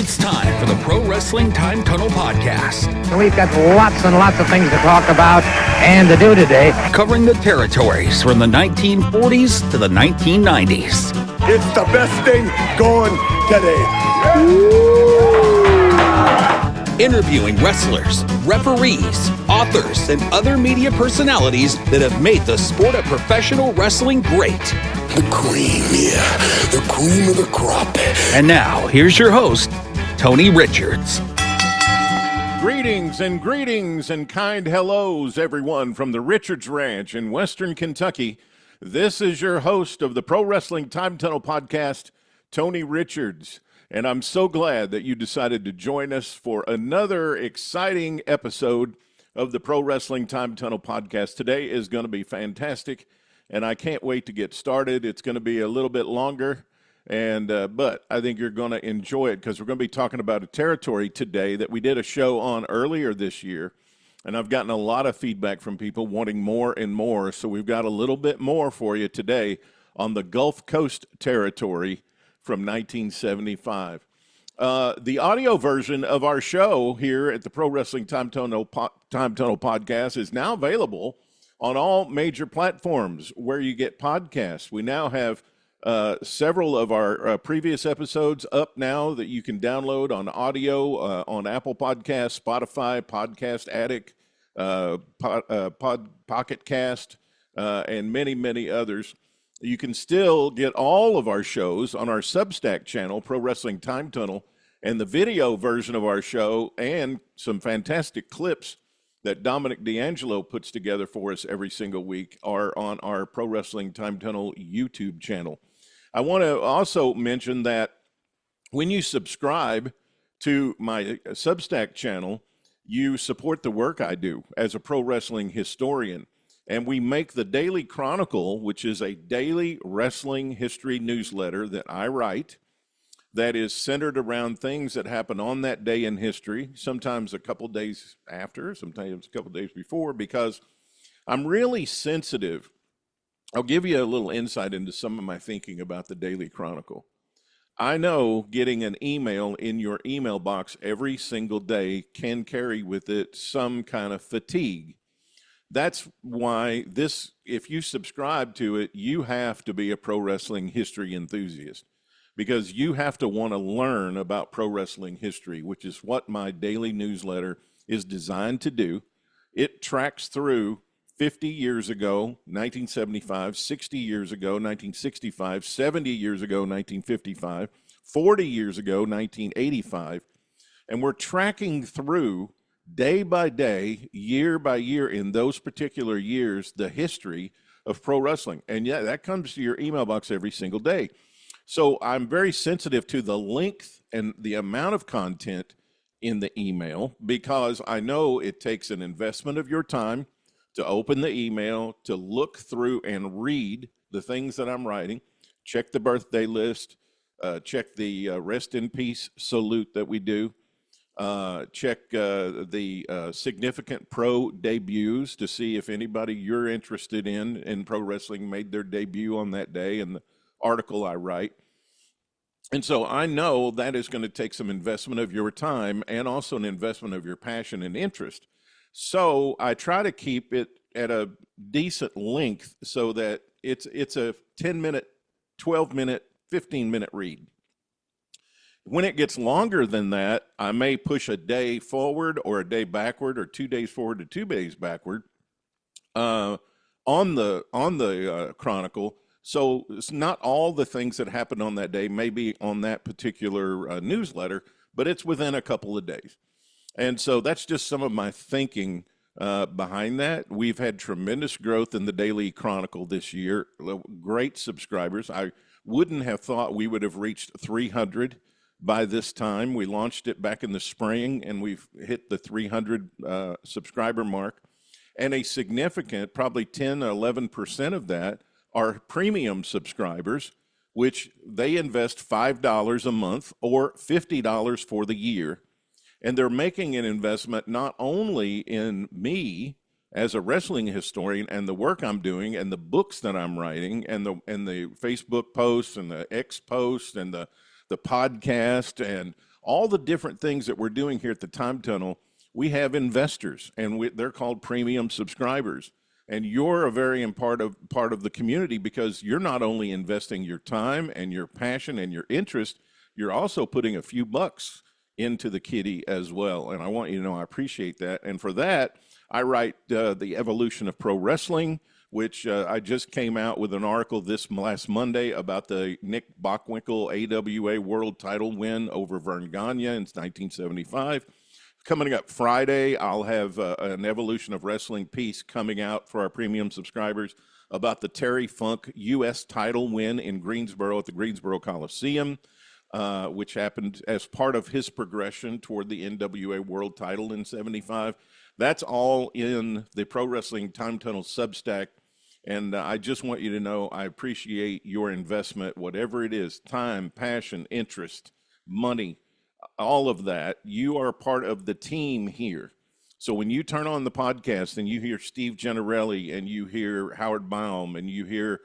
It's time for the Pro Wrestling Time Tunnel Podcast. We've got lots and lots of things to talk about and to do today. Covering the territories from the 1940s to the 1990s. It's the best thing going today. Interviewing wrestlers, referees, authors, and other media personalities that have made the sport of professional wrestling great. The cream, yeah. The cream of the crop. And now, here's your host, Tony Richards. Greetings and kind hellos, everyone, from the Richards Ranch in Western Kentucky. This is your host of the Pro Wrestling Time Tunnel Podcast, Tony Richards. And I'm so glad that you decided to join us for another exciting episode of the Pro Wrestling Time Tunnel Podcast. Today is going to be fantastic, and I can't wait to get started. It's going to be a little bit longer, but I think you're going to enjoy it because we're going to be talking about a territory today that we did a show on earlier this year, and I've gotten a lot of feedback from people wanting more and more, so we've got a little bit more for you today on the Gulf Coast territory from 1975. The audio version of our show here at the Pro Wrestling Time Tunnel Podcast is now available on all major platforms where you get podcasts. We now have several of our previous episodes up now that you can download on audio on Apple Podcasts, Spotify, Podcast Addict, Pocket Cast, and many, many others. You can still get all of our shows on our Substack channel, Pro Wrestling Time Tunnel, and the video version of our show and some fantastic clips that Dominic D'Angelo puts together for us every single week are on our Pro Wrestling Time Tunnel YouTube channel. I want to also mention that when you subscribe to my Substack channel, you support the work I do as a pro wrestling historian. And we make the Daily Chronicle, which is a daily wrestling history newsletter that I write that is centered around things that happen on that day in history, sometimes a couple days after, sometimes a couple days before, because I'm really sensitive. I'll give you a little insight into some of my thinking about the Daily Chronicle. I know getting an email in your email box every single day can carry with it some kind of fatigue. That's why if you subscribe to it, you have to be a pro wrestling history enthusiast because you have to want to learn about pro wrestling history, which is what my daily newsletter is designed to do. It tracks through 50 years ago, 1975, 60 years ago, 1965, 70 years ago, 1955, 40 years ago, 1985, and we're tracking through day by day, year by year, in those particular years, the history of pro wrestling. And yeah, that comes to your email box every single day. So I'm very sensitive to the length and the amount of content in the email because I know it takes an investment of your time to open the email, to look through and read the things that I'm writing, check the birthday list, check the rest in peace salute that we do. Check the significant pro debuts to see if anybody you're interested in pro wrestling made their debut on that day in the article I write. And so I know that is going to take some investment of your time and also an investment of your passion and interest. So I try to keep it at a decent length so that it's a 10-minute, 12-minute, 15-minute read. When it gets longer than that, I may push a day forward or a day backward or 2 days forward to 2 days backward on the Chronicle. So it's not all the things that happened on that day may be on that particular newsletter, but it's within a couple of days. And so that's just some of my thinking behind that. We've had tremendous growth in the Daily Chronicle this year, great subscribers. I wouldn't have thought we would have reached 300 by this time. We launched it back in the spring, and we've hit the 300 subscriber mark. And a significant, probably 10 or 11% of that are premium subscribers, which they invest $5 a month or $50 for the year. And they're making an investment not only in me as a wrestling historian and the work I'm doing and the books that I'm writing and the Facebook posts and the X posts and the the podcast, and all the different things that we're doing here at the Time Tunnel, we have investors, and they're called premium subscribers. And you're a very important part of the community because you're not only investing your time and your passion and your interest, you're also putting a few bucks into the kitty as well. And I want you to know I appreciate that. And for that, I write The Evolution of Pro Wrestling, which I just came out with an article this last Monday about the Nick Bockwinkel AWA World Title win over Vern Gagne in 1975. Coming up Friday, I'll have an Evolution of Wrestling piece coming out for our premium subscribers about the Terry Funk U.S. title win in Greensboro at the Greensboro Coliseum, which happened as part of his progression toward the NWA World title in 75. That's all in the Pro Wrestling Time Tunnel Substack. And I just want you to know I appreciate your investment, whatever it is, time, passion, interest, money, all of that. You are part of the team here. So when you turn on the podcast and you hear Steve Gennarelli and you hear Howard Baum and you hear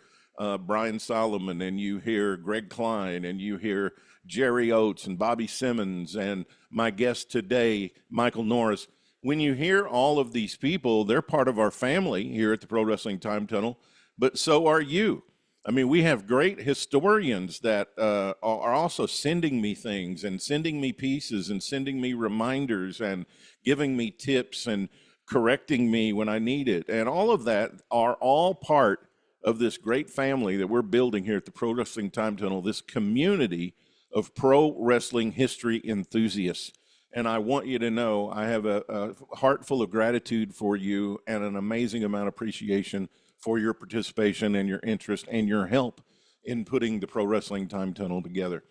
Brian Solomon and you hear Greg Klein and you hear Jerry Oates and Bobby Simmons and my guest today, Michael Norris, when you hear all of these people, they're part of our family here at the Pro Wrestling Time Tunnel, but so are you. I mean, we have great historians that are also sending me things and sending me pieces and sending me reminders and giving me tips and correcting me when I need it. And all of that are all part of this great family that we're building here at the Pro Wrestling Time Tunnel, this community of pro wrestling history enthusiasts. And I want you to know I have a heart full of gratitude for you and an amazing amount of appreciation for your participation and your interest and your help in putting the Pro Wrestling Time Tunnel together.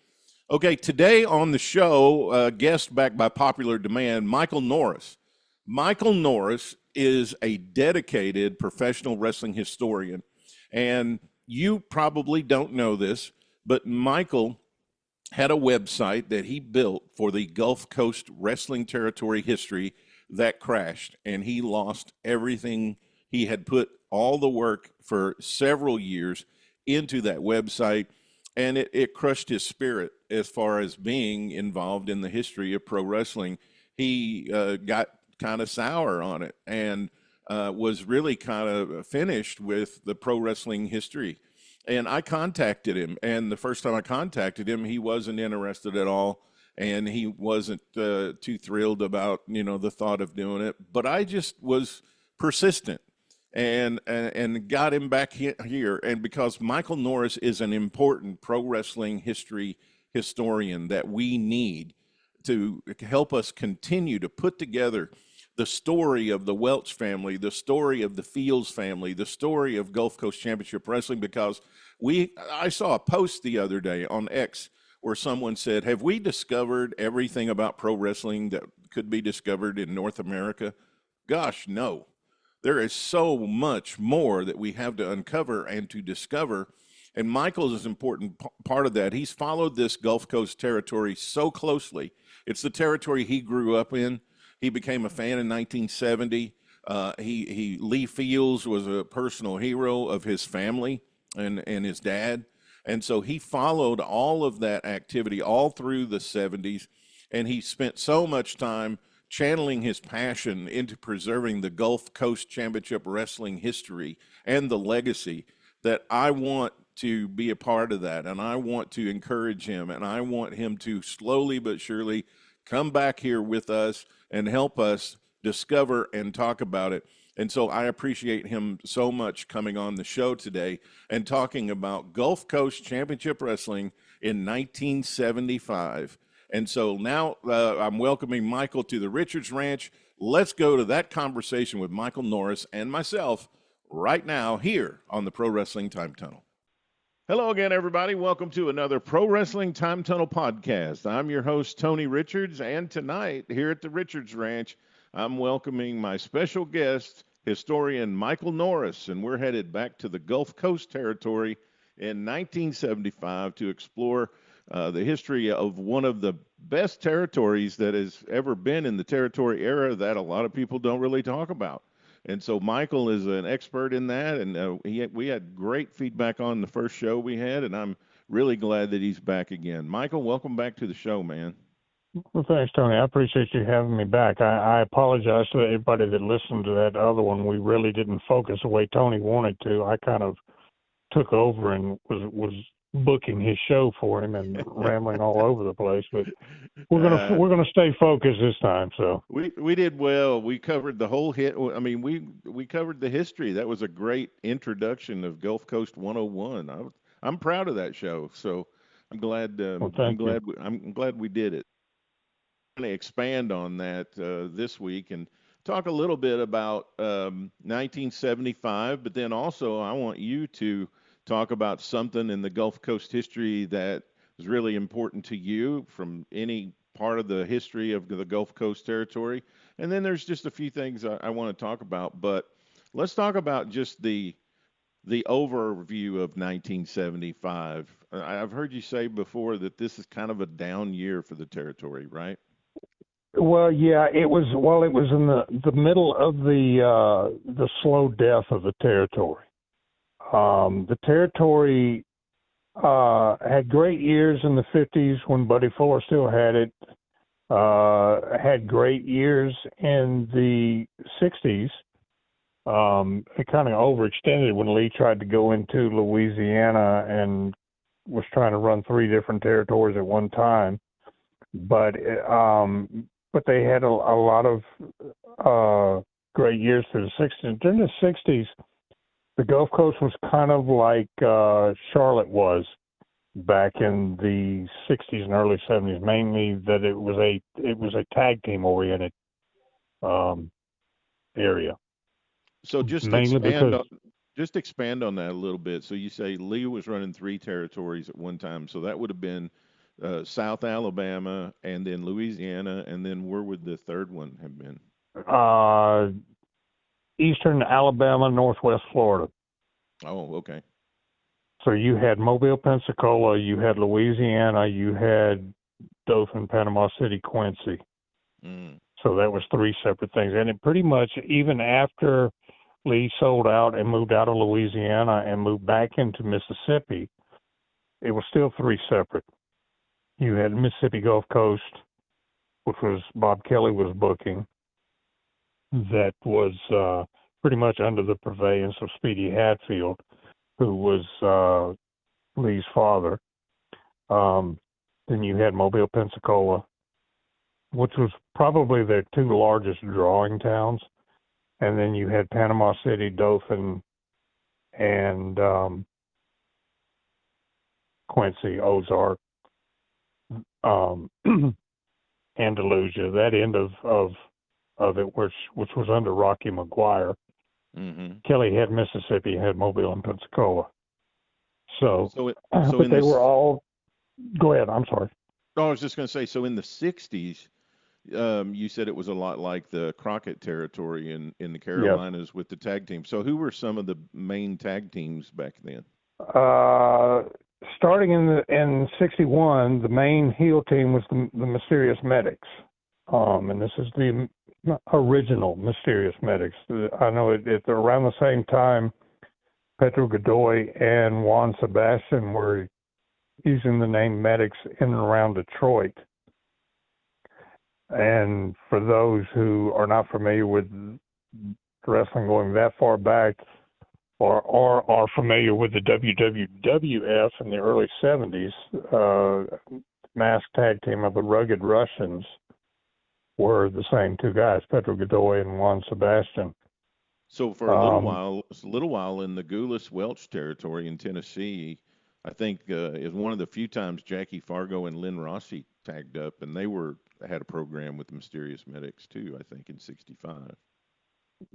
Okay, today on the show, guest back by popular demand, Michael Norris. Michael Norris is a dedicated professional wrestling historian, and you probably don't know this, but Michael had a website that he built for the Gulf Coast Wrestling Territory history that crashed, and he lost everything. He had put all the work for several years into that website, and it crushed his spirit as far as being involved in the history of pro wrestling. He got kind of sour on it and was really kind of finished with the pro wrestling history. And I contacted him, and the first time I contacted him, he wasn't interested at all, and he wasn't too thrilled about, the thought of doing it. But I just was persistent and got him back here. And because Michael Norris is an important pro wrestling history historian that we need to help us continue to put together the story of the Welch family, the story of the Fields family, the story of Gulf Coast Championship Wrestling, because I saw a post the other day on X where someone said, have we discovered everything about pro wrestling that could be discovered in North America? Gosh, no. There is so much more that we have to uncover and to discover. And Michael is an important part of that. He's followed this Gulf Coast territory so closely. It's the territory he grew up in. He became a fan in 1970. Lee Fields was a personal hero of his family and his dad. And so he followed all of that activity all through the 70s. And he spent so much time channeling his passion into preserving the Gulf Coast Championship Wrestling history and the legacy that I want to be a part of that. And I want to encourage him, and I want him to slowly but surely come back here with us and help us discover and talk about it. And so I appreciate him so much coming on the show today and talking about Gulf Coast Championship Wrestling in 1975. And so now I'm welcoming Michael to the Richards Ranch. Let's go to that conversation with Michael Norris and myself right now here on the Pro Wrestling Time Tunnel. Hello again, everybody. Welcome to another Pro Wrestling Time Tunnel podcast. I'm your host, Tony Richards, and tonight here at the Richards Ranch, I'm welcoming my special guest, historian Michael Norris, and we're headed back to the Gulf Coast Territory in 1975 to explore the history of one of the best territories that has ever been in the territory era that a lot of people don't really talk about. And so Michael is an expert in that, and we had great feedback on the first show we had, and I'm really glad that he's back again. Michael, welcome back to the show, man. Well, thanks, Tony. I appreciate you having me back. I apologize to everybody that listened to that other one. We really didn't focus the way Tony wanted to. I kind of took over and was booking his show for him and rambling all over the place. But we're gonna stay focused this time. So we did well. We covered the whole hit. I mean, we covered the history. That was a great introduction of Gulf Coast 101. I'm proud of that show. So I'm glad. I'm glad we did it. Going to expand on that this week and talk a little bit about 1975, but then also I want you to talk about something in the Gulf Coast history that is really important to you from any part of the history of the Gulf Coast territory. And then there's just a few things I want to talk about, but let's talk about just the overview of 1975. I've heard you say before that this is kind of a down year for the territory, right? Well, yeah, it was. Well, it was in the middle of the slow death of the territory. The territory had great years in the 50s when Buddy Fuller still had it. Had great years in the 60s. It kind of overextended when Lee tried to go into Louisiana and was trying to run 3 different territories at one time. But they had a lot of great years through the 60s. During the 60s, the Gulf Coast was kind of like Charlotte was back in the 60s and early 70s, mainly that it was a tag team oriented area. So just expand on that a little bit. So you say Lee was running 3 territories at one time. So that would have been South Alabama, and then Louisiana, and then where would the third one have been? Eastern Alabama, Northwest Florida. Oh, okay. So you had Mobile, Pensacola, you had Louisiana, you had Dothan, Panama City, Quincy. So that was 3 separate things. And it pretty much, even after Lee sold out and moved out of Louisiana and moved back into Mississippi, it was still 3 separate. You had Mississippi Gulf Coast, which was Bob Kelly was booking. That was pretty much under the purveyance of Speedy Hatfield, who was Lee's father. Then you had Mobile, Pensacola, which was probably their 2 largest drawing towns. And then you had Panama City, Dothan, and Quincy, Ozark, Andalusia, that end of it, which was under Rocky McGuire. Mm-hmm. Kelly had Mississippi, had Mobile and Pensacola. But they were all. Go ahead. I'm sorry. Oh, I was just going to say. So in the 60s, you said it was a lot like the Crockett territory in the Carolinas with the tag team. So who were some of the main tag teams back then? Starting in 61, the main heel team was the Mysterious Medics. And this is the original Mysterious Medics. I know it around the same time, Pedro Godoy and Juan Sebastian were using the name Medics in and around Detroit. And for those who are not familiar with wrestling going that far back, or are familiar with the WWF in the early 70s, masked tag team of the Rugged Russians were the same 2 guys, Pedro Godoy and Juan Sebastian. So for a little while in the Goulas Welch territory in Tennessee, I think is one of the few times Jackie Fargo and Lynn Rossi tagged up, and they had a program with the Mysterious Medics too, I think in 65.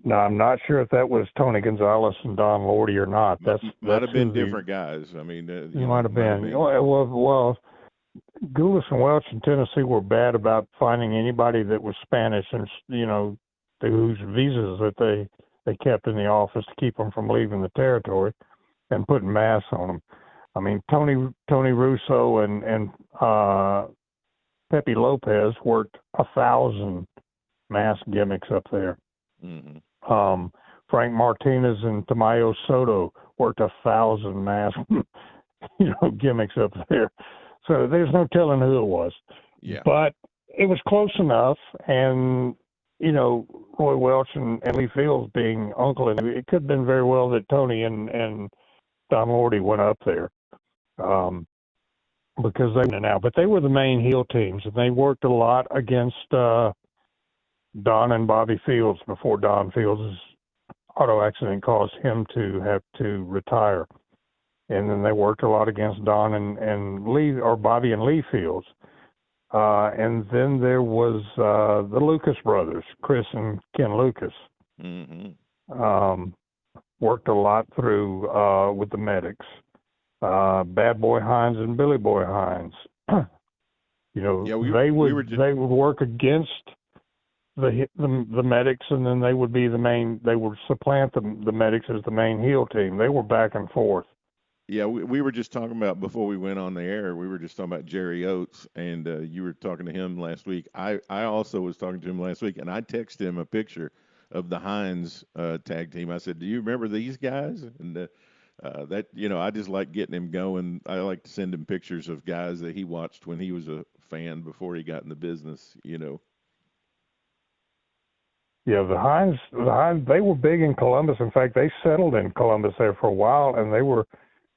Now, I'm not sure if that was Tony Gonzalez and Don Lordy or not. That might have been different guys. I mean, might have been. Well, Goulas and Welch in Tennessee were bad about finding anybody that was Spanish and, whose visas that they kept in the office to keep them from leaving the territory and putting masks on them. I mean, Tony Russo and Pepe Lopez worked 1,000 mask gimmicks up there. Mm-hmm. Frank Martinez and Tamayo Soto worked 1,000 masks gimmicks up there. So there's no telling who it was. Yeah. But it was close enough, and Roy Welch and Lee Fields being uncle, and it could have been very well that Tony and Don Lordy went up there, because they went out. But they were the main heel teams, and they worked a lot against Don and Bobby Fields before Don Fields' auto accident caused him to have to retire. And then they worked a lot against Don and Lee, or Bobby and Lee Fields. And then there was the Lucas brothers, Chris and Ken Lucas. Mm-hmm. Worked a lot through with the medics. Bad Boy Hines and Billy Boy Hines. They would work against the medics, and then they would be the main. They would supplant the medics as the main heel team. They were back and forth. Yeah, we were just talking about, before we went on the air, we were just talking about Jerry Oates, and you were talking to him last week. I also was talking to him last week, and I texted him a picture of the Hines tag team. I said, "Do you remember these guys?" And I just like getting him going. I like to send him pictures of guys that he watched when he was a fan before he got in the business. Yeah, the Hines, they were big in Columbus. In fact, they settled in Columbus there for a while, and they were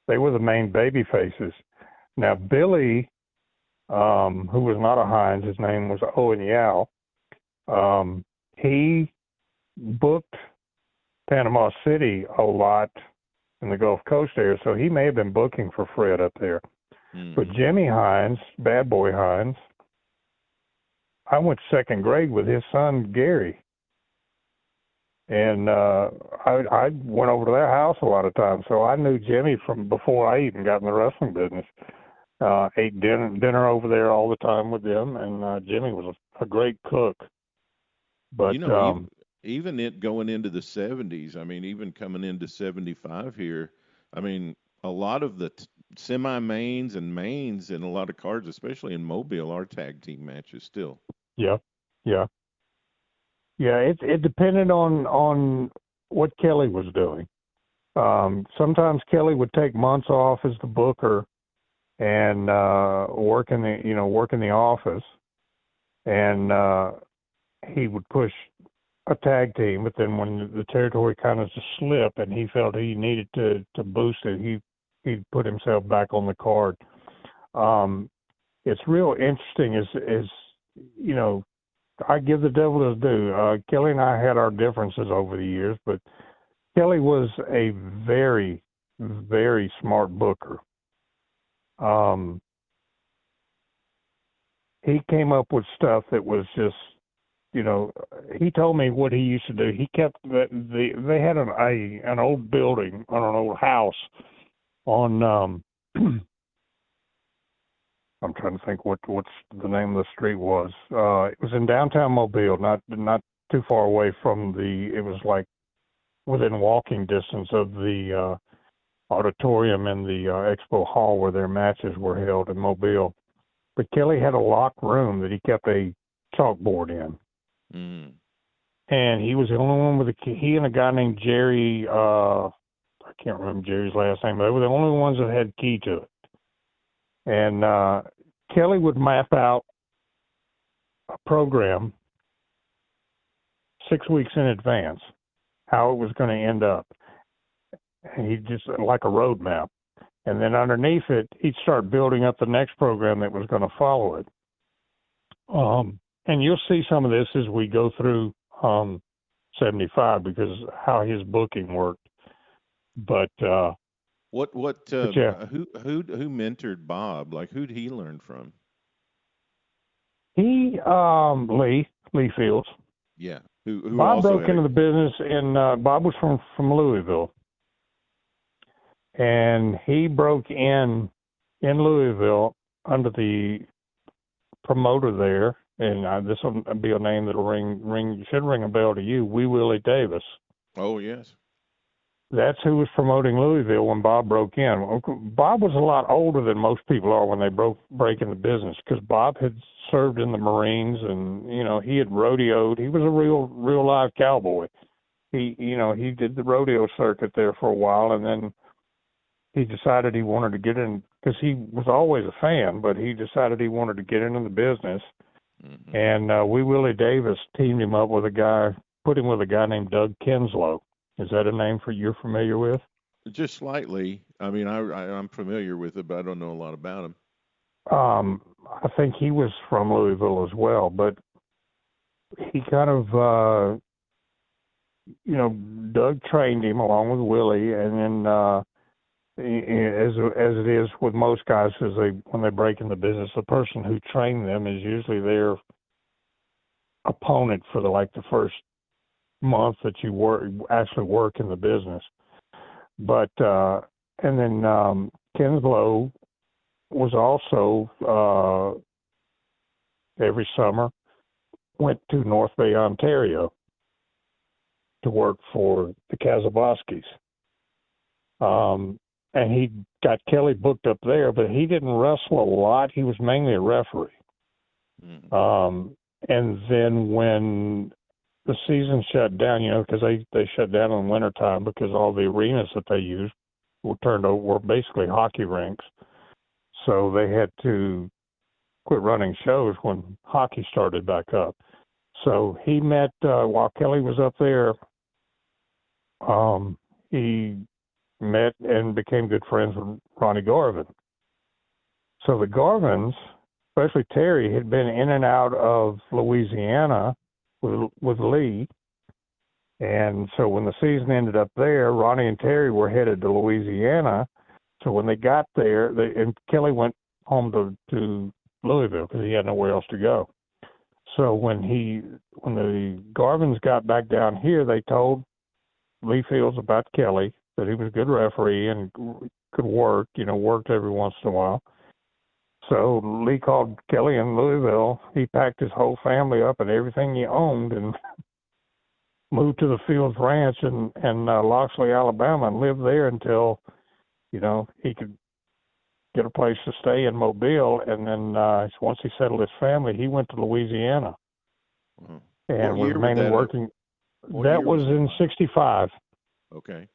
the main baby faces. Now, Billy, who was not a Hines, his name was Owen Yao, he booked Panama City a lot in the Gulf Coast area, so he may have been booking for Fred up there. Mm-hmm. But Jimmy Hines, Bad Boy Hines, I went second grade with his son, Gary. And I went over to their house a lot of times, so I knew Jimmy from before I even got in the wrestling business. Ate dinner over there all the time with them, and Jimmy was a great cook. But even it going into the 70s, I mean, even coming into 75 here, I mean, a lot of the semi-mains and mains in a lot of cards, especially in Mobile, are tag team matches still. Yeah. Yeah, it depended on what Kelly was doing. Sometimes Kelly would take months off as the booker and work in the office, and he would push a tag team. But then when the territory kind of just slipped and he felt he needed to boost it, he'd put himself back on the card. It's real interesting is I give the devil his due. Kelly and I had our differences over the years, but Kelly was a very, very smart booker. He came up with stuff that was just, he told me what he used to do. He kept they had an old building on an old house on I'm trying to think what's the name of the street was. It was in downtown Mobile, not too far away from it was like within walking distance of the auditorium and the expo hall where their matches were held in Mobile. But Kelly had a locked room that he kept a chalkboard in. Mm. And he was the only one with he and a guy named Jerry, I can't remember Jerry's last name, but they were the only ones that had key to it. And Kelly would map out a program 6 weeks in advance, how it was going to end up. And he just, like a road map. And then underneath it, he'd start building up the next program that was going to follow it. And you'll see some of this as we go through 75, because how his booking worked. But yeah. Who mentored Bob? Like, who'd he learn from? He Lee Fields. Yeah. Who Bob also broke into the business, and Bob was from Louisville, and he broke in Louisville under the promoter there, and this will be a name that'll should ring a bell to you. Wee Willie Davis. Oh yes. That's who was promoting Louisville when Bob broke in. Bob was a lot older than most people are when they break in the business, because Bob had served in the Marines, and he had rodeoed. He was a real live cowboy. He did the rodeo circuit there for a while, and then he decided he wanted to get in, because he was always a fan, but he decided he wanted to get into the business. Mm-hmm. And Wee Willie Davis teamed him up with put him with a guy named Doug Kinslow. Is that a name you're familiar with? Just slightly. I mean, I'm familiar with it, but I don't know a lot about him. I think he was from Louisville as well, but he kind of, Doug trained him along with Willie, and then as it is with most guys, when they break in the business, the person who trained them is usually their opponent for the first month that you actually work in the business. But and then Kinslow was also every summer went to North Bay, Ontario to work for the Kazaboskis. And he got Kelly booked up there, but he didn't wrestle a lot. He was mainly a referee. Mm. And then when the season shut down, because they shut down in the wintertime because all the arenas that they used were basically hockey rinks. So they had to quit running shows when hockey started back up. So he met, while Kelly was up there, he met and became good friends with Ronnie Garvin. So the Garvins, especially Terry, had been in and out of Louisiana with Lee. And so when the season ended up there, Ronnie and Terry were headed to Louisiana. So when they got there, and Kelly went home to Louisville because he had nowhere else to go. So when the Garvins got back down here, they told Lee Fields about Kelly, that he was a good referee and could work, worked every once in a while. So Lee called Kelly in Louisville. He packed his whole family up and everything he owned and moved to the Fields Ranch in Loxley, Alabama, and lived there until, he could get a place to stay in Mobile. And then once he settled his family, he went to Louisiana. Mm-hmm. And was mainly working. That was in '65. Okay.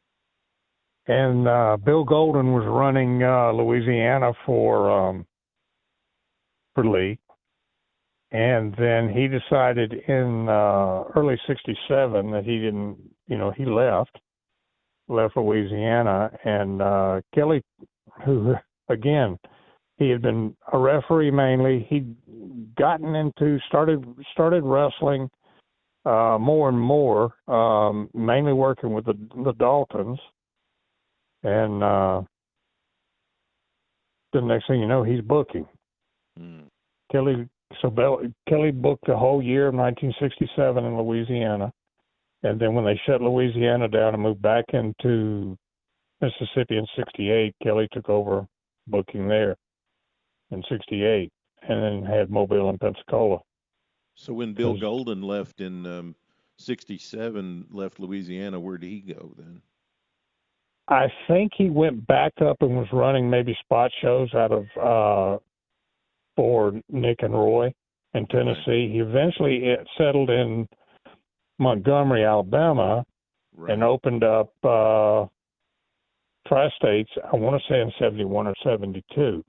And Bill Golden was running Louisiana for Lee. And then he decided in early '67 that he didn't, he left Louisiana. And Kelly, who, again, he had been a referee mainly. He'd gotten started wrestling more and more, mainly working with the Daltons. And the next thing you know, he's booking. Mm. Kelly booked the whole year of 1967 in Louisiana. And then when they shut Louisiana down and moved back into Mississippi in '68, Kelly took over booking there in '68 and then had Mobile and Pensacola. So when Bill Golden left in '67, left Louisiana, where did he go then? I think he went back up and was running maybe spot shows out of for Nick and Roy in Tennessee. Right. He eventually settled in Montgomery, Alabama, right, and opened up Tri-States, I want to say in '71 or '72.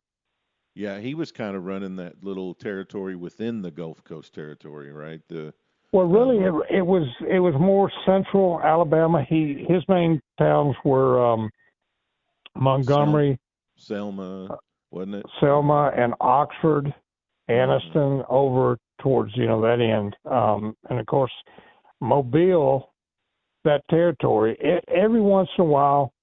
Yeah, he was kind of running that little territory within the Gulf Coast territory, right? Well, really, it was more central Alabama. His main towns were Montgomery, Selma, wasn't it? Selma and Oxford, Anniston, over towards that end, and of course Mobile, that territory. Every once in a while,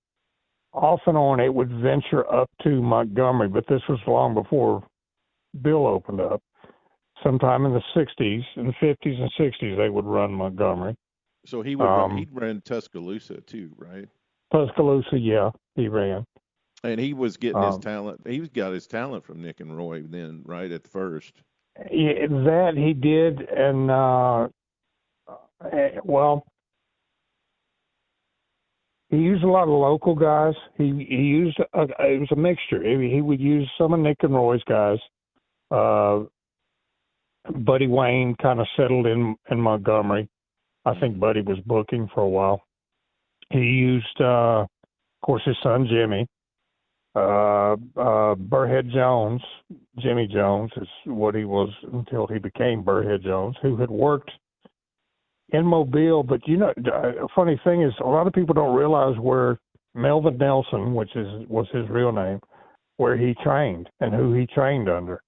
off and on, it would venture up to Montgomery, but this was long before Bill opened up. Sometime in the '60s, in the '50s and '60s, they would run Montgomery. So he'd run Tuscaloosa too, right? Tuscaloosa, yeah, he ran. And he was getting his talent. He got his talent from Nick and Roy then, right at first. Yeah, that he did, and he used a lot of local guys. He used it was a mixture. He would use some of Nick and Roy's guys. Buddy Wayne kind of settled in Montgomery. I think Buddy was booking for a while. He used, of course, his son Jimmy, Burrhead Jones, Jimmy Jones is what he was until he became Burrhead Jones, who had worked in Mobile. But, a funny thing is a lot of people don't realize where Melvin Nelson, was his real name, where he trained and who he trained under.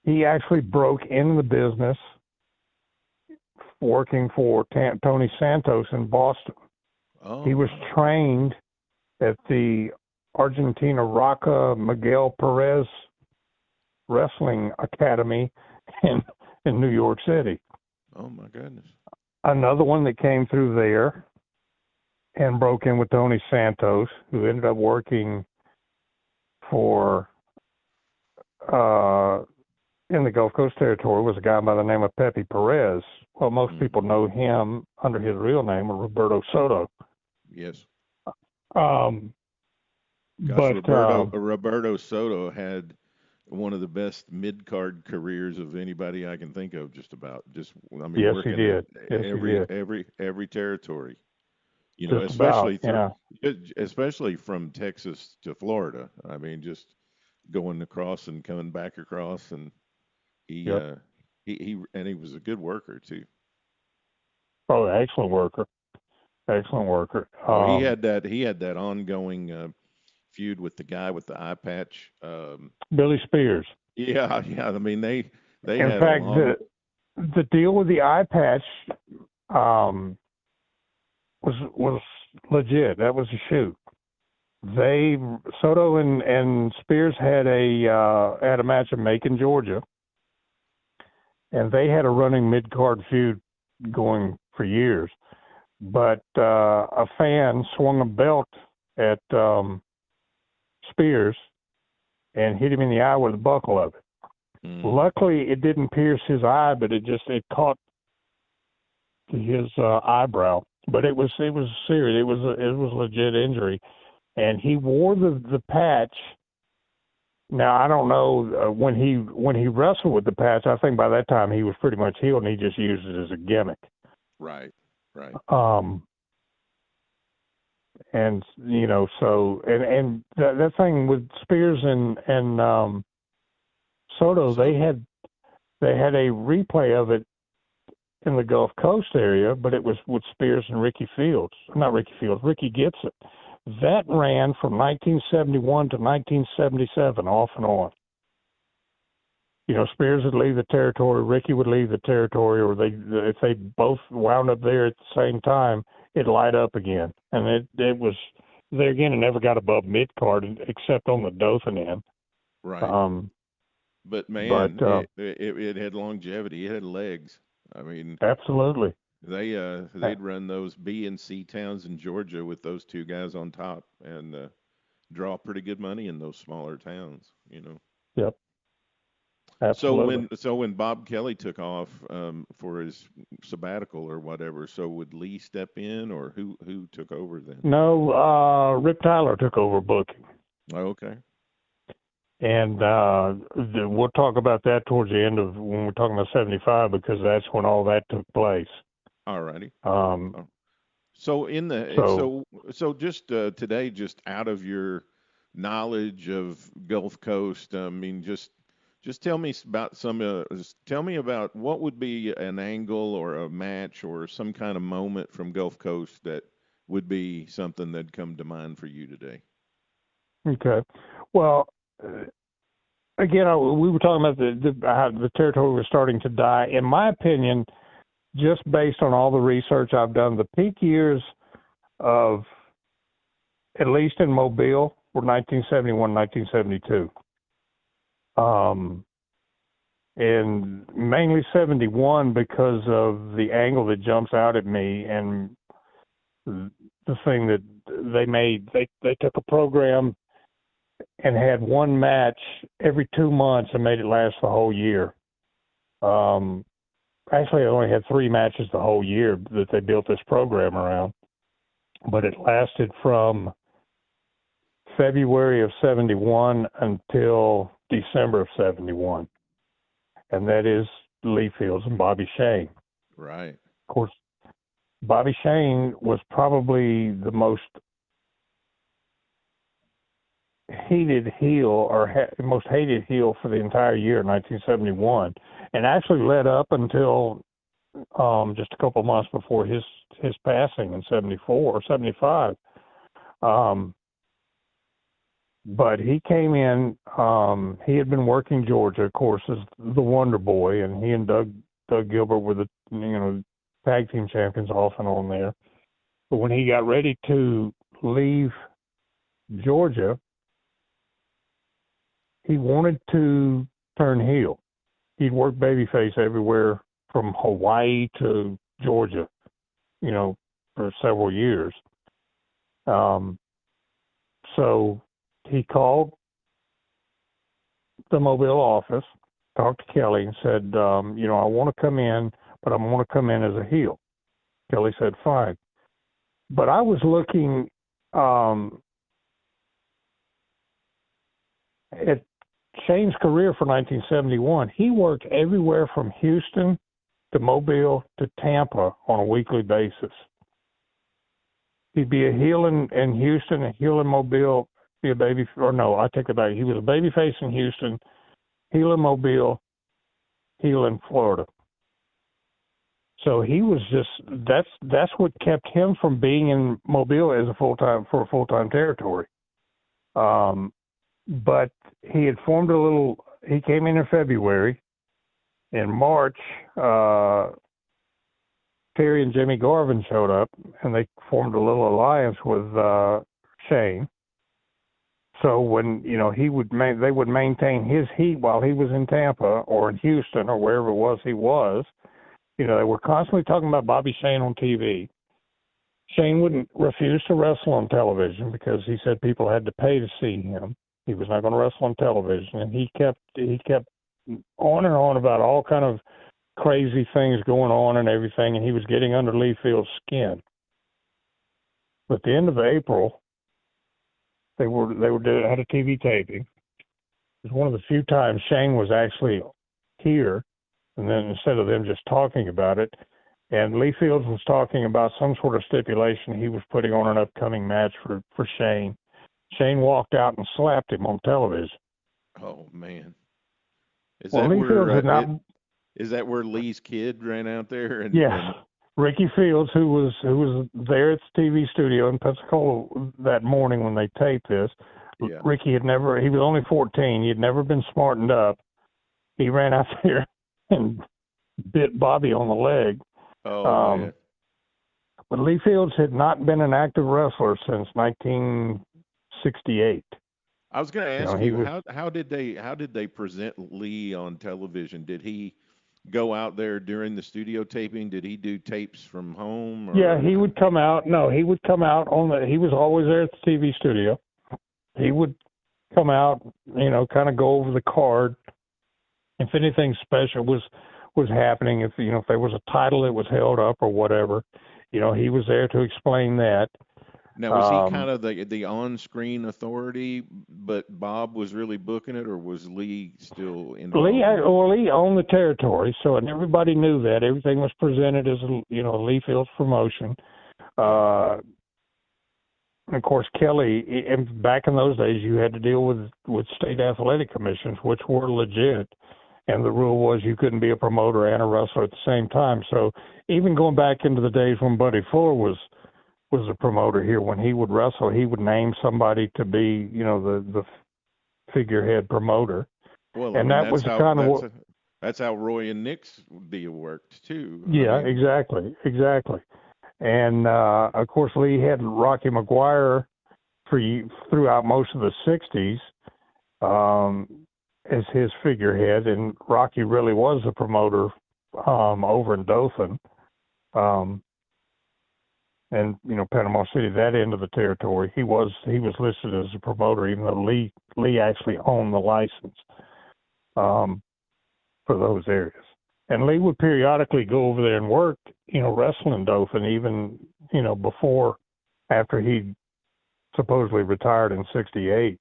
He actually broke into the business working for Tony Santos in Boston. Oh. He was trained at the Argentina Roca Miguel Perez Wrestling Academy in New York City. Oh, my goodness. Another one that came through there and broke in with Tony Santos, who ended up working for in the Gulf Coast territory, was a guy by the name of Pepe Perez. Well, most people know him under his real name, Roberto Soto. Yes. Roberto Soto had one of the best mid-card careers of anybody I can think of. Just yes, he did. Every territory. Especially from Texas to Florida. I mean, just going across and coming back across, and he was a good worker too. Oh, excellent worker. He had that ongoing feud with the guy with the eye patch. Billy Spears. Yeah. I mean, they in had fact, the deal with the eye patch was legit. That was a shoot. Soto and Spears had a match in Macon, Georgia, and they had a running mid-card feud going for years. But a fan swung a belt at Spears and hit him in the eye with the buckle of it. Luckily, it didn't pierce his eye, but it caught his eyebrow. But it was serious. It was a legit injury, and he wore the patch. Now I don't know when he wrestled with the patch. I think by that time he was pretty much healed, and he just used it as a gimmick. Right. And that thing with Spears and Soto, they had a replay of it in the Gulf Coast area, but it was with Spears and Ricky Gibson. That ran from 1971 to 1977, off and on. Spears would leave the territory, Ricky would leave the territory, or if they both wound up there at the same time, it'd light up again. And it was there again. It never got above mid card except on the Dothan end. Right. But it had longevity. It had legs. I mean, absolutely. They'd run those B and C towns in Georgia with those two guys on top and draw pretty good money in those smaller towns. Yep. Absolutely. So when Bob Kelly took off for his sabbatical or whatever, so would Lee step in, or who took over then? No, Rip Tyler took over booking. Oh, okay. And we'll talk about that towards the end of when we're talking about 75, because that's when all that took place. All righty. So just today, just out of your knowledge of Gulf Coast, I mean, just tell me about tell me about what would be an angle or a match or some kind of moment from Gulf Coast that would be something that'd come to mind for you today. Okay. Well, again, we were talking about how the territory was starting to die. In my opinion, just based on all the research I've done, the peak years of, at least in Mobile, were 1971, 1972. And mainly 71 because of the angle that jumps out at me, and the thing that they made. They took a program and had one match every 2 months and made it last the whole year. Actually, I only had 3 matches the whole year that they built this program around, but it lasted from February of 71 until December of 71. And that is Lee Fields and Bobby Shane. Right. Of course, Bobby Shane was probably the most heated heel or most hated heel for the entire year, 1971, and actually led up until just a couple of months before his passing in 74 or 75. But he came in. He had been working Georgia, of course, as the Wonder Boy, and he and Doug Gilbert were the tag team champions off and on there. But when he got ready to leave Georgia, he wanted to turn heel. He'd worked babyface everywhere from Hawaii to Georgia, for several years. So he called the Mobile office, talked to Kelly, and said, I want to come in, but I want to come in as a heel. Kelly said, fine. But I was looking at Shane's career for 1971. He worked everywhere from Houston to Mobile to Tampa on a weekly basis. He'd be a heel in Houston, a heel in Mobile, be a baby, or no, I take it back. He was a babyface in Houston, heel in Mobile, heel in Florida. So he was that's what kept him from being in Mobile as a full-time territory. But he had formed he came in February. In March, Terry and Jimmy Garvin showed up, and they formed a little alliance with Shane. So when they would maintain his heat while he was in Tampa or in Houston or wherever it was he was. They were constantly talking about Bobby Shane on TV. Shane wouldn't refuse to wrestle on television because he said people had to pay to see him. He was not going to wrestle on television, and he kept on and on about all kind of crazy things going on and everything, and he was getting under Lee Field's skin. But at the end of April, they had a TV taping. It was one of the few times Shane was actually here, and then instead of them just talking about it, and Lee Fields was talking about some sort of stipulation he was putting on an upcoming match for Shane. Shane walked out and slapped him on television. Oh man! Is that where Lee's kid ran out there? Ricky Fields, who was there at the TV studio in Pensacola that morning when they taped this. Yeah. Ricky he was only 14. He had never been smartened up. He ran out there and bit Bobby on the leg. Oh man! But Lee Fields had not been an active wrestler since 1968. I was going to ask you, how did they present Lee on television? Did he go out there during the studio taping? Did he do tapes from home? Yeah, he would come out. No, he would come out he was always there at the TV studio. He would come out, kind of go over the card. If anything special was happening, if there was a title that was held up or whatever, he was there to explain that. Now, was he kind of the on-screen authority, but Bob was really booking it, or was Lee still involved? Lee owned the territory, and everybody knew that. Everything was presented as, Lee Fields promotion. Of course, Kelly, back in those days, you had to deal with state athletic commissions, which were legit. And the rule was you couldn't be a promoter and a wrestler at the same time. So even going back into the days when Buddy Fuller was a promoter here, when he would wrestle, he would name somebody to be, the figurehead promoter. Well, and that was kind of that's how Roy and Nick's deal worked too. Yeah, exactly. And of course, Lee had Rocky McGuire throughout most of the '60s as his figurehead, and Rocky really was a promoter over in Dothan. And Panama City, that end of the territory, he was listed as a promoter, even though Lee actually owned the license for those areas. And Lee would periodically go over there and work, wrestling in Dothan, even after he supposedly retired in '68.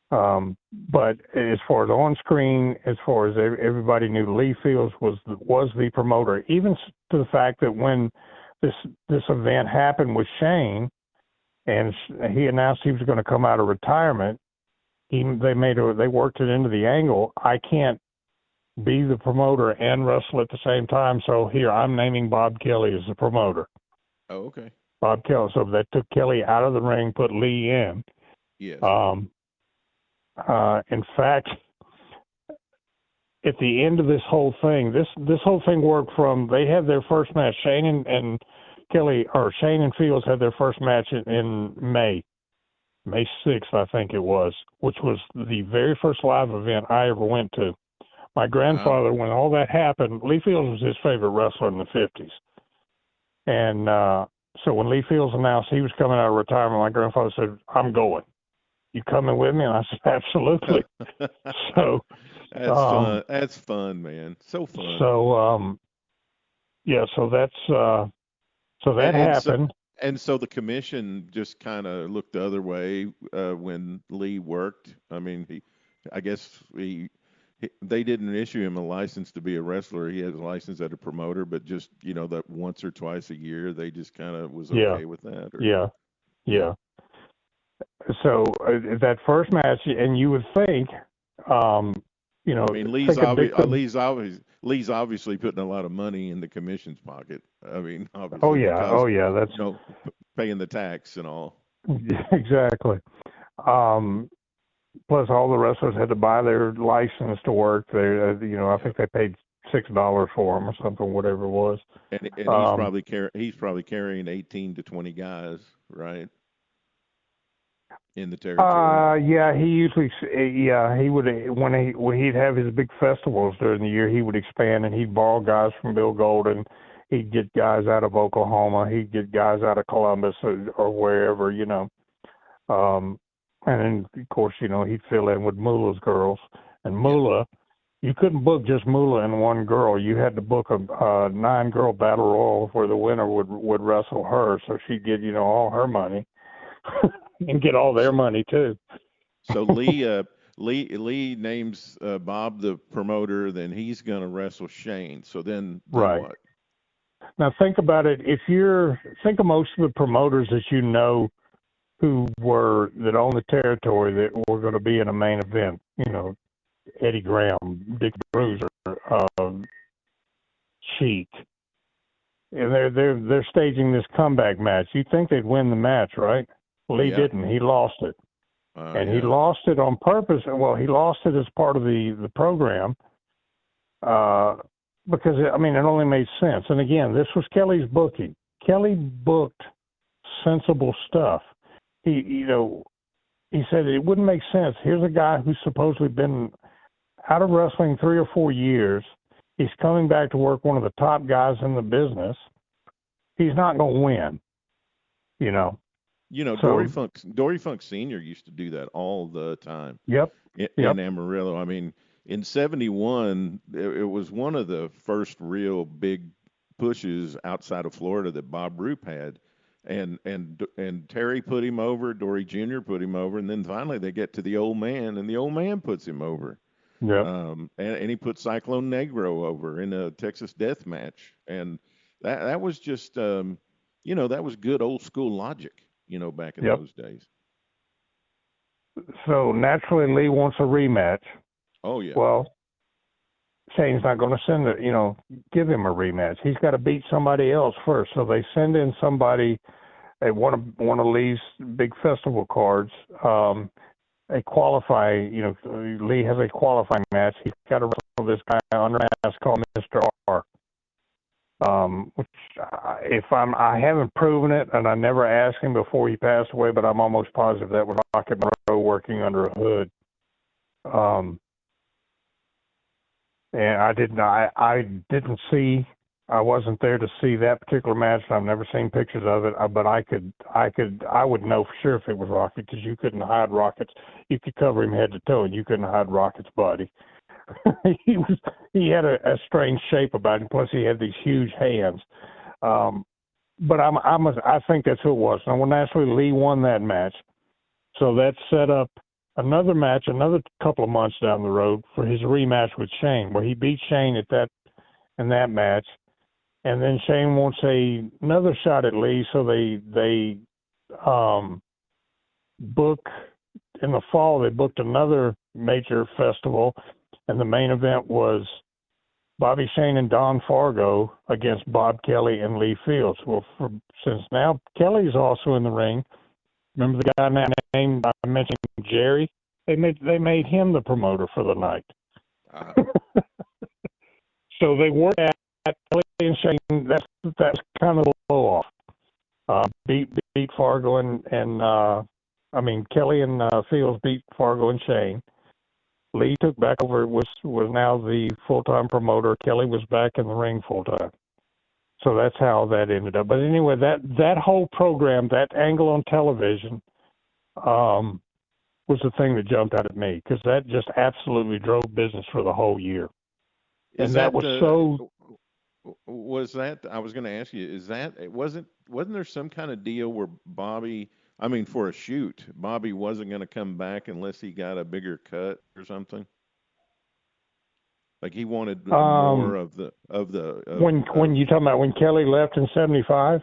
But as far as on screen, as far as everybody knew, Lee Fields was the promoter, even to the fact that when this event happened with Shane, and he announced he was going to come out of retirement, They worked it into the angle. I can't be the promoter and wrestle at the same time. So here, I'm naming Bob Kelly as the promoter. Oh, okay. Bob Kelly. So that took Kelly out of the ring, put Lee in. Yes. In fact, at the end of this whole thing, this whole thing worked from they had their first match. Shane and Fields had their first match in May 6th, I think it was, which was the very first live event I ever went to. My grandfather, when all that happened, Lee Fields was his favorite wrestler in the 50s. And so when Lee Fields announced he was coming out of retirement, my grandfather said, "I'm going. You coming with me?" And I said, "Absolutely." So that's fun. That's fun, man. So fun. So so that happened. So the commission just kind of looked the other way when Lee worked. I mean, they didn't issue him a license to be a wrestler. He had a license as a promoter, but just, that once or twice a year, they just kind of was okay with that. Or... Yeah. So that first match, and you would think, I mean, Lee's obviously putting a lot of money in the commission's pocket. I mean, obviously. That's paying the tax and all. Exactly. Plus, all the wrestlers had to buy their license to work. I think they paid $6 for them or something, whatever it was. And he's probably carrying 18 to 20 guys, right? In the territory. He would when he'd have his big festivals during the year, he would expand and he'd borrow guys from Bill Golden. He'd get guys out of Oklahoma. He'd get guys out of Columbus or wherever, and then, of course, he'd fill in with Moolah's girls. And Moolah, you couldn't book just Moolah and one girl. You had to book a 9-girl battle royal where the winner would wrestle her, so she'd get, all her money and get all their money too. So Lee names Bob the promoter, then he's going to wrestle Shane. So then right. What? Now think about it. Think of most of the promoters that who owned the territory that were going to be in a main event. Eddie Graham, Dick Bruiser, Sheik. And they're staging this comeback match. You'd think they'd win the match, right? Lee didn't. He lost it. He lost it on purpose. Well, he lost it as part of the program because, it only made sense. And again, this was Kelly's booking. Kelly booked sensible stuff. He said it wouldn't make sense. Here's a guy who's supposedly been out of wrestling 3 or 4 years. He's coming back to work one of the top guys in the business. He's not going to win, Dory Funk Sr. used to do that all the time. Yep. In Amarillo. I mean, in 71, it was one of the first real big pushes outside of Florida that Bob Roop had. And Terry put him over, Dory Jr. put him over, and then finally they get to the old man, and the old man puts him over. Yeah. And he put Cyclone Negro over in a Texas death match. And that was just, that was good old school logic, back in those days. So naturally Lee wants a rematch. Oh, yeah. Well, Shane's not going to give him a rematch. He's got to beat somebody else first. So they send in somebody at one of Lee's big festival cards. Lee has a qualifying match. He's got to wrestle this guy under mask called Mr. R. Which I haven't proven it, and I never asked him before he passed away, but I'm almost positive that was Rocket Monroe working under a hood. And I wasn't there to see that particular match. I've never seen pictures of it, but I would know for sure if it was Rocket, because you couldn't hide Rocket's. You could cover him head to toe, and you couldn't hide Rocket's body. He had a strange shape about him. Plus, he had these huge hands. But I think that's who it was. Now, naturally, Lee won that match, so that set up another match, another couple of months down the road for his rematch with Shane, where he beat Shane in that match, and then Shane wants another shot at Lee, so they book in the fall, they booked another major festival, and the main event was Bobby Shane and Don Fargo against Bob Kelly and Lee Fields. Well, since now Kelly's also in the ring, remember the guy named I mentioned Jerry? They made him the promoter for the night. So they worked at Kelly and Shane. That's kind of the blow off. Beat Fargo and Kelly and Fields beat Fargo and Shane. Lee took back over, was now the full-time promoter. Kelly was back in the ring full-time. So that's how that ended up. But anyway, that whole program, that angle on television, was the thing that jumped out at me, because that just absolutely drove business for the whole year. I was going to ask you, wasn't there some kind of deal where for a shoot, Bobby wasn't going to come back unless he got a bigger cut or something? Like he wanted more of the. When you talking about when Kelly left in '75?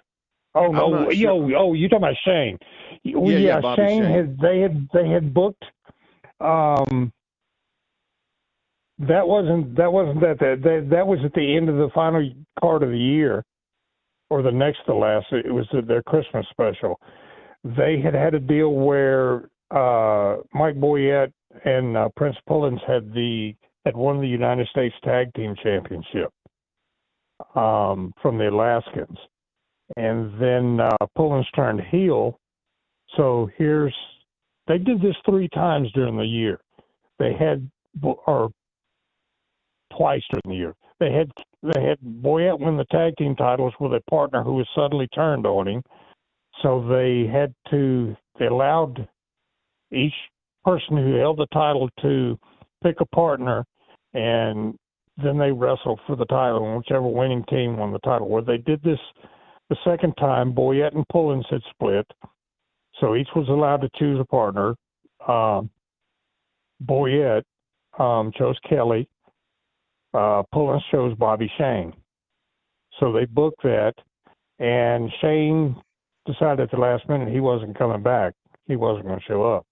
Oh no! Sure. You talking about Shane? Yeah, Shane. They had booked. That wasn't that was at the end of the final card of the year, or the next to last. It was their Christmas special. They had a deal where Mike Boyette and Prince Pullins had won the United States Tag Team Championship from the Alaskans, and then Pullins turned heel. So they did this 3 times during the year. They had twice during the year. They had Boyette win the tag team titles with a partner who was suddenly turned on him. So they allowed each person who held the title to pick a partner, and then they wrestled for the title, and whichever winning team won the title. Where they did this the second time, Boyette and Pullins had split, so each was allowed to choose a partner. Boyette chose Kelly. Pullins chose Bobby Shane. So they booked that, and Shane decided at the last minute he wasn't coming back. He wasn't going to show up.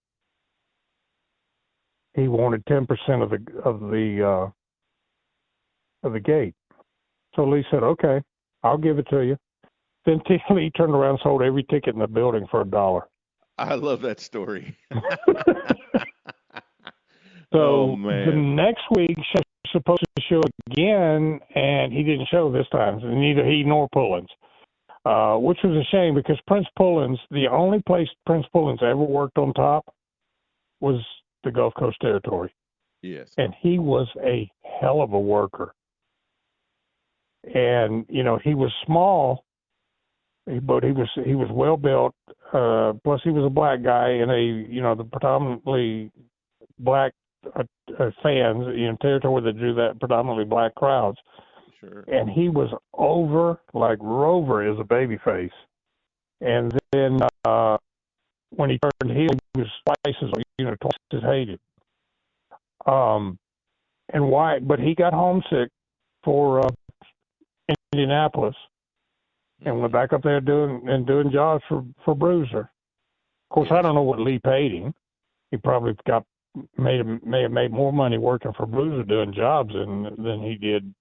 He wanted 10% of the gate. So Lee said, "Okay, I'll give it to you." Then Lee turned around and sold every ticket in the building for $1. I love that story. So the next week she was supposed to show again, and he didn't show this time. So neither he nor Pullins. Which was a shame, because Prince Pullins, the only place Prince Pullins ever worked on top was the Gulf Coast Territory. Yes. And he was a hell of a worker. And, he was small, but he was well built. Plus he was a black guy in the predominantly black fans, territory that drew that predominantly black crowds. Sure. And he was over like Rover is a babyface. And then when he turned heel, he was twice as hated. And why? But he got homesick for Indianapolis, and went back up there doing jobs for Bruiser. Of course, I don't know what Lee paid him. He probably may have made more money working for Bruiser doing jobs than he did,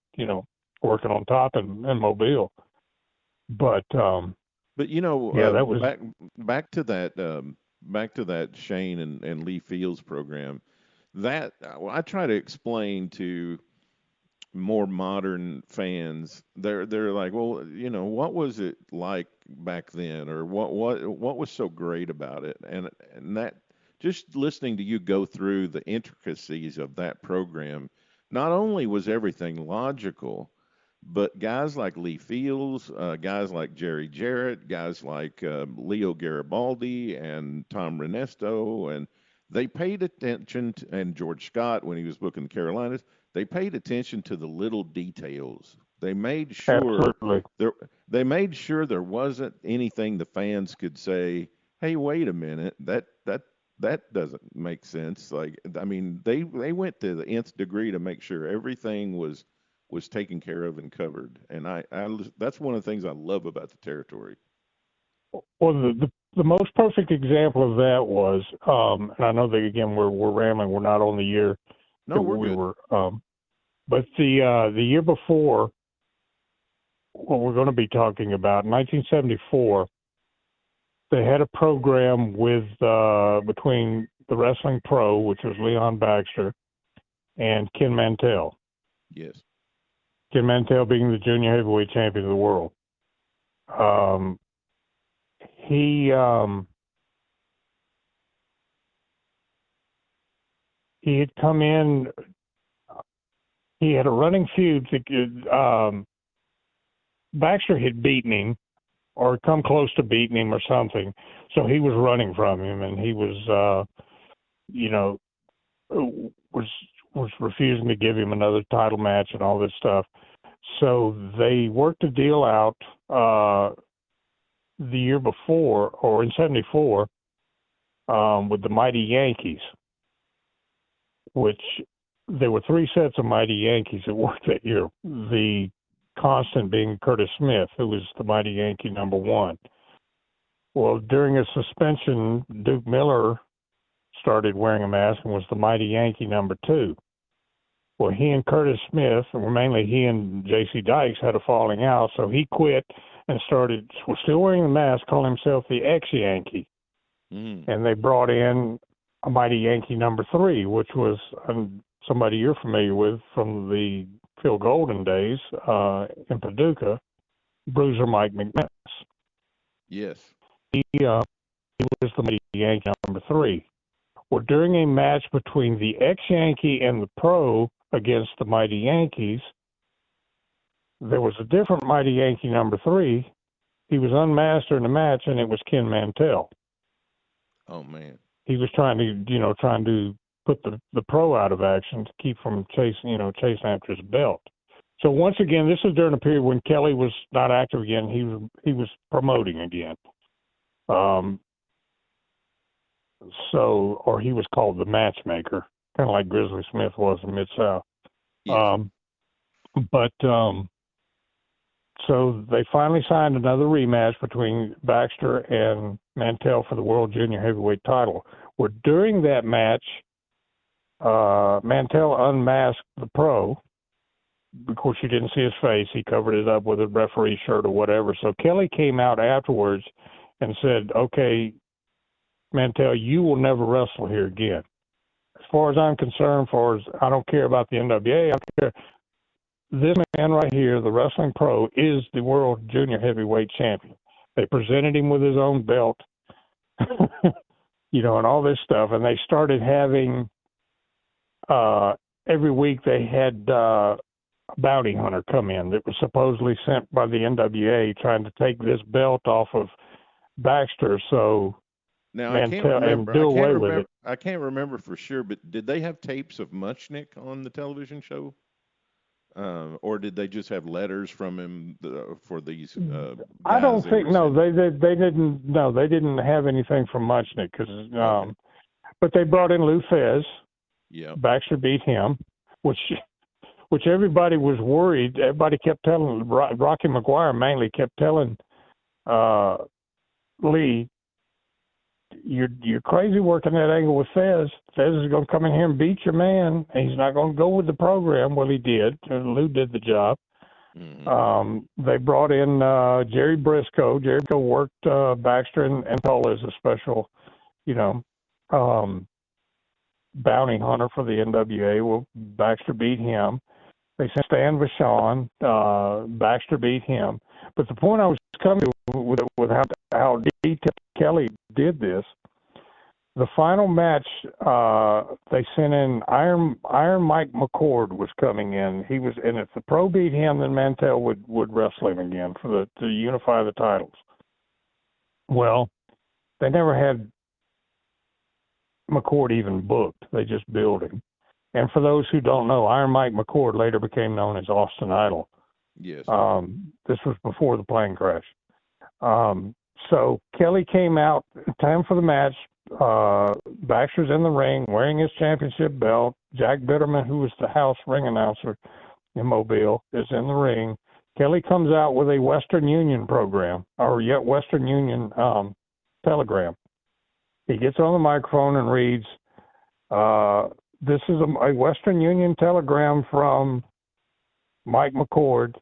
working on top and Mobile. But that was back to that Shane and Lee Fields program. That I try to explain to more modern fans. They're like, well, what was it like back then, or what was so great about it? And that, just listening to you go through the intricacies of that program, not only was everything logical, but guys like Lee Fields, guys like Jerry Jarrett, guys like Leo Garibaldi and Tom Renesto, and they paid attention and George Scott, when he was booking the Carolinas, they paid attention to the little details. They made sure there wasn't anything the fans could say, "Hey, wait a minute, that doesn't make sense." They went to the nth degree to make sure everything was taken care of and covered. And I that's one of the things I love about the territory. Well, the most perfect example of that was, and I know that again we're rambling. We're not on the year. No, we're we good. were. But the year before, what we're going to be talking about, 1974, they had a program with between the Wrestling Pro, which was Leon Baxter, and Ken Mantell. Yes. Ken Mantell being the junior heavyweight champion of the world. He had come in. He had a running feud. Baxter had beaten him, or come close to beating him, or something. So he was running from him, and he was, was refusing to give him another title match and all this stuff. So they worked a deal out the year before, or in '74, with the Mighty Yankees, which there were 3 sets of Mighty Yankees that worked that year. The constant being Curtis Smith, who was the Mighty Yankee number 1. Well, during a suspension, Duke Miller started wearing a mask and was the Mighty Yankee number 2. Well, he and Curtis Smith, or mainly he and J.C. Dykes, had a falling out, so he quit and was still wearing the mask, calling himself the Ex-Yankee. And they brought in a Mighty Yankee number 3, which was somebody you're familiar with from the Phil Golden days in Paducah, Bruiser Mike McManus. Yes. He was the Mighty Yankee number 3. Well, during a match between the Ex-Yankee and the Pro against the Mighty Yankees, there was a different Mighty Yankee number 3. He was unmasked during the match, and it was Ken Mantell. Oh, man. He was trying to put the Pro out of action to keep from chasing after his belt. So once again, this is during a period when Kelly was not active again. He was promoting again. Or he was called the matchmaker, kind of like Grizzly Smith was in Mid-South. Yes. So they finally signed another rematch between Baxter and Mantell for the World Junior Heavyweight title. Well, during that match, Mantell unmasked the Pro. Because you didn't see his face, he covered it up with a referee shirt or whatever. So Kelly came out afterwards and said, "Okay, Mantell, you will never wrestle here again. As far as I'm concerned, I don't care about the NWA. I don't care. This man right here, the Wrestling Pro, is the World Junior Heavyweight Champion." They presented him with his own belt, and all this stuff. And they started having every week they had a bounty hunter come in that was supposedly sent by the NWA trying to take this belt off of Baxter. So now Mantell and do away with it. I can't remember for sure, but did they have tapes of Muchnick on the television show? Or did they just have letters from him for these? I don't think. No, they didn't. No, they didn't have anything from Muchnick because. But they brought in Lou Fez. Yeah. Baxter beat him, which everybody was worried. Everybody kept telling Rocky McGuire mainly kept telling Lee, "You're crazy working that angle with Fez. Fez is going to come in here and beat your man, and he's not going to go with the program." Well, he did. Lou did the job. Mm-hmm. They brought in Jerry Briscoe. Jerry Briscoe worked Baxter and Paul as a special, bounty hunter for the NWA. Well, Baxter beat him. They sent Stan Vachon. Baxter beat him. But the point I was coming to with how detailed Kelly did this, the final match, they sent in Iron Mike McCord was coming in. He was, and if the Pro beat him, then Mantell would wrestle him again to unify the titles. Well, they never had McCord even booked. They just billed him. And for those who don't know, Iron Mike McCord later became known as Austin Idol. Yes. This was before the plane crash. So Kelly came out, time for the match. Baxter's in the ring wearing his championship belt. Jack Bitterman, who was the house ring announcer in Mobile, is in the ring. Kelly comes out with a Western Union program, or yet Western Union telegram. He gets on the microphone and reads, this is a Western Union telegram from Mike McCord.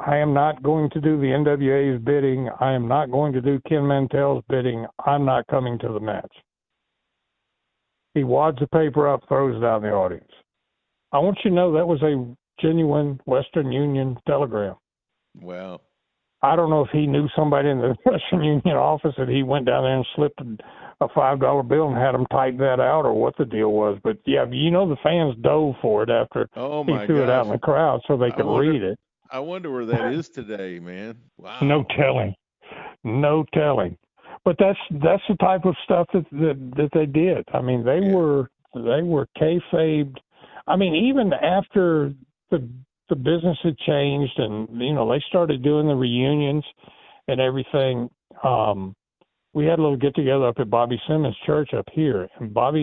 I am not going to do the NWA's bidding. I am not going to do Ken Mantell's bidding. I'm not coming to the match. He wads the paper up, throws it out in the audience. I want you to know that was a genuine Western Union telegram. Wow. I don't know if he knew somebody in the Western Union office that he went down there and slipped a $5 bill and had them type that out, or what the deal was. But yeah, the fans dove for it after he threw it out in the crowd so they could read it. I wonder where that is today, man. Wow. No telling. But that's the type of stuff that they did. I mean, they were kayfabed. I mean, even after the business had changed and, they started doing the reunions and everything, we had a little get-together up at Bobby Simmons' church up here, and Bob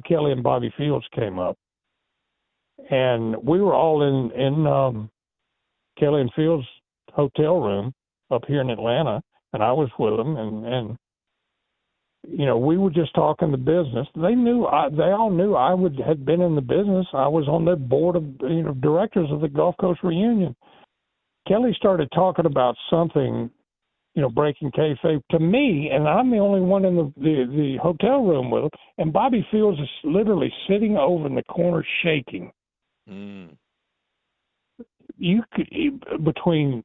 Kelly and Bobby Fields came up. And we were all in Kelly and Fields' hotel room up here in Atlanta, and I was with them, and we were just talking the business. They all knew I had been in the business. I was on their board of directors of the Gulf Coast Reunion. Kelly started talking about something, breaking kayfabe to me, and I'm the only one in the hotel room with him. And Bobby Fields is literally sitting over in the corner shaking. Mm. You could, between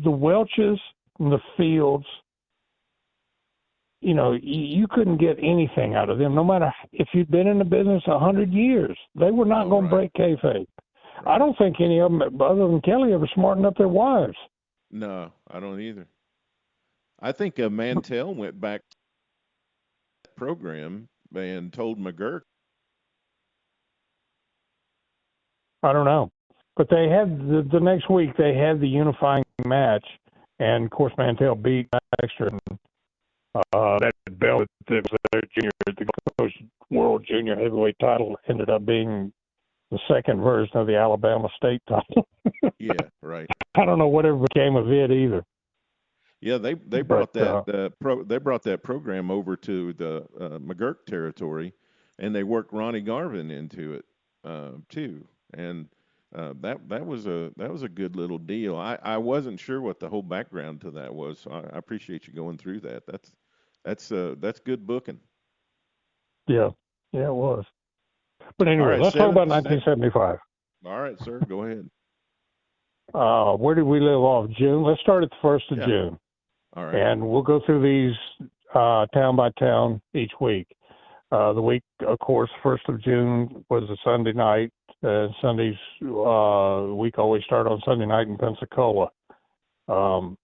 the Welches and the Fields, you couldn't get anything out of them, no matter if you'd been in the business 100 years. They were not going to break kayfabe. Right. I don't think any of them, other than Kelly, ever smartened up their wives. No, I don't either. I think Mantell went back to the program and told McGurk. I don't know. But they had the next week, they had the unifying match, and, of course, Mantell beat Baxter. And that belt that was their the Gulf Coast World Junior Heavyweight title ended up being the second version of the Alabama State title. Yeah, right. I don't know whatever became of it either. Yeah, they brought that program over to the McGurk territory, and they worked Ronnie Garvin into it too. And that was a good little deal. I wasn't sure what the whole background to that was, so I appreciate you going through that. That's good booking. Yeah, it was. But anyway, right, let's talk about 1975. All right, sir, go ahead. Where did we live off? June. Let's start at the 1st of June. All right. And we'll go through these town by town each week. The week, of course, 1st of June was a Sunday night. Sunday's week always started on Sunday night in Pensacola. And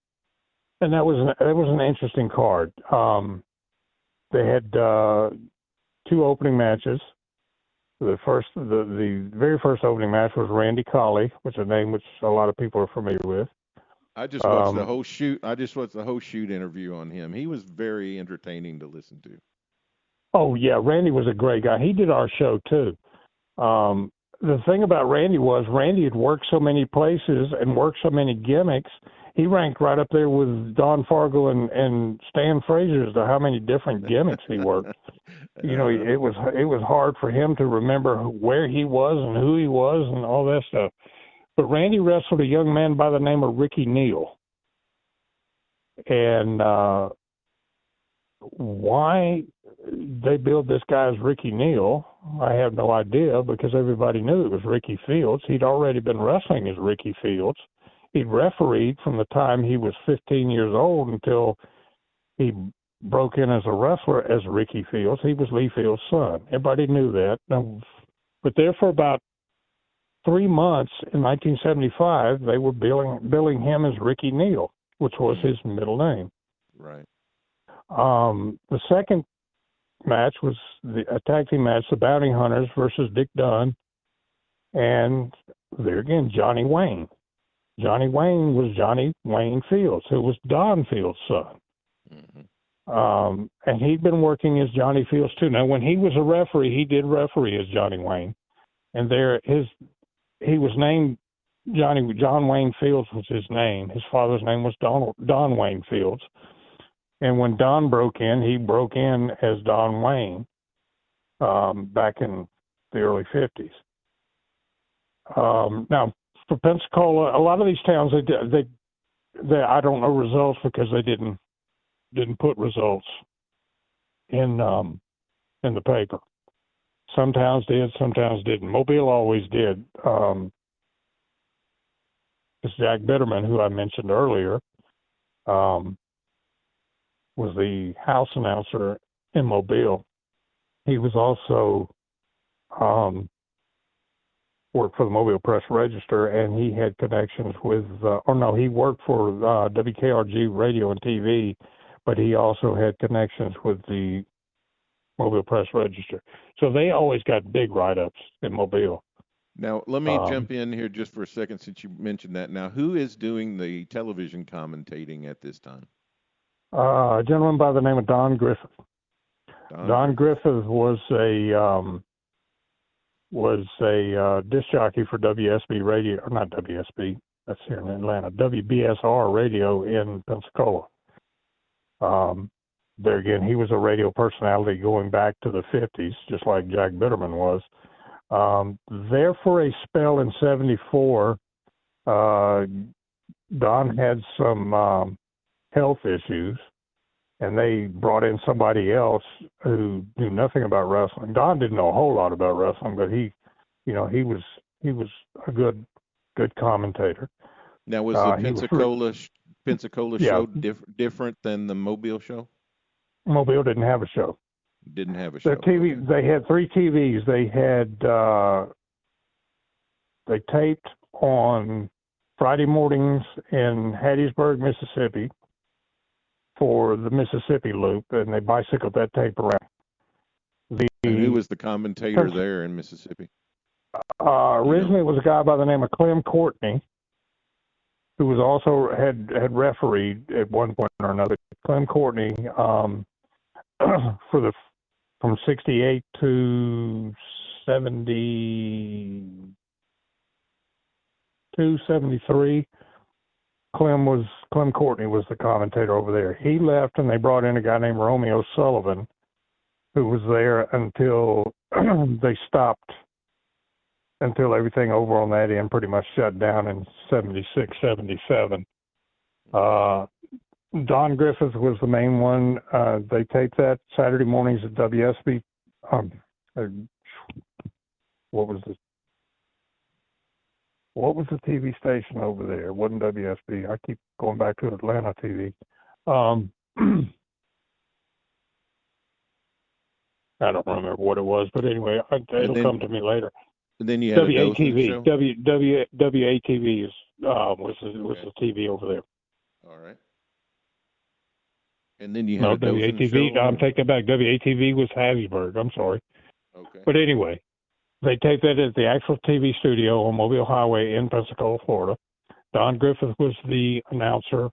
that was an interesting card. They had 2 opening matches. The very first opening match was Randy Colley, which is a name which a lot of people are familiar with. I just watched the whole shoot. Interview on him. He was very entertaining to listen to. Oh yeah, Randy was a great guy. He did our show too. The thing about Randy was Randy had worked so many places and worked so many gimmicks. He ranked right up there with Don Fargo and Stan Frazier as to how many different gimmicks he worked. It was hard for him to remember where he was and who he was and all that stuff. But Randy wrestled a young man by the name of Ricky Neal. And why they billed this guy as Ricky Neal, I have no idea, because everybody knew it was Ricky Fields. He'd already been wrestling as Ricky Fields. He'd refereed from the time he was 15 years old until he broke in as a wrestler as Ricky Fields. He was Lee Fields' son. Everybody knew that. But there for about 3 months in 1975, they were billing him as Ricky Neal, which was his middle name. Right. The second match was a tag team match, the Bounty Hunters versus Dick Dunn, and there again, Johnny Wayne. Johnny Wayne was Johnny Wayne Fields, who was Don Fields' son. Mm-hmm. And he'd been working as Johnny Fields too. Now, when he was a referee, he did referee as Johnny Wayne, and he was named John Wayne Fields was his name. His father's name was Don Wayne Fields. And when Don broke in, he broke in as Don Wayne back in the early 50s. Now, for Pensacola, a lot of these towns, they I don't know results because they didn't put results in the paper. Some towns did, some towns didn't. Mobile always did. It's Jack Bitterman, who I mentioned earlier, was the house announcer in Mobile. He was also worked for the Mobile Press Register, and he had connections with, he worked for WKRG Radio and TV, but he also had connections with the Mobile Press Register. So they always got big write-ups in Mobile. Now, let me jump in here just for a second since you mentioned that. Now, who is doing the television commentating at this time? A gentleman by the name of Don Griffith. Don Griffith was a disc jockey for WSB Radio, or not WSB, that's here in Atlanta, WBSR Radio in Pensacola. There again, he was a radio personality going back to the 50s, just like Jack Bitterman was. There for a spell in 74, Don had some health issues, and they brought in somebody else who knew nothing about wrestling. Don didn't know a whole lot about wrestling, but he was a good commentator. Now, was the Pensacola show different than the Mobile show? Mobile didn't have a show. Didn't have a show. Their TV, okay. They had 3 TVs. They had they taped on Friday mornings in Hattiesburg, Mississippi, for the Mississippi Loop, and they bicycled that tape around. And who was the commentator there in Mississippi? Originally, it was a guy by the name of Clem Courtney, who was also had refereed at one point or another. Clem Courtney, from 68 to 72, 73. Clem Courtney was the commentator over there. He left, and they brought in a guy named Romeo Sullivan, who was there until they stopped, until everything over on that end pretty much shut down in 76, 77. Don Griffith was the main one. They taped that Saturday mornings at WSB. What was the TV station over there? It wasn't WSB. I keep going back to Atlanta TV. I don't remember what it was, but anyway, it'll come to me later. And then you had WATV. WATV was the TV over there. All right. And then you had WATV. No, I'm taking it back. WATV was Hattiesburg. I'm sorry. Okay. But anyway, they taped that at the actual TV studio on Mobile Highway in Pensacola, Florida. Don Griffith was the announcer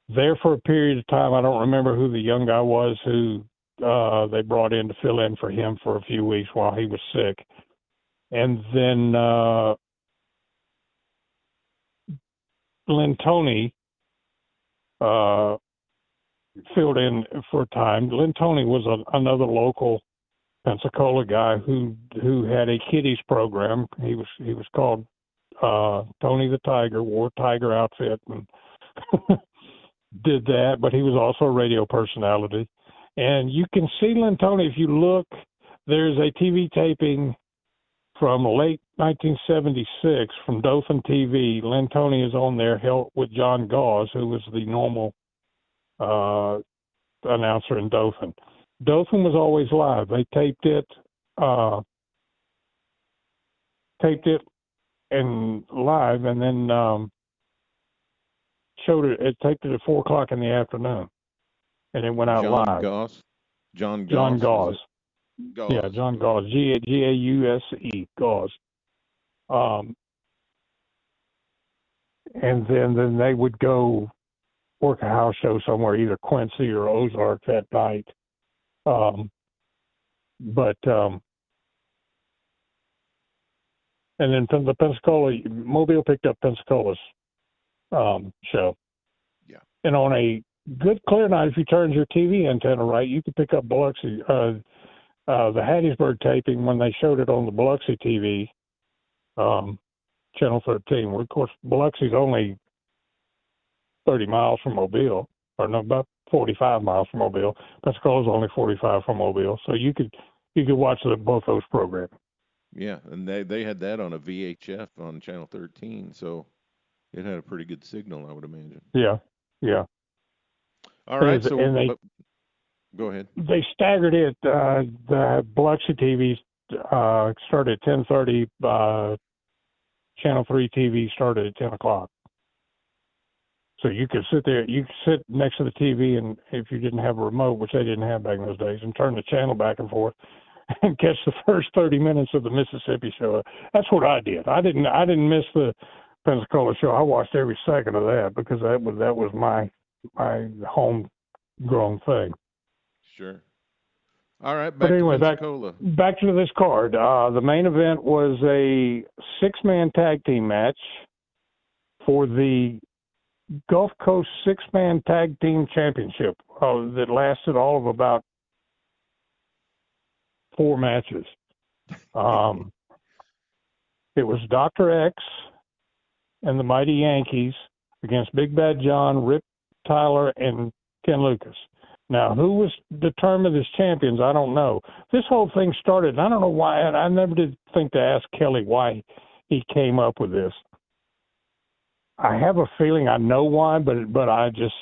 there for a period of time. I don't remember who the young guy was who they brought in to fill in for him for a few weeks while he was sick. And then Lynn Toney filled in for a time. Lynn Toney was another local Pensacola guy who had a kiddies program. He was called Tony the Tiger, wore a tiger outfit and did that, but he was also a radio personality. And you can see Lynn Toney, if you look, there's a TV taping from late 1976 from Dothan TV. Lynn Toney is on there with John Gauze, who was the normal announcer in Dothan. Dothan was always live. They taped it and live, and then showed it. It taped it at 4:00 in the afternoon, and it went out live. John Gauze. Yeah, John Gauze. G-A-U-S-E. Gauze. And then they would go work a house show somewhere, either Quincy or Ozark that night. And then from the Pensacola, Mobile picked up Pensacola's show. Yeah. And on a good clear night, if you turned your TV antenna right, you could pick up Biloxi, the Hattiesburg taping when they showed it on the Biloxi TV, Channel 13. Well, of course, Biloxi's only 30 miles from Mobile, or no, about 45 miles from Mobile. Pensacola's only 45 from Mobile, so you could watch both those programs. Yeah, and they had that on a VHF on Channel 13, so it had a pretty good signal, I would imagine. Yeah, yeah. All right, so go ahead. They staggered it. The Biloxi TV started at 10:30. Channel 3 TV started at 10 o'clock. So you could sit there, you could sit next to the TV, and if you didn't have a remote, which they didn't have back in those days, and turn the channel back and forth and catch the first 30 minutes of the Mississippi show. That's what I did. I didn't miss the Pensacola show. I watched every second of that because that was my homegrown thing. Sure. All right, but anyway, to Pensacola. Back to this card. The main event was a 6-man tag team match for the Gulf Coast 6-man tag team championship that lasted all of about 4 matches. It was Dr. X and the Mighty Yankees against Big Bad John, Rip Tyler, and Ken Lucas. Now, who was determined as champions, I don't know. This whole thing started, and I don't know why, and I never did think to ask Kelly why he came up with this. I have a feeling I know why, but I just,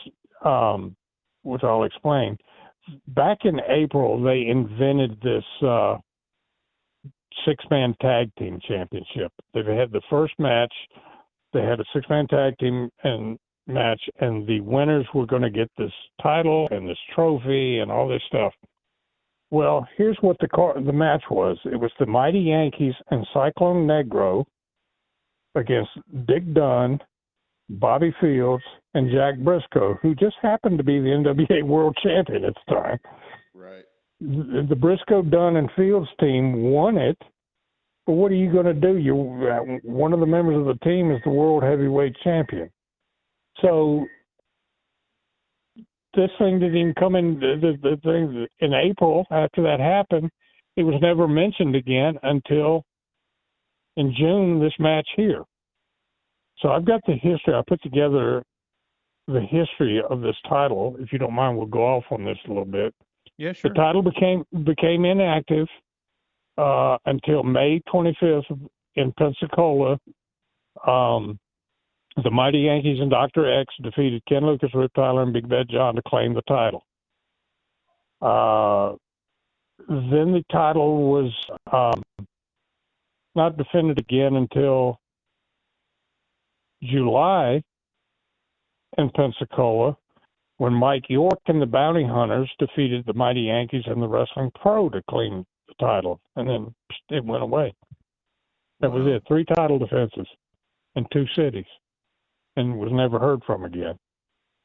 which I'll explain. Back in April, they invented this 6-man tag team championship. They had the first match. They had a 6-man tag team match, and the winners were going to get this title and this trophy and all this stuff. Well, here's what the match was. It was the Mighty Yankees and Cyclone Negro against Dick Dunn, Bobby Fields, and Jack Briscoe, who just happened to be the NWA World Champion at the time. Right. The Briscoe, Dunn, and Fields team won it, but what are you going to do? One of the members of the team is the World Heavyweight Champion. So this thing didn't even come in. The thing in April after that happened, it was never mentioned again until in June. This match here. So I've got the history. I put together the history of this title. If you don't mind, we'll go off on this a little bit. Yeah, sure. The title became inactive until May 25th in Pensacola. The Mighty Yankees and Dr. X defeated Ken Lucas, Rip Tyler, and Big Bad John to claim the title. Then the title was not defended again until July in Pensacola, when Mike York and the Bounty Hunters defeated the Mighty Yankees and the Wrestling Pro to claim the title, and then it went away. That was it. 3 title defenses in 2 cities, and was never heard from again.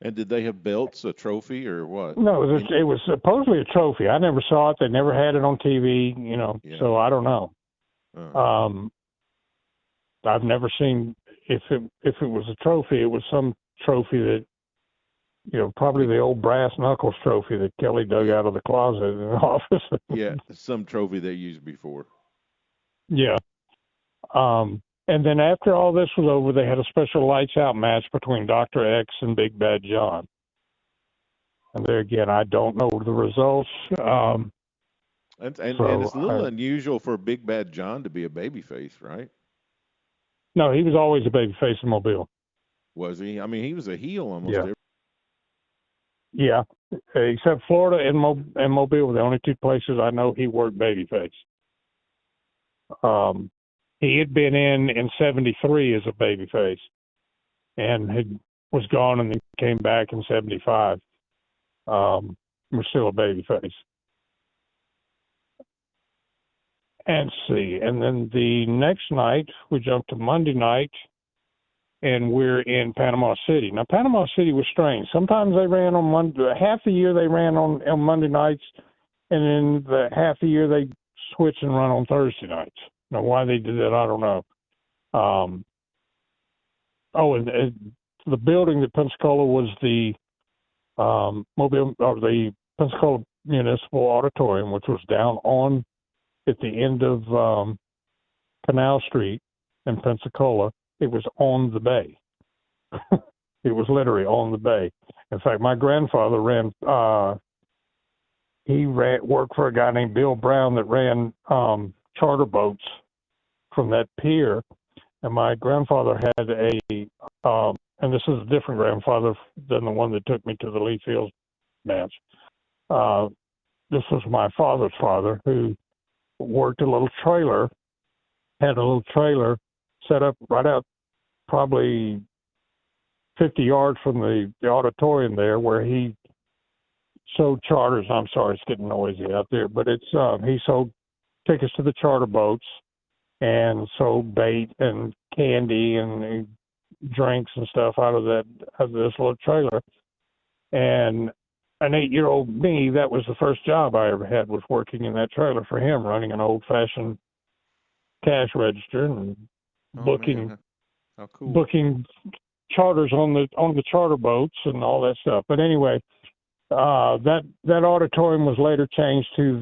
And did they have belts, a trophy, or what? No, it was supposedly a trophy. I never saw it. They never had it on TV, so I don't know. I've never seen if it was a trophy. It was some trophy that, probably the old brass knuckles trophy that Kelly dug out of the closet in the office. Yeah, some trophy they used before. Yeah. And then after all this was over, they had a special lights out match between Dr. X and Big Bad John. And there again, I don't know the results. And it's a little unusual for Big Bad John to be a babyface, right? No, he was always a babyface in Mobile. Was he? I mean, he was a heel almost every. Yeah, except Florida and Mobile were the only 2 places I know he worked babyface. He had been in 73 as a babyface, and was gone, and then came back in 75. Was still a babyface. And then the next night we jumped to Monday night, and we're in Panama City. Now, Panama City was strange. Sometimes they ran on Monday. Half the year they ran on Monday nights, and then the half the year they switched and run on Thursday nights. Now, why they did that, I don't know. And the building at Pensacola was the Mobile or the Pensacola Municipal Auditorium, which was down on at the end of Canal Street in Pensacola. It was on the bay. It was literally on the bay. In fact, my grandfather worked for a guy named Bill Brown that ran charter boats from that pier. And my grandfather had and this is a different grandfather than the one that took me to the Lee Fields match. This was my father's father, who worked a little trailer, had a little trailer set up right out probably 50 yards from the auditorium there, where he sold charters. I'm sorry, it's getting noisy out there, but he sold tickets to the charter boats and sold bait and candy and drinks and stuff out of this little trailer. And an 8-year-old me, that was the first job I ever had, was working in that trailer for him, running an old-fashioned cash register and booking charters on the charter boats and all that stuff. But anyway, that auditorium was later changed to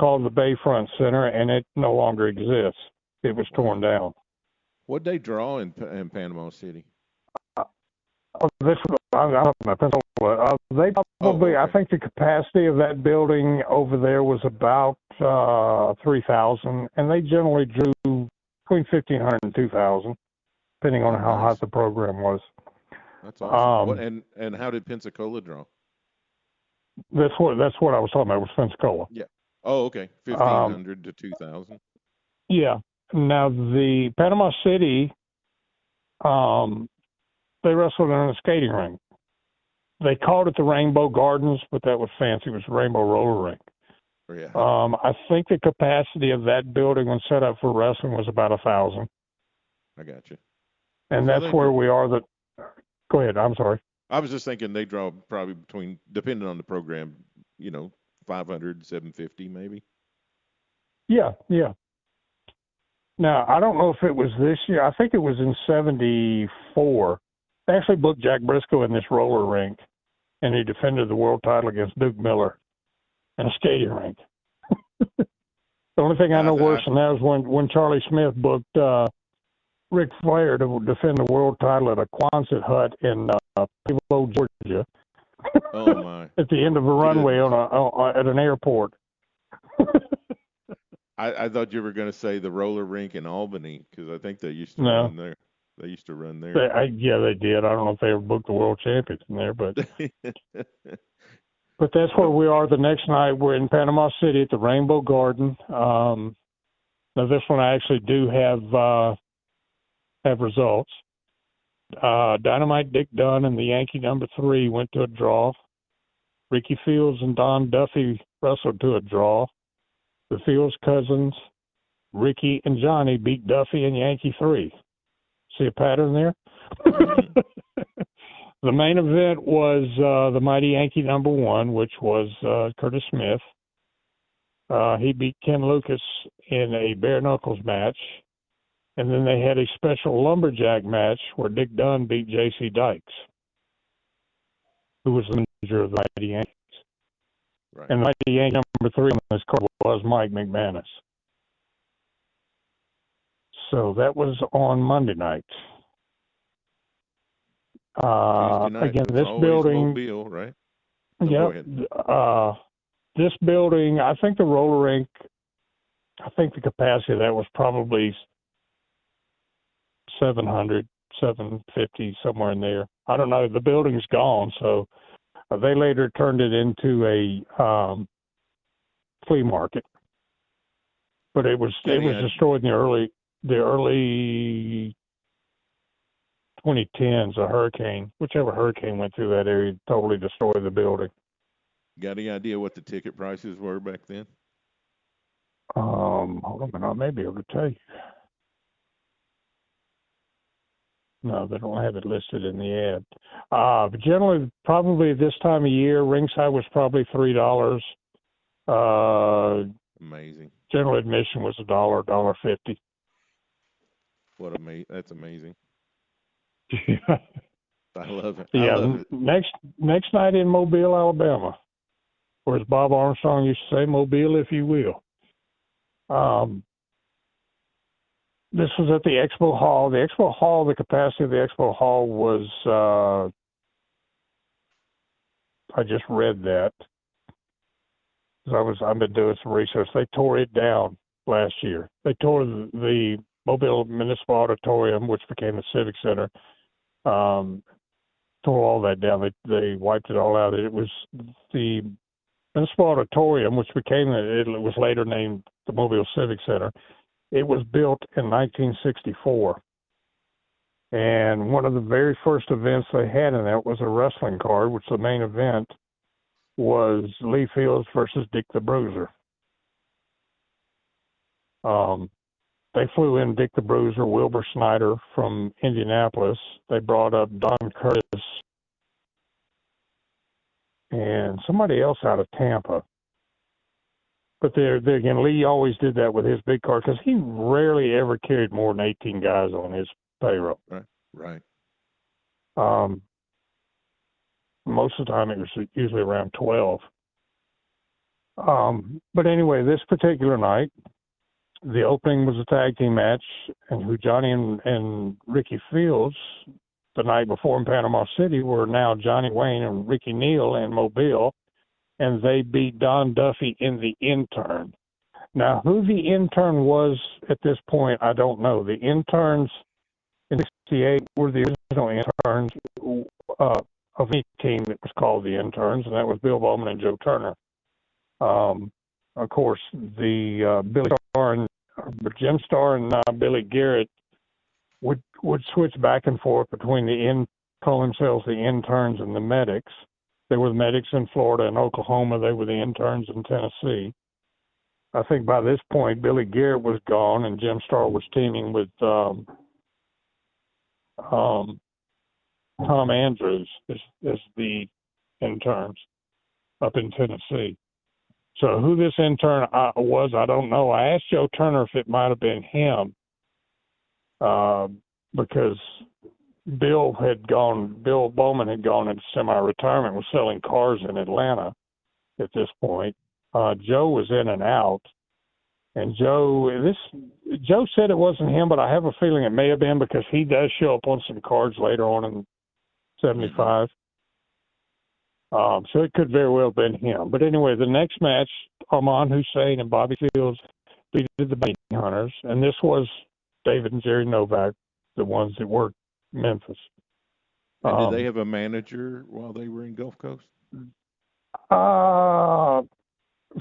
called the Bayfront Center, and it no longer exists. It was torn down. What'd they draw in Panama City? They probably, I think the capacity of that building over there was about 3,000, and they generally drew between 1,500 and 2,000, depending on how hot the program was. That's awesome. And how did Pensacola draw? That's what I was talking about, was Pensacola. Yeah. Oh, okay. 1,500 to 2,000. Yeah. Now, the Panama City, they wrestled in a skating rink. They called it the Rainbow Gardens, but that was fancy. It was Rainbow Roller Rink. Yeah. I think the capacity of that building when set up for wrestling was about 1,000. I got you. And that's where we are. Go ahead. I'm sorry. I was just thinking they draw probably between, depending on the program, 500, 750 maybe. Yeah. Now, I don't know if it was this year. I think it was in 74. They actually booked Jack Briscoe in this roller rink, and he defended the world title against Duke Miller in a skating rink. The only thing I know worse than that was when Charlie Smith booked Ric Flair to defend the world title at a Quonset hut in Pueblo, Georgia. Oh, my. At the end of a runway at an airport. I thought you were going to say the roller rink in Albany, because I think they used to run there. They used to run there. Yeah, they did. I don't know if they ever booked the world champions in there, but but that's where we are the next night. We're in Panama City at the Rainbow Garden. Now this one I actually do have results. Dynamite Dick Dunn and the Yankee number 3 went to a draw. Ricky Fields and Don Duffy wrestled to a draw. The Fields cousins, Ricky and Johnny, beat Duffy and Yankee 3. See a pattern there? The main event was the Mighty Yankee number 1, which was Curtis Smith. He beat Ken Lucas in a bare knuckles match. And then they had a special lumberjack match where Dick Dunn beat J.C. Dykes, who was the manager of the Mighty Yankees. Right. And the Mighty Yankee number 3 on this card was Mike McManus. So that was on Monday night. Again, this building. Mobile, right? Yeah. This building, I think the roller rink, I think the capacity of that was probably 700, 750, somewhere in there. I don't know. The building's gone, so they later turned it into a flea market. But it was destroyed in the early 2010s. A hurricane, whichever hurricane went through that area, totally destroyed the building. Got any idea what the ticket prices were back then? Hold on a minute. I may be able to tell you. No, they don't have it listed in the ad. But generally, probably this time of year, ringside was probably $3. Amazing. General admission was $1, $1.50. That's amazing. Yeah. I love it. Yeah, I love it. next night in Mobile, Alabama, or as Bob Armstrong used to say, Mobile, if you will. This was at the Expo Hall. The Expo Hall, the capacity of the Expo Hall was, I just read that. I've been doing some research. They tore it down last year. They tore the Mobile Municipal Auditorium, which became the Civic Center, tore all that down. They wiped it all out. It was the Municipal Auditorium, which it was later named the Mobile Civic Center. It was built in 1964. And one of the very first events they had in that was a wrestling card, which the main event was Lee Fields versus Dick the Bruiser. They flew in Dick the Bruiser, Wilbur Snyder from Indianapolis. They brought up Don Curtis and somebody else out of Tampa. But there again, Lee always did that with his big card because he rarely ever carried more than 18 guys on his payroll. Right. Most of the time it was usually around 12. But anyway, this particular night, the opening was a tag team match, and who Johnny and Ricky Fields the night before in Panama City were now Johnny Wayne and Ricky Neal in Mobile, and they beat Don Duffy in the intern. Now, who the intern was at this point, I don't know. The interns in 68 were the original interns of any team that was called the interns, and that was Bill Bowman and Joe Turner. Of course, the Jim Starr and Billy Garrett would switch back and forth between call themselves the interns and the medics. They were the medics in Florida and Oklahoma. They were the interns in Tennessee. I think by this point, Billy Garrett was gone, and Jim Starr was teaming with Tom Andrews as the interns up in Tennessee. So who this intern was, I don't know. I asked Joe Turner if it might have been him because Bill Bowman had gone into semi-retirement, was selling cars in Atlanta at this point. Joe was in and out. And Joe said it wasn't him, but I have a feeling it may have been because he does show up on some cards later on in 75. So it could very well have been him. But anyway, the next match, Armand Hussein and Bobby Fields defeated the Bounty Hunters. And this was David and Jerry Novak, the ones that worked Memphis. And did they have a manager while they were in Gulf Coast?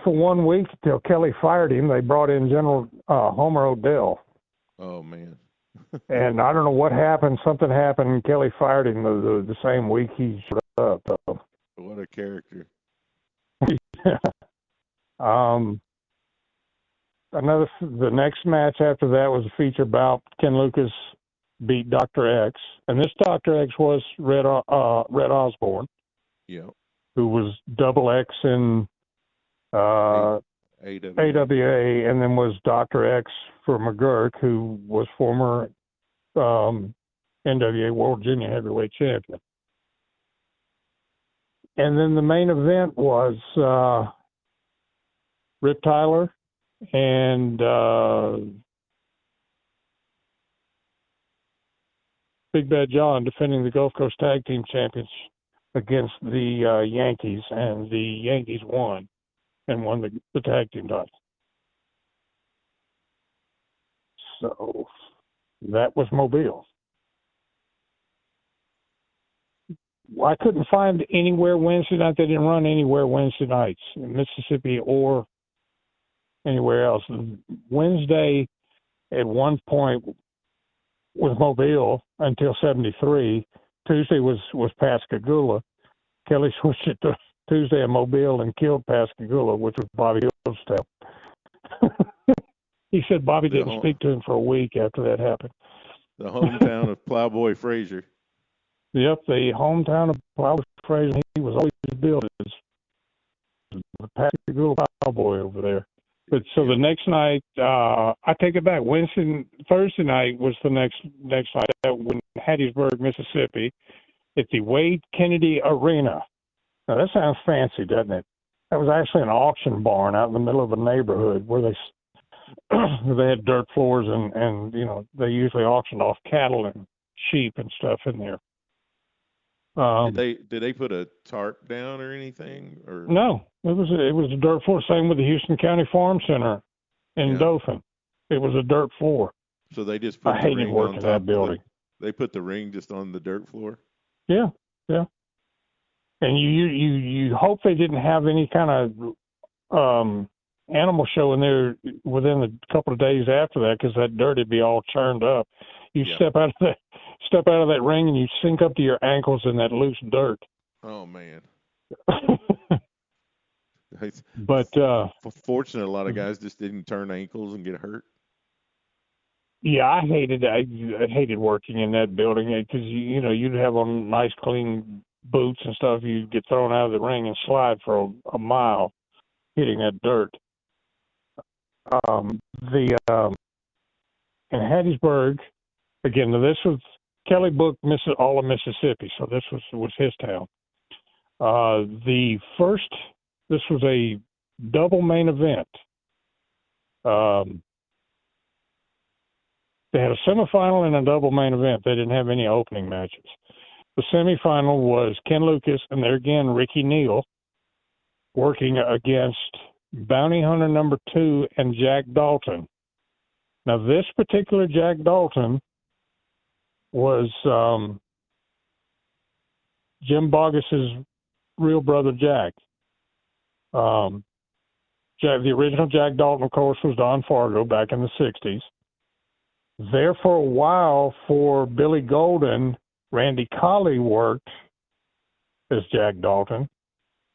For 1 week till Kelly fired him, they brought in General Homer Odell. Oh, man. And I don't know what happened. Something happened. Kelly fired him the same week he showed up. So. What a character. The next match after that was a feature bout. Ken Lucas beat Dr. X, and this Dr. X was Red Osborne, who was Double X in AWA, and then was Dr. X for McGurk, who was former NWA World Junior Heavyweight Champion. And then the main event was Rip Tyler and Big Bad John defending the Gulf Coast Tag Team Champions against the Yankees, and the Yankees won and won the tag team title. So that was Mobile. I couldn't find anywhere Wednesday night. They didn't run anywhere Wednesday nights in Mississippi or anywhere else. Wednesday at one point was Mobile until 73. Tuesday was Pascagoula. Kelly switched it to Tuesday in Mobile and killed Pascagoula, which was Bobby Hill's step. He said Bobby didn't speak to him for a week after that happened. The hometown of Plowboy Frazier. Yep, the hometown of Plowboy Frazier. He was always billed as the Pascagoula Plowboy over there. But so the next night, I take it back. Thursday night was the next night when Hattiesburg, Mississippi. at the Wade Kennedy Arena. Now, that sounds fancy, doesn't it? That was actually an auction barn out in the middle of a neighborhood where they had dirt floors and they usually auctioned off cattle and sheep and stuff in there. Did they put a tarp down or anything? Or no, it was a dirt floor. Same with the Houston County Farm Center in Dothan. It was a dirt floor. So they just put I the hated ring working on in that top building. They put the ring just on the dirt floor? Yeah. And you hope they didn't have any kind of animal show in there within a couple of days after that, because that dirt would be all churned up. You step out of that ring and you sink up to your ankles in that loose dirt. Oh man. But fortunate, a lot of guys just didn't turn ankles and get hurt. Yeah, I hated working in that building because you'd have on nice clean boots and stuff. You'd get thrown out of the ring and slide for a mile, hitting that dirt. In Hattiesburg, again, now this was Kelly booked all of Mississippi, so this was his town. This was a double main event. They had a semifinal and a double main event. They didn't have any opening matches. The semifinal was Ken Lucas and there again Ricky Neal working against Bounty Hunter number 2 and Jack Dalton. Now this particular Jack Dalton was Jim Bogus's real brother Jack. The original Jack Dalton, of course, was Don Fargo back in the 60s. There for a while for Billy Golden, Randy Colley worked as Jack Dalton.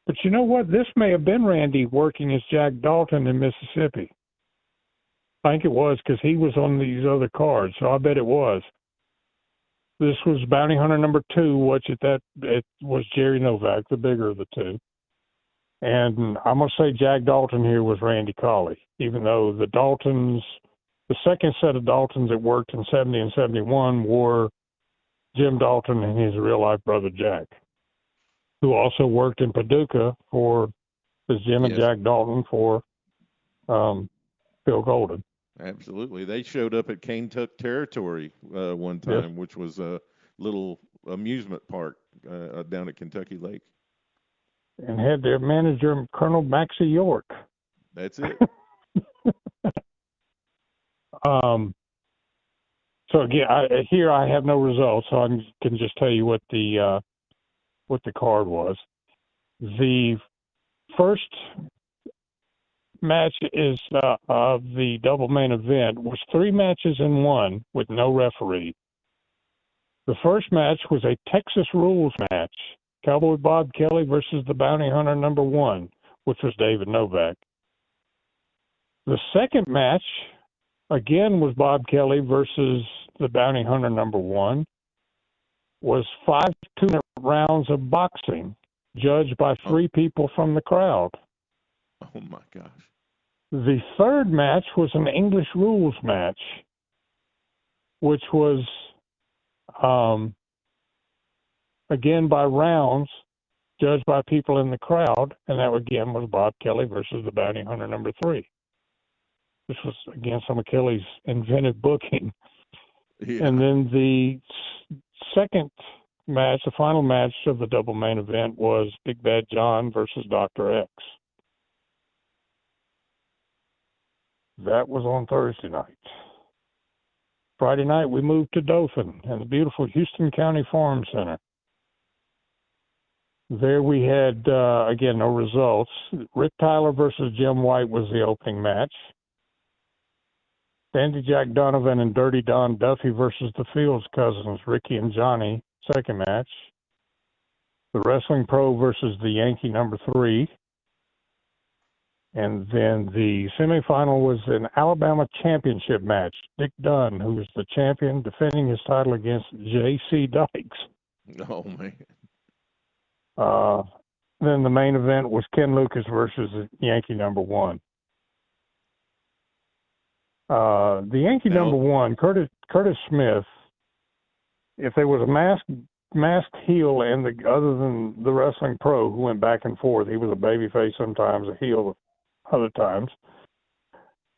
But you know what? This may have been Randy working as Jack Dalton in Mississippi. I think it was because he was on these other cards, so I bet it was. This was Bounty Hunter number 2, which it was Jerry Novak, the bigger of the two. And I'm going to say Jack Dalton here was Randy Colley, even though the second set of Daltons that worked in 70 and 71 were Jim Dalton and his real-life brother Jack, who also worked in Paducah as Jim and Jack Dalton for Bill Golden. Absolutely. They showed up at Kentucky Territory one time, which was a little amusement park down at Kentucky Lake. And had their manager, Colonel Maxie York. That's it. So again, I have no results, so I can just tell you what the card was. The first match of the double main event was 3 matches in 1 with no referee. The first match was a Texas rules match, Cowboy Bob Kelly versus the Bounty Hunter number 1, which was David Novak. The second match, again, was Bob Kelly versus the Bounty Hunter number 1, was 5 2-minute rounds of boxing, judged by 3 people from the crowd. Oh, my gosh. The third match was an English rules match, which was, again, by rounds, judged by people in the crowd, and that, again, was Bob Kelly versus the Bounty Hunter number 3. This was, again, some of Kelly's inventive booking. Yeah. And then the second match, the final match of the double main event was Big Bad John versus Dr. X. That was on Thursday night. Friday night, we moved to Dothan and the beautiful Houston County Farm Center. There we had, again, no results. Rick Tyler versus Jim White was the opening match. Dandy Jack Donovan and Dirty Don Duffy versus the Fields cousins, Ricky and Johnny, second match. The Wrestling Pro versus the Yankee number 3. And then the semifinal was an Alabama championship match. Dick Dunn, who was the champion, defending his title against J.C. Dykes. Oh, man. Then the main event was Ken Lucas versus Yankee number 1. The Yankee number 1, Curtis Smith, if there was a masked masked heel, and other than the wrestling pro who went back and forth, he was a babyface sometimes, a heel other times.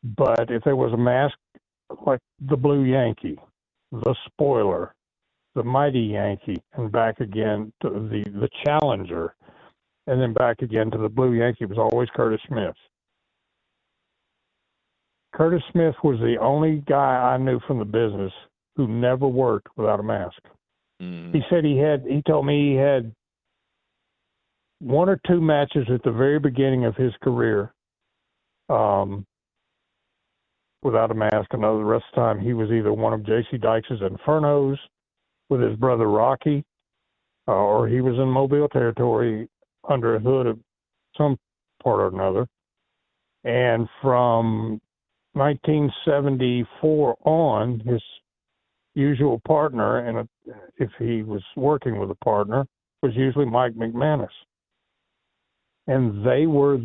But if there was a mask like the Blue Yankee, the Spoiler, the Mighty Yankee, and back again to the Challenger, and then back again to the Blue Yankee, it was always Curtis Smith. Curtis Smith was the only guy I knew from the business who never worked without a mask. He said he told me he had one or two matches at the very beginning of his career without a mask. And the rest of the time he was either one of J.C. Dykes' Infernos with his brother Rocky, or he was in Mobile territory under a hood of some part or another. And from 1974 on, his usual partner, and if he was working with a partner, was usually Mike McManus. And they were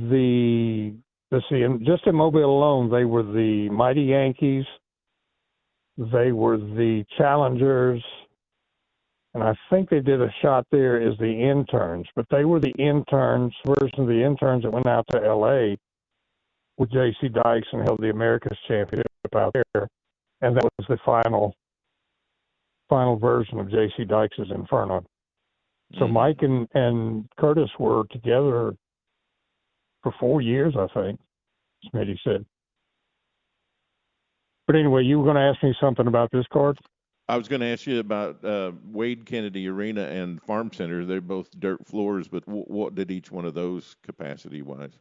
just in Mobile alone, they were the Mighty Yankees, they were the Challengers, and I think they did a shot there as the Interns, but they were the interns, version of the Interns that went out to L.A. with J.C. Dykes and held the America's Championship out there, and that was the final version of J.C. Dykes' Inferno. So Mike and Curtis were together for 4 years, I think, Smitty said. But anyway, you were going to ask me something about this card? I was going to ask you about Wade Kennedy Arena and Farm Center. They're both dirt floors, but what did each one of those capacity-wise?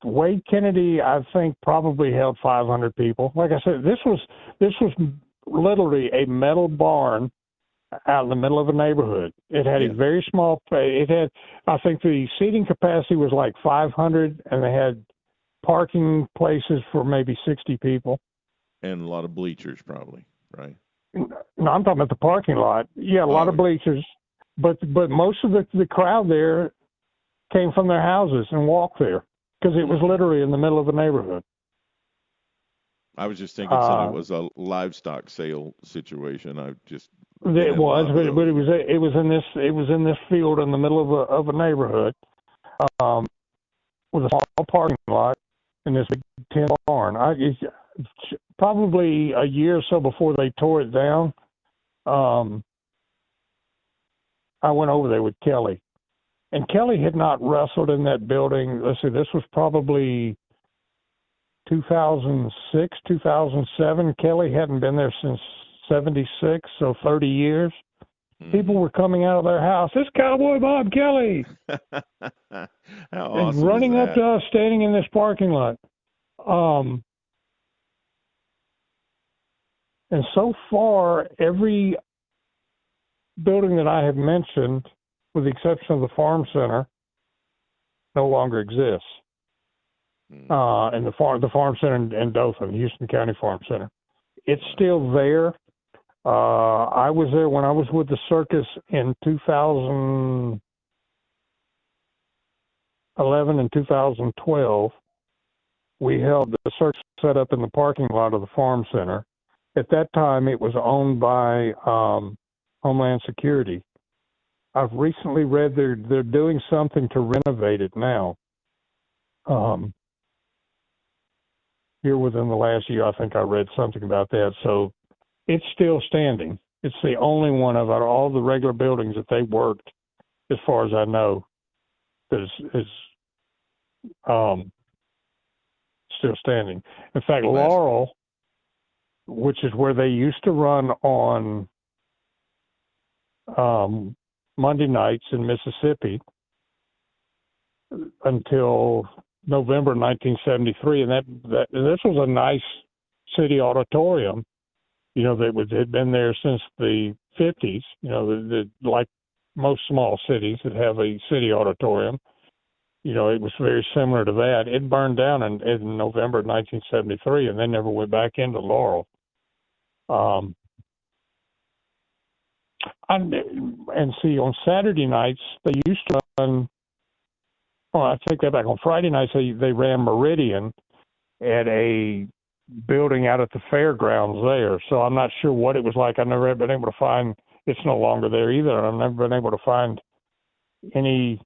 Wade Kennedy, I think, probably held 500 people. Like I said, this was literally a metal barn out in the middle of a neighborhood. It had a very small. I think the seating capacity was like 500, and they had parking places for maybe 60 people. And a lot of bleachers, probably, right? No, I'm talking about the parking lot. Yeah, a lot of bleachers, but most of the crowd there came from their houses and walked there because it was literally in the middle of a neighborhood. I was just thinking it was a livestock sale situation. It was in this field in the middle of a neighborhood, with a small parking lot and this big tin barn. Probably a year or so before they tore it down, I went over there with Kelly, and Kelly had not wrestled in that building. Let's see, this was probably 2006, 2007. Kelly hadn't been there since 76, so 30 years. People were coming out of their house. It's Cowboy Bob Kelly. How awesome and running is up that? to us, standing in this parking lot. And so far, every building that I have mentioned, with the exception of the Farm Center, no longer exists. And the Farm Center in Dothan, Houston County Farm Center. It's still there. I was there when I was with the circus in 2011 and 2012. We held the circus set up in the parking lot of the Farm Center. At that time, it was owned by Homeland Security. I've recently read they're doing something to renovate it now. Here within the last year, I think I read something about that. So it's still standing. It's the only one of all the regular buildings that they worked, as far as I know, that is still standing. In fact, Laurel, which is where they used to run on Monday nights in Mississippi until November 1973, and this was a nice city auditorium. You know, that had been there since the 50s. You know, like most small cities that have a city auditorium. You know, it was very similar to that. It burned down in November 1973, and they never went back into Laurel. And see, on Saturday nights, they used to run, I take that back. On Friday nights, they ran Meridian at a building out at the fairgrounds there. So I'm not sure what it was like. I've never been able to find. It's no longer there either. I've never been able to find any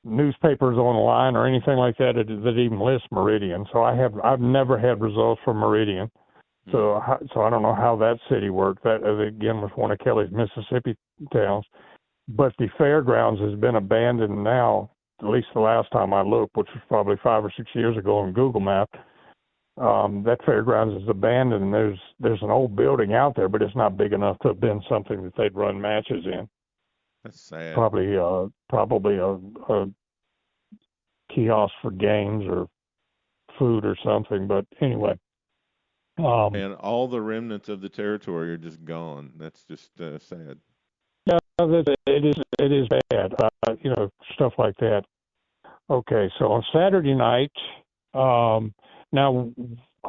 newspapers online or anything like that that even lists Meridian. So I've never had results from Meridian. So I don't know how that city worked. That again was one of Kelly's Mississippi towns. But the fairgrounds has been abandoned now. At least the last time I looked, which was probably 5 or 6 years ago on Google Maps. That fairgrounds is abandoned. And there's an old building out there, but it's not big enough to have been something that they'd run matches in. That's sad. Probably a kiosk for games or food or something. But anyway. And all the remnants of the territory are just gone. That's just sad. Yeah, it is bad. Stuff like that. Okay, so on Saturday night, now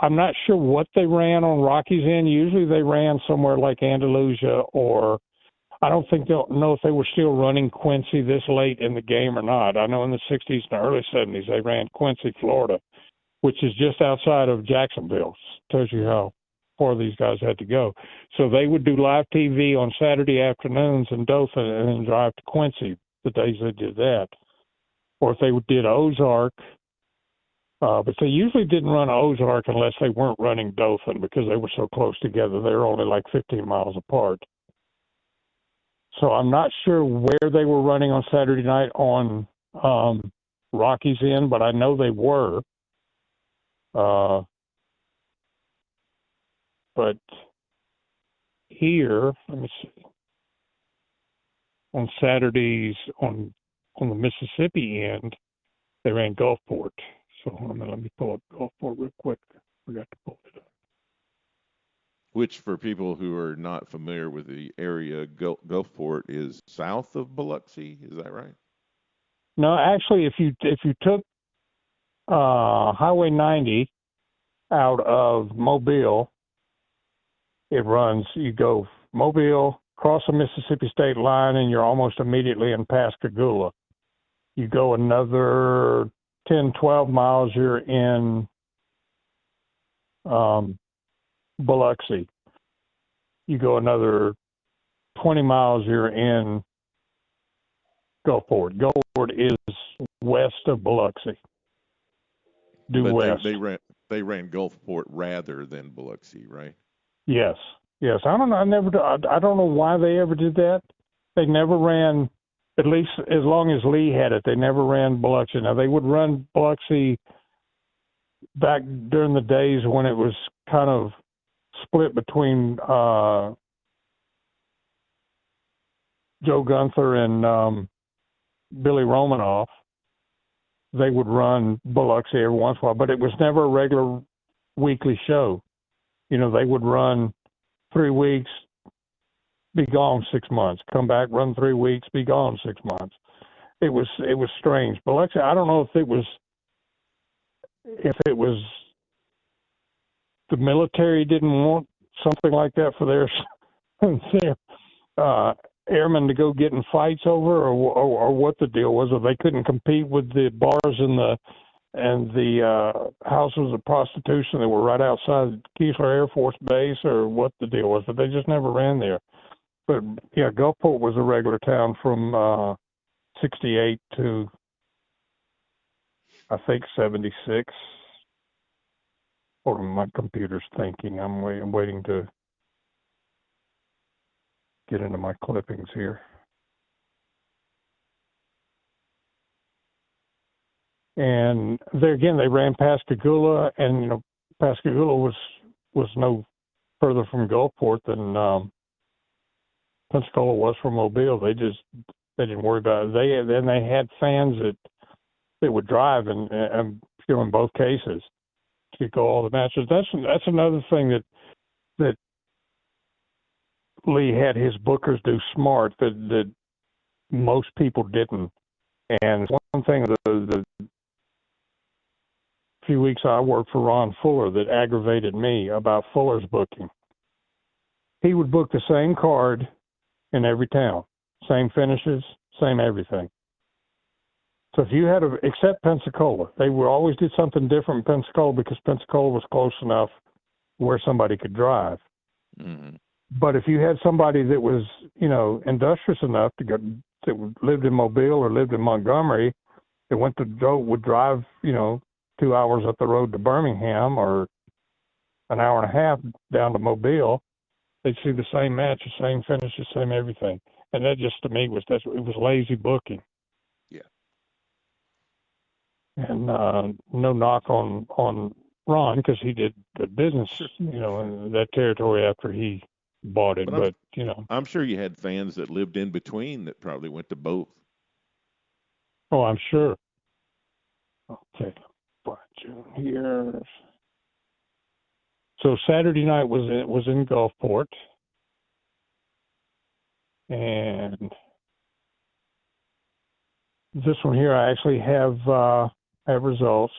I'm not sure what they ran on Rocky's End. Usually they ran somewhere like Andalusia, or I don't know if they were still running Quincy this late in the game or not. I know in the 60s and early 70s they ran Quincy, Florida, which is just outside of Jacksonville. Tells you how far these guys had to go. So they would do live TV on Saturday afternoons in Dothan and then drive to Quincy the days they did that. Or if they did Ozark, but they usually didn't run Ozark unless they weren't running Dothan because they were so close together. They were only like 15 miles apart. So I'm not sure where they were running on Saturday night on Rocky's End, but I know they were. But here, let me see. On Saturdays on the Mississippi end, they ran Gulfport. So let me pull up Gulfport real quick. Forgot to pull it up. Which, for people who are not familiar with the area, Gulfport is south of Biloxi. Is that right? No, actually, if you took Highway 90 out of Mobile, it runs. You go Mobile, cross the Mississippi state line, and you're almost immediately in Pascagoula. You go another 10, 12 miles, you're in Biloxi. You go another 20 miles, you're in Gulfport. Gulfport is west of Biloxi. West. They ran Gulfport rather than Biloxi, right? Yes. I don't know. I don't know why they ever did that. They never ran, at least as long as Lee had it. They never ran Biloxi. Now they would run Biloxi back during the days when it was kind of split between Joe Gunther and Billy Romanoff. They would run Biloxi every once in a while, but it was never a regular weekly show. They would run 3 weeks, be gone 6 months, come back, run 3 weeks, be gone 6 months. It was strange. Biloxi, I don't know if it was the military didn't want something like that for their airmen to go get in fights over, or what the deal was, or they couldn't compete with the bars and the houses of prostitution that were right outside Keesler Air Force Base, or what the deal was, but they just never ran there. But yeah, Gulfport was a regular town from 68 to I think 76. Hold on, my computer's thinking. I'm waiting to get into my clippings here. And there again, they ran Pascagoula, and Pascagoula was no further from Gulfport than Pensacola was from Mobile. They didn't worry about it. They had fans that would drive, and in both cases to go all the matches. That's another thing that Lee had his bookers do smart that most people didn't. And one thing the few weeks I worked for Ron Fuller that aggravated me about Fuller's booking. He would book the same card in every town, same finishes, same everything. So if you had except Pensacola, they would always do something different in Pensacola because Pensacola was close enough where somebody could drive. Mm-hmm. But if you had somebody that was, industrious enough that lived in Mobile or lived in Montgomery, that would drive, 2 hours up the road to Birmingham or an hour and a half down to Mobile, they'd see the same match, the same finish, the same everything. And that just to me it was lazy booking. Yeah. And no knock on Ron because he did good business, in that territory after he bought it. But I'm sure you had fans that lived in between that probably went to both. Oh, I'm sure. Okay, June here. So Saturday night was in Gulfport, and this one here I actually have results.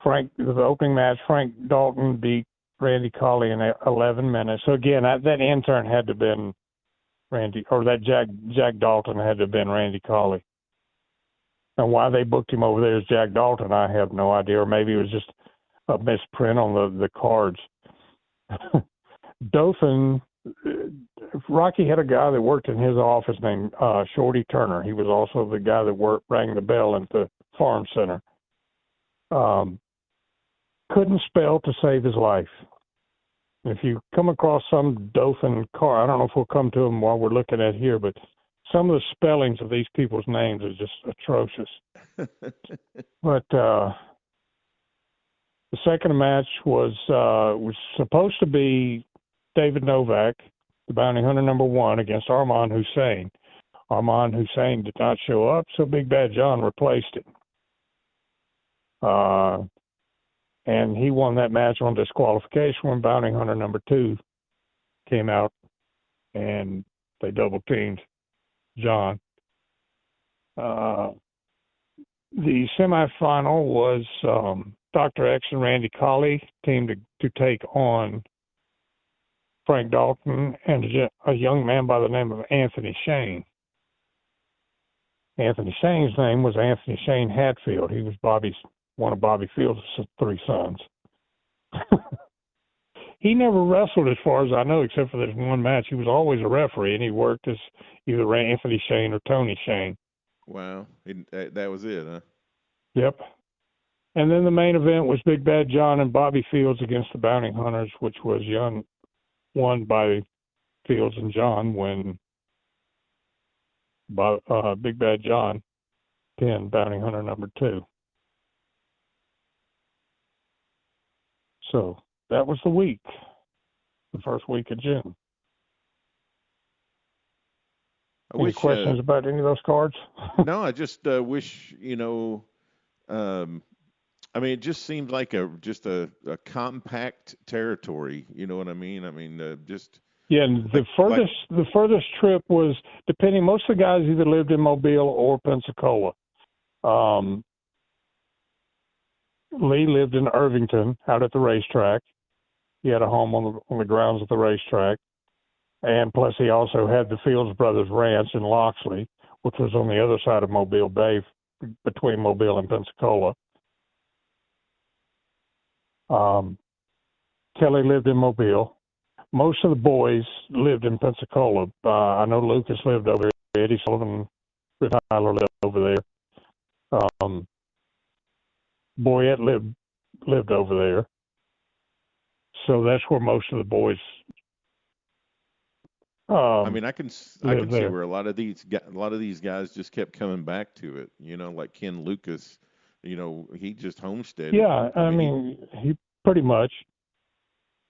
The opening match, Frank Dalton beat Randy Colley in 11 minutes. So again, that intern had to have been Randy, or that Jack Dalton had to have been Randy Colley. And why they booked him over there as Jack Dalton, I have no idea. Or maybe it was just a misprint on the cards. Dothan, Rocky had a guy that worked in his office named Shorty Turner. He was also the guy that rang the bell at the farm center. Couldn't spell to save his life. If you come across some Dothan car, I don't know if we'll come to them while we're looking at here, but some of the spellings of these people's names are just atrocious. But the second match was supposed to be David Novak, the bounty hunter #1, against Armand Hussein. Armand Hussein did not show up, so Big Bad John replaced him. And he won that match on disqualification when bounty hunter #2 came out, and they double teamed John. The semifinal was Dr. X and Randy Colley teamed to take on Frank Dalton and a young man by the name of Anthony Shane. Anthony Shane's name was Anthony Shane Hatfield. He was one of Bobby Field's 3 sons. He never wrestled as far as I know, except for this one match. He was always a referee, and he worked as either Anthony Shane or Tony Shane. Wow. That was it, huh? Yep. And then the main event was Big Bad John and Bobby Fields against the Bounty Hunters, which was won by Fields and John when Big Bad John pinned Bounty Hunter #2. So that was the first week of June. Any questions about any of those cards? No, I just wish, it just seemed like just a compact territory. You know what I mean? Yeah, and the furthest trip was, depending, most of the guys either lived in Mobile or Pensacola. Lee lived in Irvington, out at the racetrack. He had a home on the grounds of the racetrack. And plus he also had the Fields Brothers Ranch in Loxley, which was on the other side of Mobile Bay, between Mobile and Pensacola. Kelly lived in Mobile. Most of the boys lived in Pensacola. I know Lucas lived over there. Eddie Sullivan, Rip Tyler lived over there. Boyette lived over there. So that's where most of the boys I can see where a lot of these guys just kept coming back to it, like Ken Lucas, he just homesteaded. Yeah, he pretty much.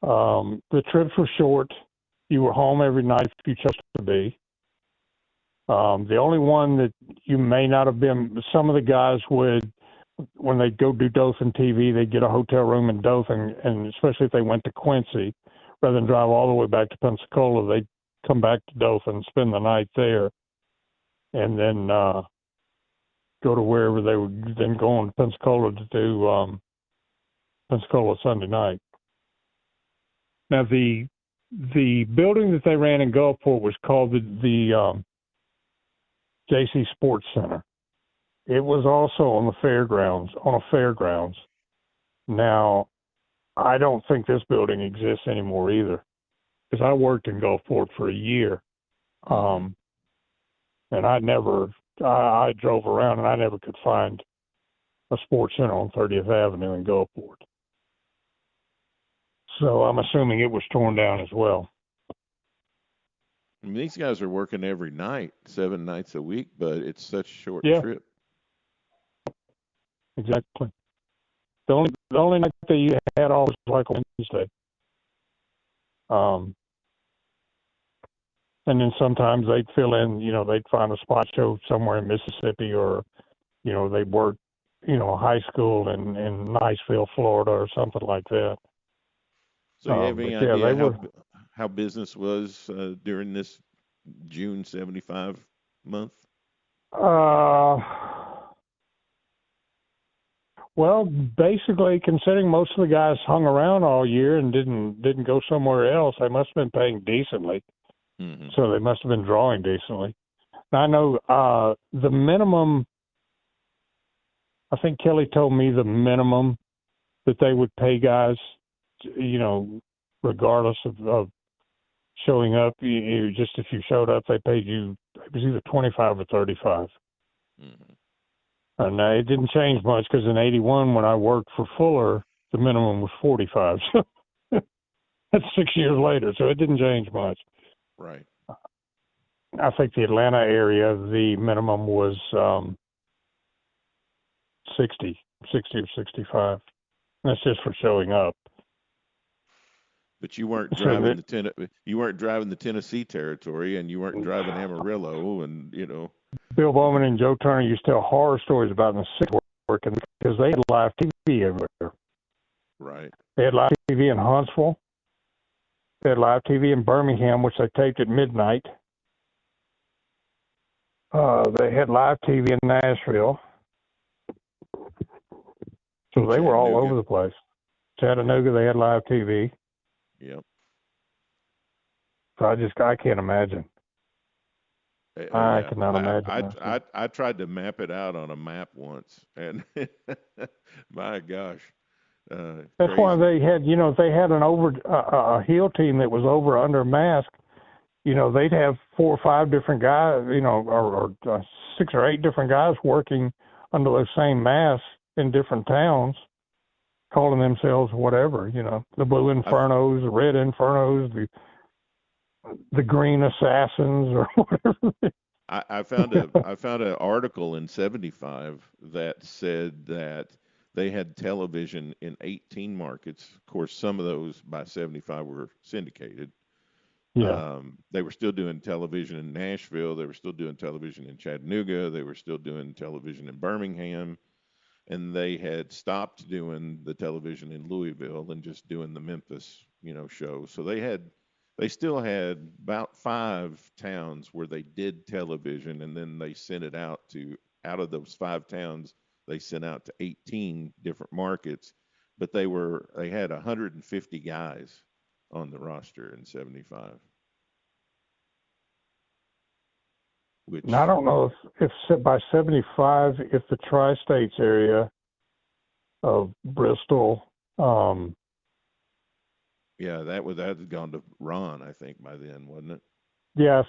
The trips were short. You were home every night if you chose to be. The only one that you may not have been, some of the guys would, when they go do Dothan TV, they'd get a hotel room in Dothan, and especially if they went to Quincy, rather than drive all the way back to Pensacola, they'd come back to Dothan, spend the night there, and then go to wherever they would then go on to Pensacola to do Pensacola Sunday night. Now, the building that they ran in Gulfport was called the JC Sports Center. It was also on the fairgrounds, Now, I don't think this building exists anymore either, because I worked in Gulfport for a year. And I drove around and I never could find a sports center on 30th Avenue in Gulfport. So I'm assuming it was torn down as well. I mean, these guys are working every night, 7 nights a week, but it's such a short trip. Exactly. The only night that you had off was like Wednesday. And then sometimes they'd fill in, they'd find a spot show somewhere in Mississippi, or, they'd work, high school in Niceville, Florida, or something like that. So you have any idea how business was during this June 75 month? Well, basically, considering most of the guys hung around all year and didn't go somewhere else, they must have been paying decently. Mm-hmm. So they must have been drawing decently. Now, I know the minimum, I think Kelly told me the minimum that they would pay guys, regardless of showing up, just if you showed up, they paid you, it was either 25 or 35. Mm-hmm. And it didn't change much, because in 81, when I worked for Fuller, the minimum was 45. So that's 6 years later, so it didn't change much. Right. I think the Atlanta area, the minimum was 60 or 65. That's just for showing up. But you weren't driving the Tennessee territory, and you weren't driving Amarillo, and Bill Bowman and Joe Turner used to tell horror stories about in the 60s working, because they had live TV everywhere. Right. They had live TV in Huntsville. They had live TV in Birmingham, which they taped at midnight. They had live TV in Nashville. So they were all over the place. Chattanooga, they had live TV. Yep. So I can't imagine. I cannot imagine. I tried to map it out on a map once, and my gosh. That's crazy. why they had, they had a heel team that was over under mask. They'd have 4 or 5 different guys, or 6 or 8 different guys working under those same masks in different towns, calling themselves whatever, the Blue Infernos, the Red Infernos, the Green Assassins, or whatever. I found an article in 75 that said that they had television in 18 markets. Of course, some of those by 75 were syndicated. Yeah. They were still doing television in Nashville. They were still doing television in Chattanooga. They were still doing television in Birmingham. And they had stopped doing the television in Louisville and just doing the Memphis, show. So they still had about 5 towns where they did television, and then they sent it out of those 5 towns, they sent out to 18 different markets, but they had 150 guys on the roster in 75. And I don't know if by 75, if the tri-states area of Bristol, yeah, that had gone to Ron, I think, by then, wasn't it? Yeah, I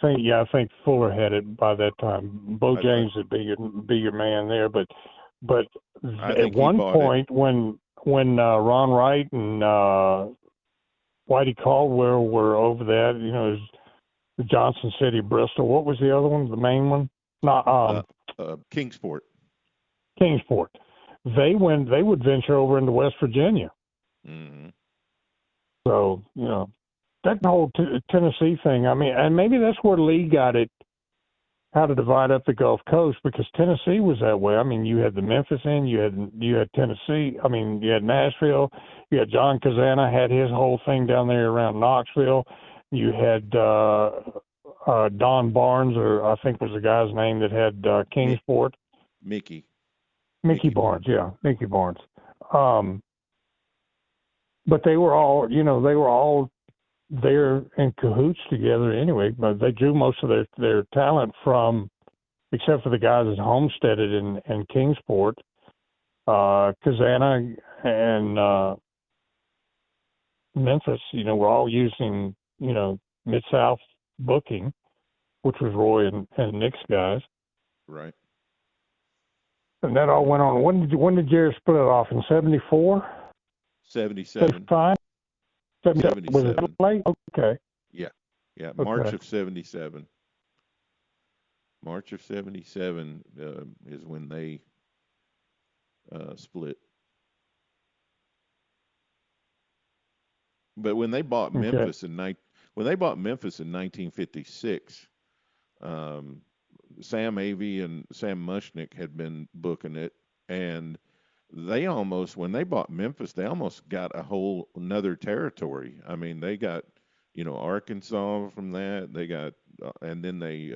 think Fuller had it by that time. Bo James would be your man there, but at one point when Ron Wright and Whitey Caldwell were over that, it was the Johnson City, Bristol. What was the other one? The main one? Kingsport. Kingsport. They would venture over into West Virginia. Mm-hmm. So, that whole Tennessee thing, I mean, and maybe that's where Lee got it, how to divide up the Gulf Coast, because Tennessee was that way. I mean, you had the Memphis end, you had Tennessee, you had Nashville, you had John Kazana had his whole thing down there around Knoxville. You had Don Barnes, or I think was the guy's name that had Kingsport. Mickey Barnes, yeah, Mickey Barnes. But they were all there in cahoots together anyway. But they drew most of their talent from except for the guys that homesteaded in Kingsport, Kazana and Memphis, were all using, Mid-South booking, which was Roy and Nick's guys. Right. And that all went on. When did Jerry split it off? In 74? 77. 75? 77. Was it late? Okay. Yeah. Okay. March of 77. March of 77 is when they split. But when they bought Memphis in 1956, Sam Avey and Sam Mushnick had been booking it, and when they bought Memphis, they almost got a whole another territory. I mean, they got, Arkansas from that. They got, and then they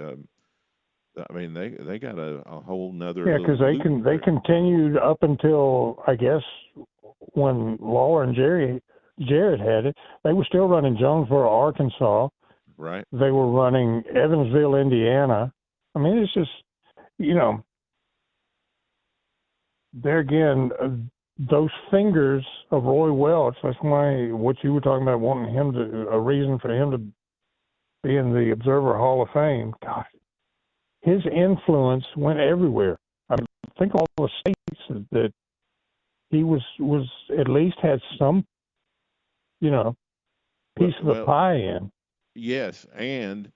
got a whole nother. Yeah, because they continued up until, I guess, when Lawler and Jared had it. They were still running Jonesboro, Arkansas. Right. They were running Evansville, Indiana. I mean, it's just, there again, those fingers of Roy Welch, that's why what you were talking about, wanting a reason for him to be in the Observer Hall of Fame. God, his influence went everywhere. I think all the states that he was at least had some, piece of the pie in. Yes, and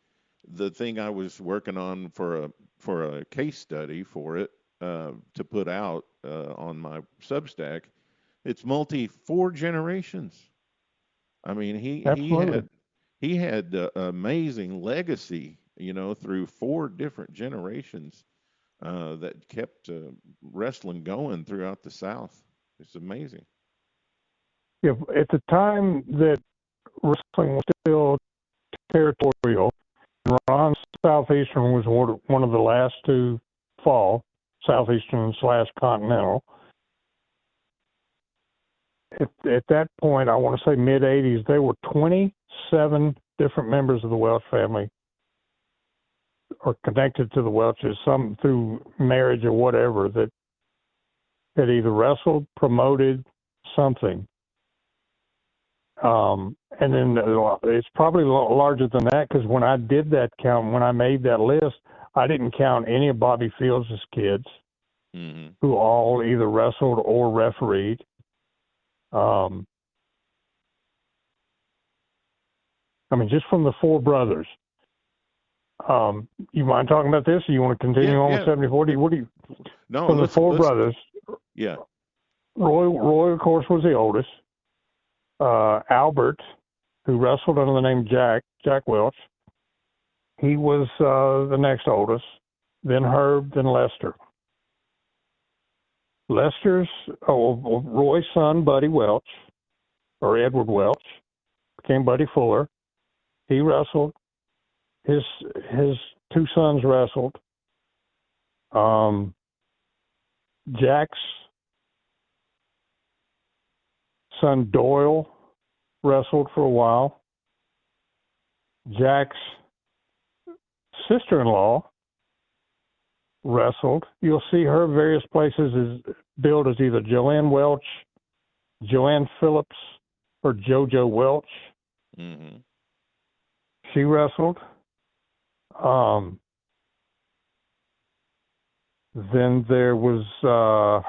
the thing I was working on for a case study for it to put out on my Substack, it's 4 generations. I mean, he had amazing legacy, through 4 different generations that kept wrestling going throughout the South. It's amazing. Yeah, at the time that wrestling was still territorial, Ron Southeastern was one of the last to fall, Southeastern/Continental. At that point, I want to say mid-'80s, there were 27 different members of the Welch family or connected to the Welches, some through marriage or whatever, that had either wrestled, promoted, something. And then it's probably larger than that, because when I did that count, when I made that list, I didn't count any of Bobby Fields' kids, who all either wrestled or refereed. Just from the 4 brothers. You mind talking about this, or you want to continue on with 74? What do you? No, from the 4 brothers. Yeah. Roy, of course, was the oldest. Albert, who wrestled under the name Jack Welch, he was the next oldest. Then Herb, then Lester. Roy's son, Buddy Welch, or Edward Welch, became Buddy Fuller. He wrestled. His 2 sons wrestled. Jack's son Doyle wrestled for a while. Jack's sister-in-law wrestled. You'll see her various places is billed as either Joanne Welch, Joanne Phillips, or JoJo Welch. Mm-hmm. She wrestled. Then there was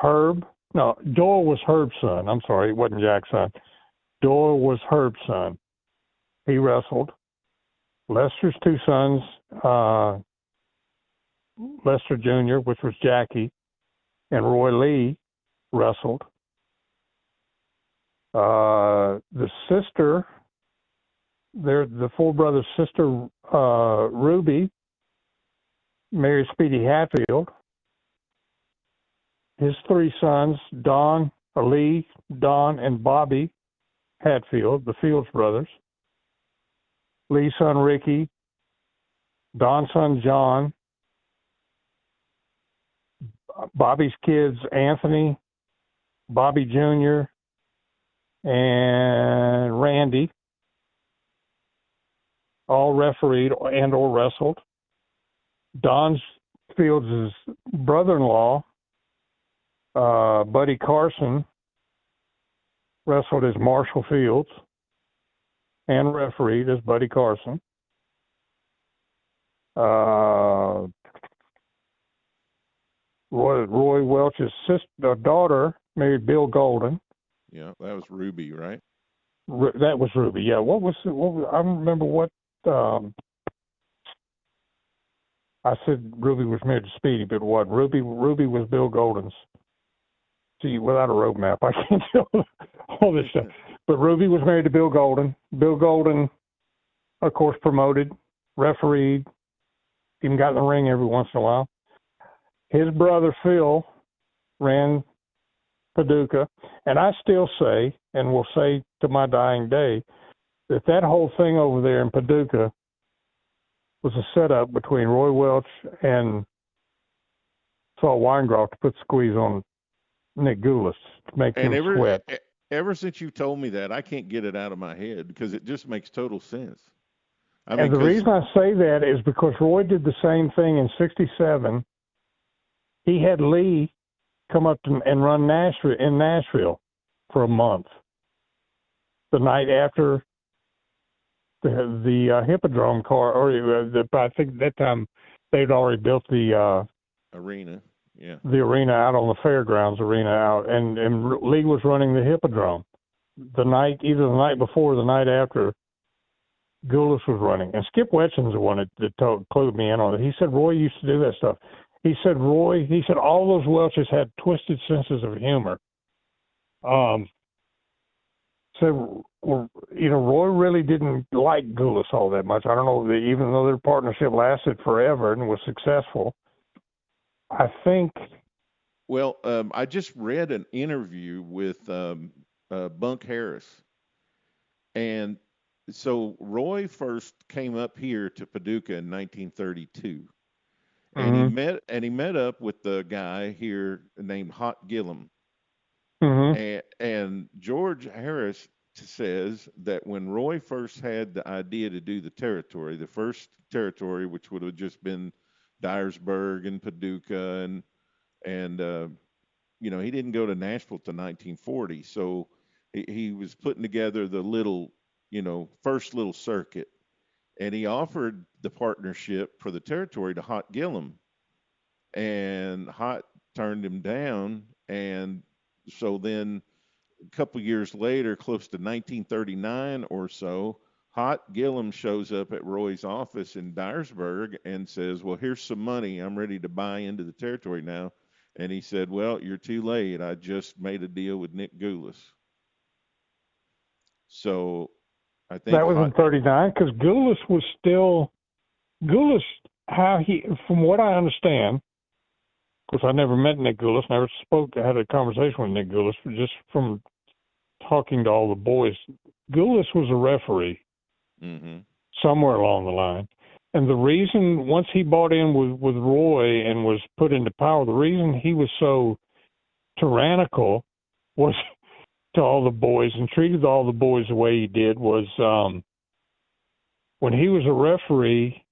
Herb. No, Doyle was Herb's son. I'm sorry, it wasn't Jack's son. Doyle was Herb's son. He wrestled. Lester's 2 sons, Lester Jr., which was Jackie, and Roy Lee wrestled. The sister, the 4 brothers' sister, Ruby, married Speedy Hatfield. His 3 sons, Lee, Don, and Bobby Hatfield, the Fields brothers. Lee's son, Ricky. Don's son, John. Bobby's kids, Anthony, Bobby Jr., and Randy, all refereed and or wrestled. Don's Fields' brother-in-law, Buddy Carson, wrestled as Marshall Fields and refereed as Buddy Carson. Roy Welch's daughter married Bill Golden. Yeah, that was Ruby, right? That was Ruby. Yeah. What was I don't remember what. I said Ruby was married to Speedy, but what? Ruby was Bill Golden's. See, without a road map, I can't tell all this stuff. But Ruby was married to Bill Golden. Bill Golden, of course, promoted, refereed, even got in the ring every once in a while. His brother Phil ran Paducah, and I still say, and will say to my dying day, that whole thing over there in Paducah was a setup between Roy Welch and Saul Weingroff to put squeeze on Nick Goulas to make him sweat. Ever since you told me that, I can't get it out of my head because it just makes total sense. And the reason I say that is because Roy did the same thing in '67. He had Lee come up and run Nashville for a month. The night after the Hippodrome car, or I think at that time they'd already built the arena. Yeah. The arena out on the fairgrounds arena out, and Lee was running the Hippodrome either the night before or the night after Goulas was running. And Skip Wetchen's the one that clued me in on it. He said Roy used to do that stuff. He said all those Welches had twisted senses of humor. Roy really didn't like Goulas all that much. I don't know, even though their partnership lasted forever and was successful, I think. Well, I just read an interview with Bunk Harris. And so Roy first came up here to Paducah in 1932. And he met up with the guy here named Hot Gillum. And George Harris says that when Roy first had the idea to do the first territory, which would have just been Dyersburg and Paducah, and he didn't go to Nashville till 1940. So he was putting together the little, first little circuit. And he offered the partnership for the territory to Hot Gillum. And Hot turned him down. And so then a couple years later, close to 1939 or so, Hot Gillum shows up at Roy's office in Dyersburg and says, well, here's some money. I'm ready to buy into the territory now. And he said, well, you're too late. I just made a deal with Nick Goulas. So I think that was in '39 because Goulas, from what I understand, because I never met Nick Goulas, had a conversation with Nick Goulas, just from talking to all the boys. Goulas was a referee somewhere along the line. And the reason, once he bought in with Roy and was put into power, the reason he was so tyrannical was to all the boys and treated all the boys the way he did was when he was a referee,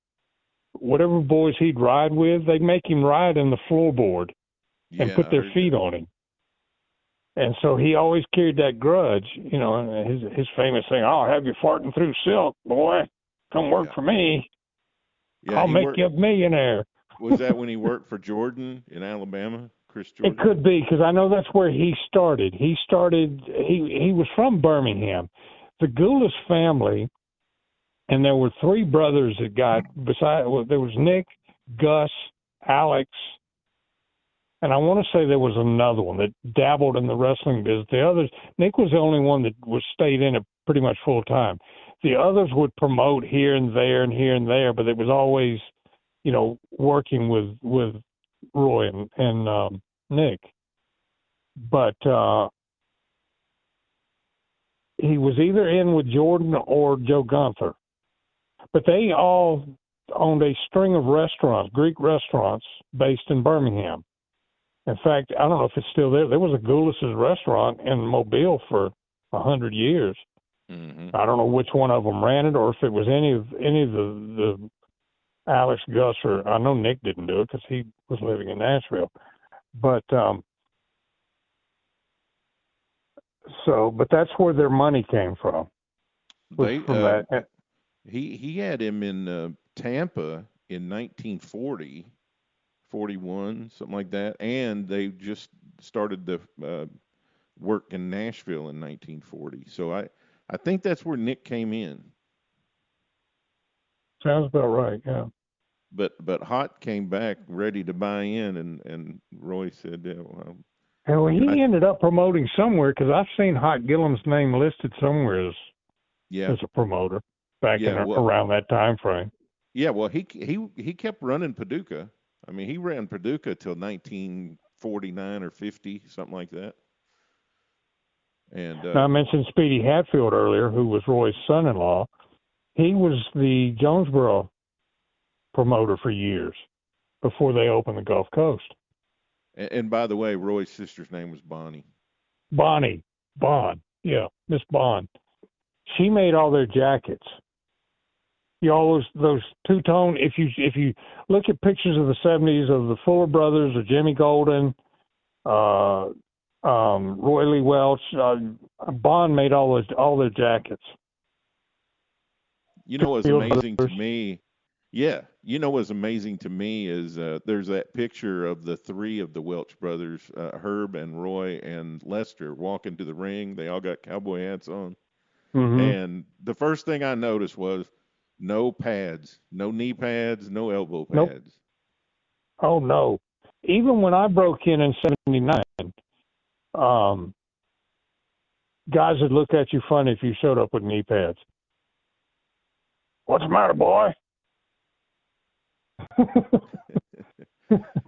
whatever boys he'd ride with, they'd make him ride in the floorboard and put their feet on him. And so he always carried that grudge, and his famous thing, I'll have you farting through silk, boy. Come work for me. Yeah, I'll make you a millionaire. Was that when he worked for Jordan in Alabama, Chris Jordan? It could be, because I know that's where he started. He was from Birmingham. The Goulas family, and there were three brothers that there was Nick, Gus, Alex, and I want to say there was another one that dabbled in the wrestling business. The others, Nick was the only one that stayed in it pretty much full time. The others would promote here and there and here and there, but it was always, working with Roy and Nick. But he was either in with Jordan or Joe Gunther. But they all owned a string of restaurants, Greek restaurants, based in Birmingham. In fact, I don't know if it's still there. There was a Goulas' restaurant in Mobile for 100 years. I don't know which one of them ran it, or if it was any of the Alex, Gus, or I know Nick didn't do it because he was living in Nashville. But but that's where their money came from. He had him in Tampa in 1940, 41, something like that, and they just started the work in Nashville in 1940. So I think that's where Nick came in. Sounds about right, yeah. But Hot came back ready to buy in, and Roy said, yeah, well, and he ended up promoting somewhere because I've seen Hot Gillam's name listed somewhere as a promoter back around that time frame. Yeah, well, he kept running Paducah. I mean, he ran Paducah till 1949 or 50, something like that. And now I mentioned Speedy Hatfield earlier, who was Roy's son-in-law. He was the Jonesboro promoter for years before they opened the Gulf Coast. And by the way, Roy's sister's name was Bonnie. Bonnie Bond, yeah, Miss Bond. She made all their jackets. Those two-tone. If you look at pictures of the '70s of the Fuller Brothers or Jimmy Golden, Roy Lee Welch, Bond made all their jackets. You know what's amazing to me? Yeah, you know what's amazing to me is there's that picture of the three of the Welch brothers, Herb and Roy and Lester, walking to the ring. They all got cowboy hats on. Mm-hmm. And the first thing I noticed was no pads, no knee pads, no elbow pads. Nope. Oh, no. Even when I broke in '79, guys would look at you funny if you showed up with knee pads. What's the matter, boy?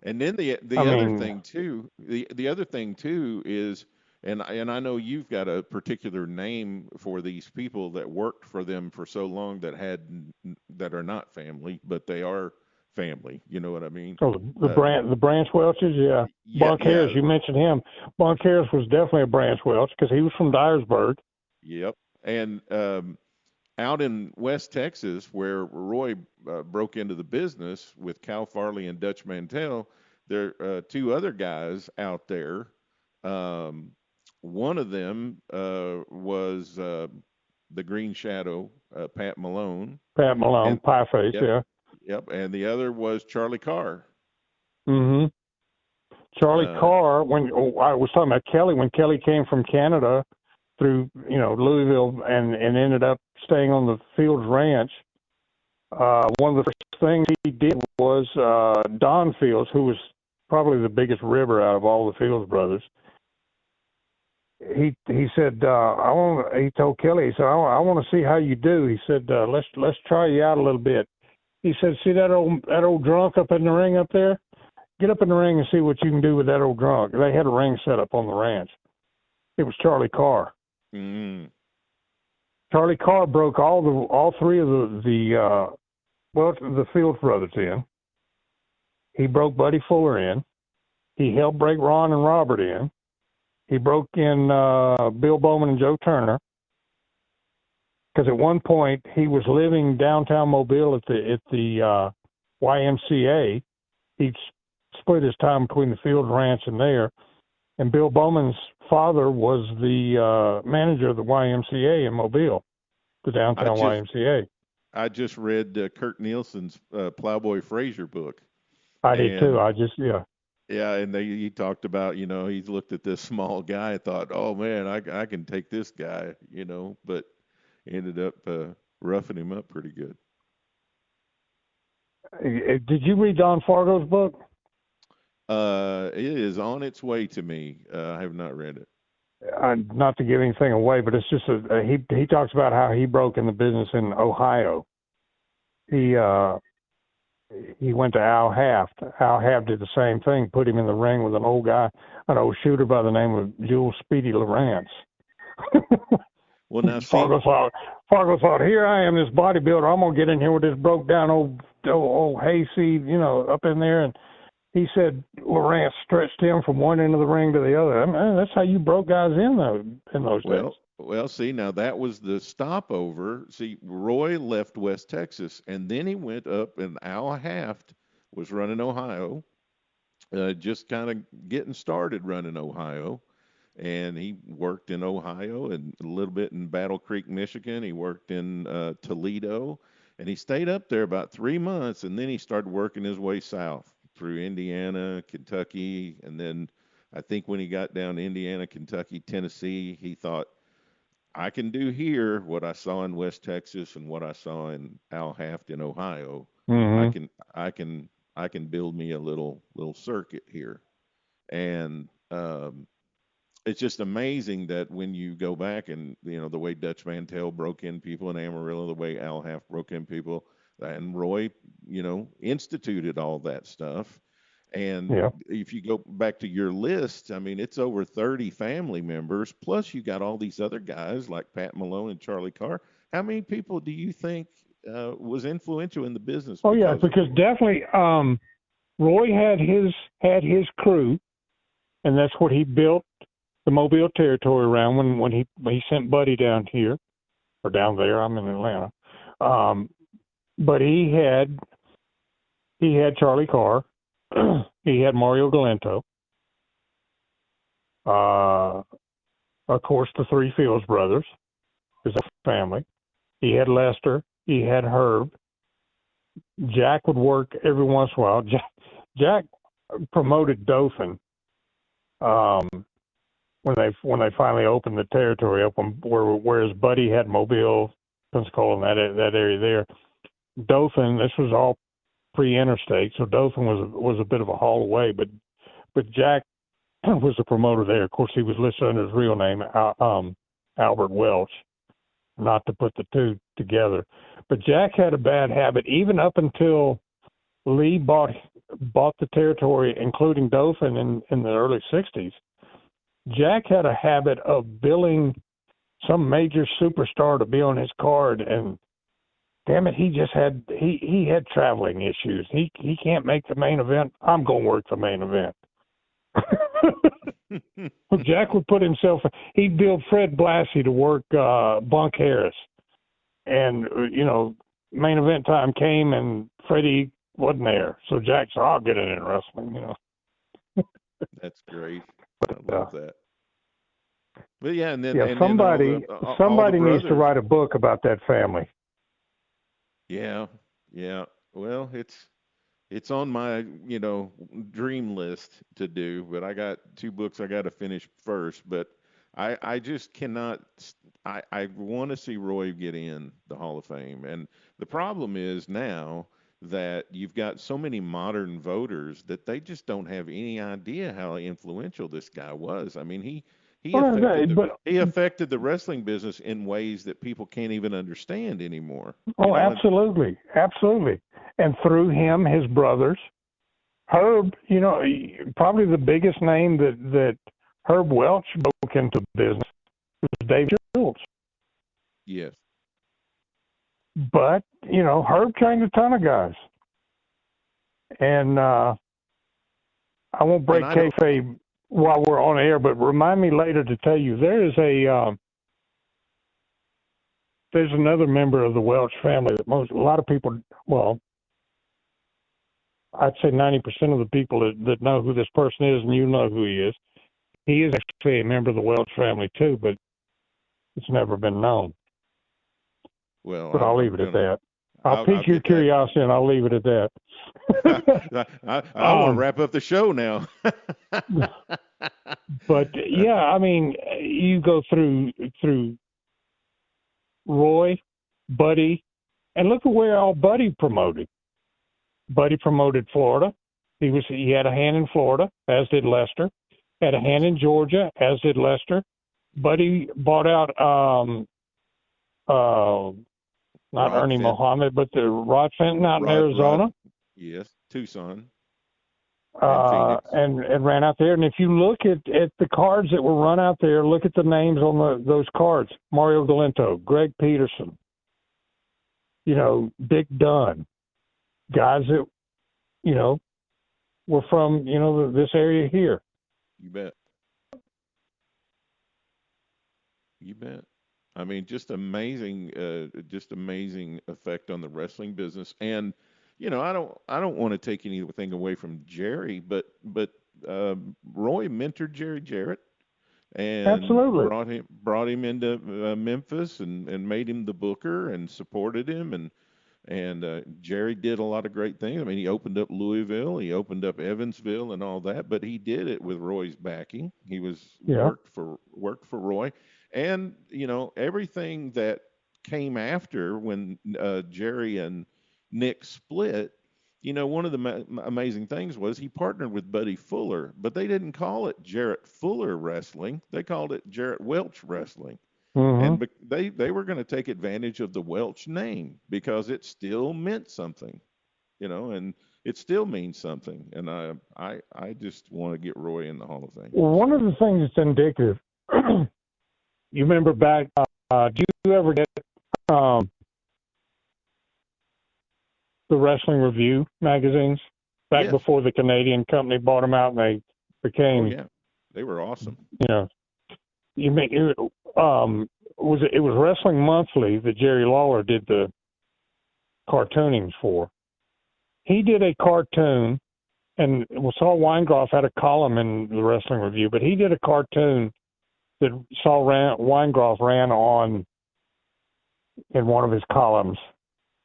And then the other thing too, the other thing too is, and I know you've got a particular name for these people that worked for them for so long that are not family, but they are family. You know what I mean? Oh, the Branch Welches, yeah. Bunk Harris, you mentioned him. Bunk Harris was definitely a Branch Welch because he was from Dyersburg. Yep, and out in West Texas, where Roy broke into the business with Cal Farley and Dutch Mantell, there are two other guys out there. One of them was the Green Shadow, Pat Malone. Pat Malone, Pie Face, yeah. Yep, and the other was Charlie Carr. Mm-hmm. Charlie Carr, when I was talking about Kelly, when Kelly came from Canada through, Louisville and ended up staying on the Fields Ranch, one of the first things he did was Don Fields, who was probably the biggest ribber out of all the Fields brothers. He said, he told Kelly, he said, I want to see how you do. He said, let's try you out a little bit. He said, see that old drunk up in the ring up there? Get up in the ring and see what you can do with that old drunk. They had a ring set up on the ranch. It was Charlie Carr. Mm-hmm. Charlie Carr broke all three of the Fields brothers in. He broke Buddy Fuller in. He helped break Ron and Robert in. He broke in Bill Bowman and Joe Turner. Because at one point he was living downtown Mobile at the YMCA. He split his time between the Field Ranch and there. And Bill Bowman's father was the manager of the YMCA in Mobile, the downtown YMCA. I just read Kurt Nielsen's Plowboy Frazier book. I did too. Yeah, and he talked about, he's looked at this small guy and thought, oh man, I can take this guy, but ended up roughing him up pretty good. Did you read Don Fargo's book? It is on its way to me. I have not read it. Not to give anything away, but it's just he talks about how he broke in the business in Ohio. He went to Al Haft. Al Haft did the same thing, put him in the ring with an old old shooter by the name of Jules Speedy Lawrence. Well, now Fargo thought, here I am, this bodybuilder. I'm gonna get in here with this broke down old hayseed, up in there. And he said Lawrence stretched him from one end of the ring to the other. I mean, that's how you broke guys in those days. Well, see, now that was the stopover. See, Roy left West Texas, and then he went up, and Al Haft was running Ohio, just kind of getting started running Ohio. And he worked in Ohio and a little bit in Battle Creek, Michigan. He worked in Toledo, and he stayed up there about 3 months, and then he started working his way south through Indiana, Kentucky, and then I think when he got down to Indiana, Kentucky, Tennessee, he thought, I can do here what I saw in West Texas and what I saw in Al Haft in Ohio. I Mm-hmm. can I can I can build me a little circuit here. And it's just amazing that when you go back and the way Dutch Mantel broke in people in Amarillo, the way Al Haft broke in people, and Roy, instituted all that stuff. And Yeah. if you go back to your list, I mean, it's over 30 family members. Plus, you got all these other guys like Pat Malone and Charlie Carr. How many people do you think was influential in the business Oh yeah, because of because Roy? definitely Roy had his crew, and that's what he built the Mobile territory around when he sent Buddy down here or down there. I'm in Atlanta. Um, but he had Charlie Carr. He had Mario Galento. Uh, of course, the three Fields brothers, his family. He had Lester. He had Herb. Jack would work every once in a while. Jack promoted Dothan um, when they finally opened the territory up where his buddy had Mobile, Pensacola, and that area there. Dothan, this was all pre-interstate, so Dothan was a bit of a haul away, but Jack was the promoter there. Of course, he was listed under his real name, Albert Welch, not to put the two together. But Jack had a bad habit, even up until Lee bought the territory, including Dothan in the early 60s. Jack had a habit of billing some major superstar to be on his card, and damn it, he had traveling issues. He can't make the main event. I'm going to work the main event. Jack would put himself. He'd bill Fred Blassie to work Bunk Harris, and main event time came and Freddie wasn't there. So Jack said, "I'll get it in wrestling." That's great. I Uh, love that. But yeah, and then yeah, and then all the somebody needs to brothers. write a book about that family. Yeah, yeah. Well, it's on my, dream list to do, but I got two books I got to finish first. But I just cannot. I want to see Roy get in the Hall of Fame, and the problem is now that you've got so many modern voters that they just don't have any idea how influential this guy was. I mean, he Well, affected the but he affected the wrestling business in ways that people can't even understand anymore. oh, absolutely, absolutely. And through him, his brothers, Herb. Probably the biggest name that Herb Welch broke into business was Dave Schultz. Yes. But Herb trained a ton of guys, and I won't And break I don't. kayfabe while we're on air, but remind me later to tell you there's another member of the Welch family that a lot of people, well, I'd say 90% of the people that know who this person is, and you know who he is. He is actually a member of the Welch family too, but it's never been known. Well, But I'll leave I'm it at gonna. that. I'll I'll pique your get that. curiosity, and I'll leave it at that. I want to um, wrap up the show now. but yeah, I mean, you go through Roy, Buddy, and look at where all Buddy promoted. Buddy promoted Florida. He had a hand in Florida, as did Lester. Had a hand in Georgia, as did Lester. Buddy bought out not Rod Ernie Fenton. Muhammad, but the Rod Fenton out in Rod. Arizona, Yes, Tucson and Phoenix. and ran out there. And if you look at the cards that were run out there, look at the names on those cards: Mario Galento, Greg Peterson, Dick Dunn, guys that were from this area here. You bet. You bet. I mean, just amazing effect on the wrestling business. And I don't want to take anything away from Jerry, but Roy mentored Jerry Jarrett and Absolutely. brought him into Memphis and made him the booker and supported him and Jerry did a lot of great things. I mean, he opened up Louisville, he opened up Evansville, and all that. But he did it with Roy's backing. He was Yeah. worked for Roy, and everything that came after when Jerry and Nick split. One of the amazing things was he partnered with Buddy Fuller, but they didn't call it Jarrett Fuller Wrestling. They called it Jarrett Welch Wrestling. Hmm. And they were going to take advantage of the Welch name because it still meant something, and it still means something. And I just want to get Roy in the Hall of Fame. Well, one of the things that's indicative, you remember back, do you ever get the Wrestling Review magazines back Yes. before the Canadian company bought them out and they became, Oh yeah, they were awesome. you make it, it was Wrestling Monthly that Jerry Lawler did the cartoonings for. He did a cartoon, and Saul Weingroff had a column in the Wrestling Review, but he did a cartoon that Saul Weingroff ran on in one of his columns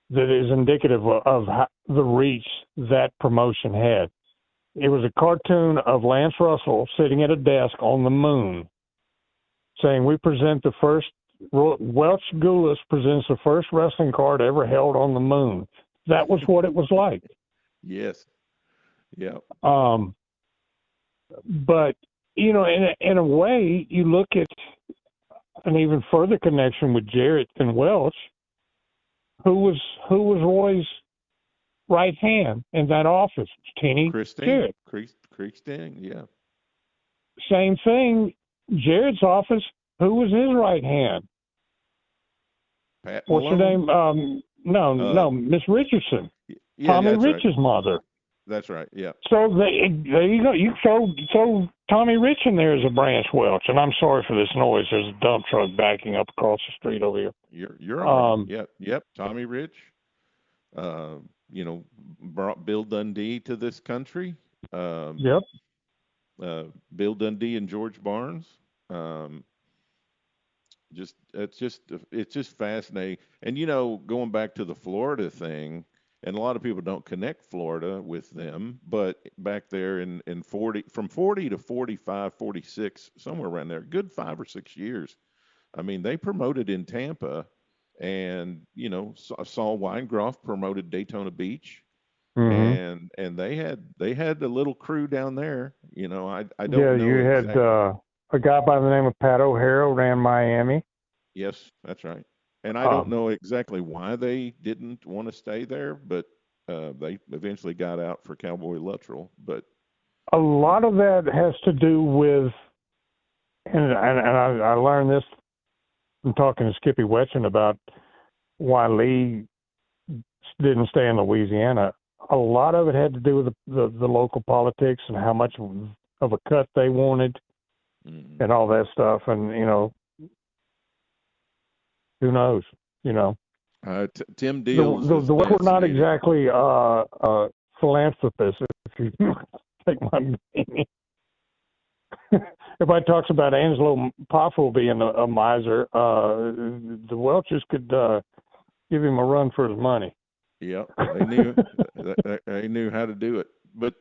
that is indicative of the reach that promotion had. It was a cartoon of Lance Russell sitting at a desk on the moon saying, "We present the first, Welch Gulas presents the first wrestling card ever held on the moon." That was what it was like. Yes. Yeah. But, in a way, you look at an even further connection with Jarrett and Welch. Who was Roy's right hand in that office? Tenny Jarrett. Christine, yeah. Same thing. Jarrett's office. Who was his right hand? Pat What's her Malone? name? No, Miss Richardson. Yeah, Tommy that's Rich's right. mother. That's right. Yeah. So there you go. You throw Tommy Rich in there as a branch Welch. And I'm sorry for this noise. There's a dump truck backing up across the street over here. You're all right. Yep. Tommy Rich, brought Bill Dundee to this country. Yep. Bill Dundee and George Barnes. It's just fascinating. And going back to the Florida thing, and a lot of people don't connect Florida with them, but back there in 40, from 40 to 45, 46, somewhere around there, good 5 or 6 years. I mean, they promoted in Tampa, and Saul Weingroff promoted Daytona Beach, Mm-hmm. and they had a little crew down there. I don't know. Yeah, you had a guy by the name of Pat O'Hara ran Miami. Yes, that's right. And I don't know exactly why they didn't want to stay there, but they eventually got out for Cowboy Luttrell. But a lot of that has to do with, and I learned this from talking to Skippy Wetchen about why Lee didn't stay in Louisiana. A lot of it had to do with the local politics and how much of a cut they wanted and all that stuff. And, who knows, Tim Deals. we're not exactly philanthropists, if you take my opinion. Everybody talks about Angelo Poffo being a miser. The Welches could give him a run for his money. Yep, they knew how to do it. But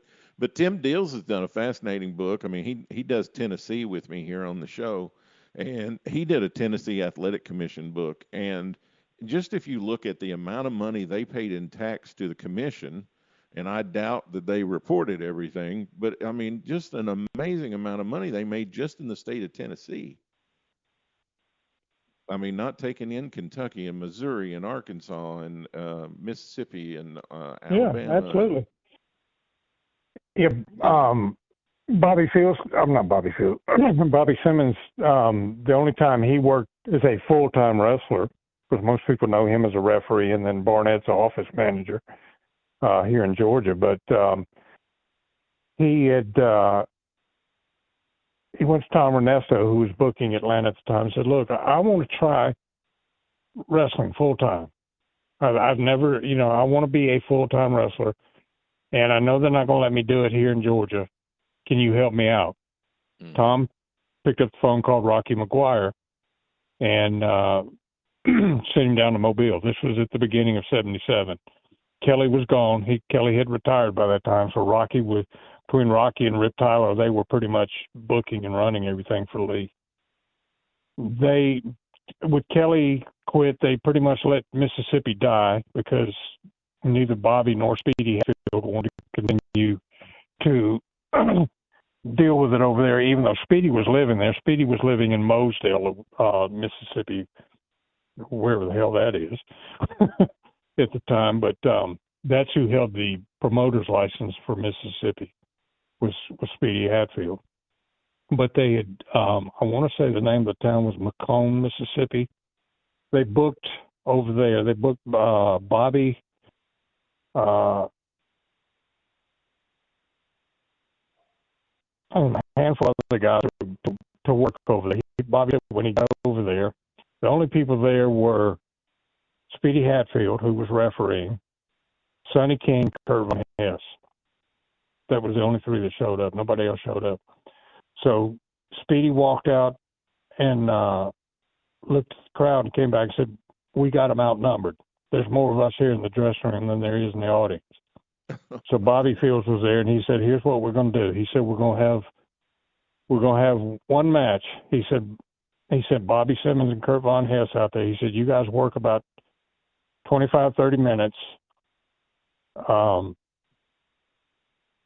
Tim Deals has done a fascinating book. I mean, he does Tennessee with me here on the show, and he did a Tennessee Athletic Commission book. And just if you look at the amount of money they paid in tax to the commission, and I doubt that they reported everything, but I mean, just an amazing amount of money they made just in the state of Tennessee. I mean, not taking in Kentucky and Missouri and Arkansas and Mississippi and Alabama. Yeah, absolutely. Yeah, Bobby Fields. I'm not Bobby Fields. Bobby Simmons. The only time he worked as a full-time wrestler, because most people know him as a referee, and then Barnett's office manager here in Georgia. But he he went to Tom Ernesto, who was booking Atlanta at the time, and said, look, I want to try wrestling full-time. I've never, I want to be a full-time wrestler, and I know they're not going to let me do it here in Georgia. Can you help me out? Tom picked up the phone, called Rocky McGuire, and sent him down to Mobile. This was at the beginning of '77. Kelly was gone. Kelly had retired by that time, so between Rocky and Rip Tyler, they were pretty much booking and running everything for Lee. With Kelly quit, they pretty much let Mississippi die because neither Bobby nor Speedy Hatfield wanted to continue to deal with it over there, even though Speedy was living there. Speedy was living in Mosdale, Mississippi, wherever the hell that is at the time. But that's who held the promoter's license for Mississippi was Speedy Hatfield. But they had, I want to say the name of the town was Macomb, Mississippi. They booked over there. They booked Bobby. A handful of other guys to work over there. Bobby, when he got over there, the only people there were Speedy Hatfield, who was refereeing, Sonny King, Kurt Von Hess. That was the only three that showed up. Nobody else showed up. So Speedy walked out and looked at the crowd and came back and said, we got them outnumbered. There's more of us here in the dressing room than there is in the audience. So Bobby Fields was there, and he said, here's what we're going to do. He said, we're going to have one match. He said Bobby Simmons and Kurt Von Hess out there. He said, you guys work about 25, 30 minutes.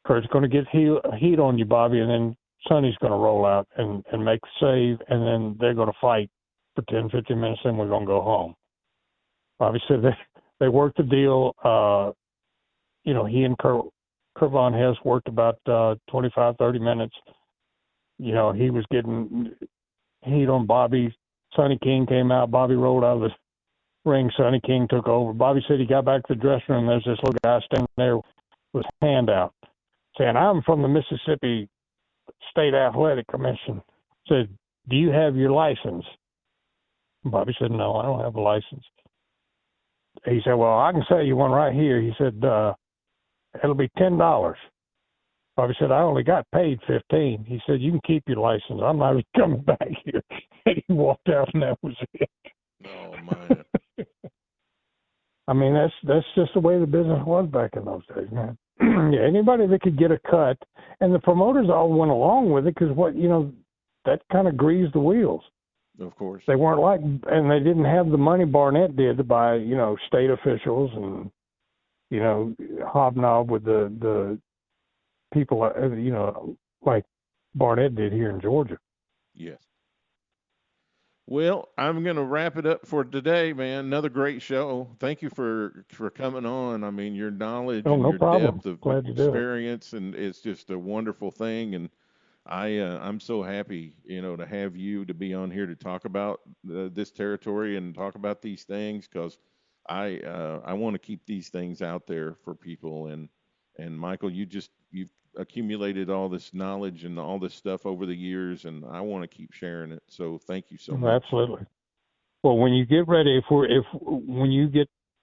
Kurt's going to get heat on you, Bobby, and then Sonny's going to roll out and make the save, and then they're going to fight for 10, 15 minutes, then we're going to go home. Bobby said they worked the deal. He and Kurt Von Hess worked about 25, 30 minutes. He was getting heat on Bobby. Sonny King came out. Bobby rolled out of the ring. Sonny King took over. Bobby said he got back to the dressing room. There's this little guy standing there with his hand out saying, I'm from the Mississippi State Athletic Commission. Said, do you have your license? Bobby said, no, I don't have a license. He said, well, I can sell you one right here. He said, it'll be $10. Bobby said, I only got paid $15. He said, you can keep your license. I'm not even coming back here. And he walked out, and that was it. Oh, man. I mean, that's just the way the business was back in those days, man. Yeah, anybody that could get a cut, and the promoters all went along with it because that kind of greased the wheels. Of course. They weren't and they didn't have the money Barnett did to buy, state officials and, hobnob with the people, like Barnett did here in Georgia. Yes. Well, I'm going to wrap it up for today, man. Another great show. Thank you for coming on. I mean, your knowledge and your depth of experience, and it's just a wonderful thing. And I'm so happy, to have you to be on here to talk about this territory and talk about these things, because I want to keep these things out there for people. And Michael, you've accumulated all this knowledge and all this stuff over the years, and I want to keep sharing it. So thank you so much. Absolutely. Well, when you get ready, when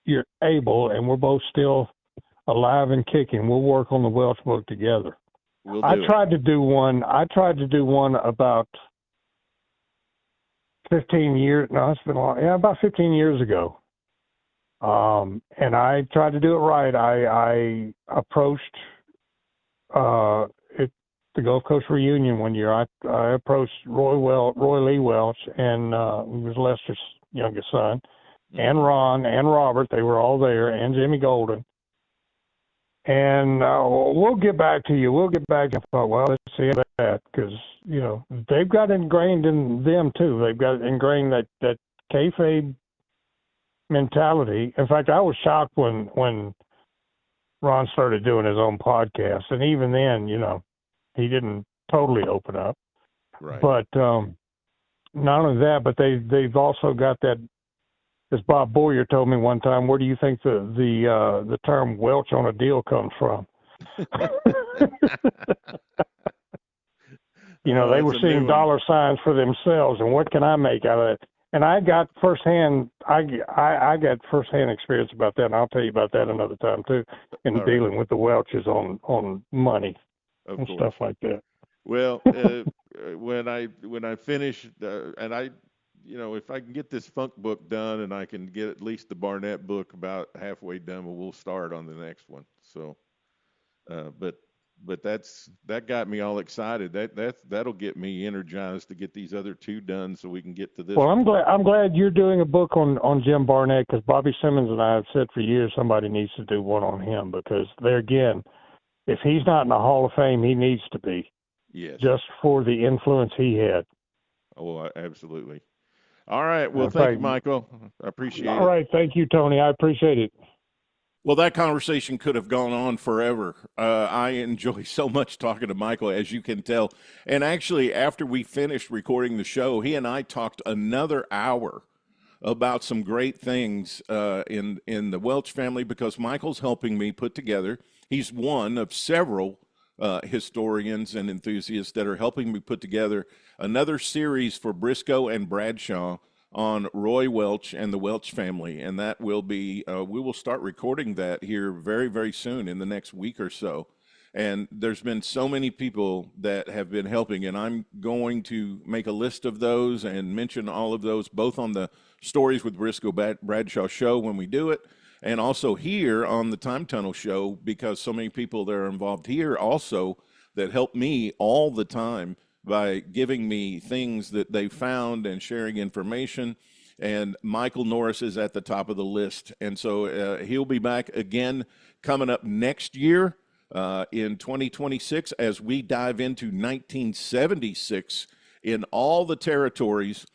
you're able, and we're both still alive and kicking, we'll work on the Welch book together. I tried to do one about 15 years. No, it's been long. Yeah, about 15 years ago. And I tried to do it right. I approached the Gulf Coast reunion one year. I approached Roy Lee Welch, and he was Lester's youngest son, and Ron and Robert. They were all there, and Jimmy Golden. And we'll get back to you. I thought, well, let's see that, because they've got ingrained in them too. They've got ingrained that kayfabe mentality. In fact, I was shocked when Ron started doing his own podcast, and even then, he didn't totally open up. Right. But not only that, but they've also got that. As Bob Boyer told me one time, where do you think the term "Welch on a deal" comes from? You know, they were seeing dollar signs for themselves, and what can I make out of it? And I got firsthand experience about that, and I'll tell you about that another time too, in dealing with the Welches on money and stuff like that. Well, when I finish, and I, if I can get this Funk book done, and I can get at least the Barnett book about halfway done, we'll start on the next one. So, but that got me all excited. That'll get me energized to get these other two done, so we can get to this. Well, I'm glad you're doing a book on Jim Barnett, because Bobby Simmons and I have said for years somebody needs to do one on him, because there again, if he's not in the Hall of Fame, he needs to be. Yes. Just for the influence he had. Oh, absolutely. All right. Well, thank you, Michael. I appreciate it. All right. Thank you, Tony. I appreciate it. Well, that conversation could have gone on forever. I enjoy so much talking to Michael, as you can tell. And actually, after we finished recording the show, he and I talked another hour about some great things in the Welch family, because Michael's helping me put together. He's one of several historians and enthusiasts that are helping me put together another series for Briscoe and Bradshaw on Roy Welch and the Welch family. And that will be, we will start recording that here very, very soon, in the next week or so. And there's been so many people that have been helping, and I'm going to make a list of those and mention all of those, both on the Stories with Briscoe Bradshaw show when we do it, and also here on the Time Tunnel show, because so many people that are involved here also that help me all the time by giving me things that they found and sharing information. And Michael Norris is at the top of the list. And so he'll be back again coming up next year in 2026, as we dive into 1976 in all the territories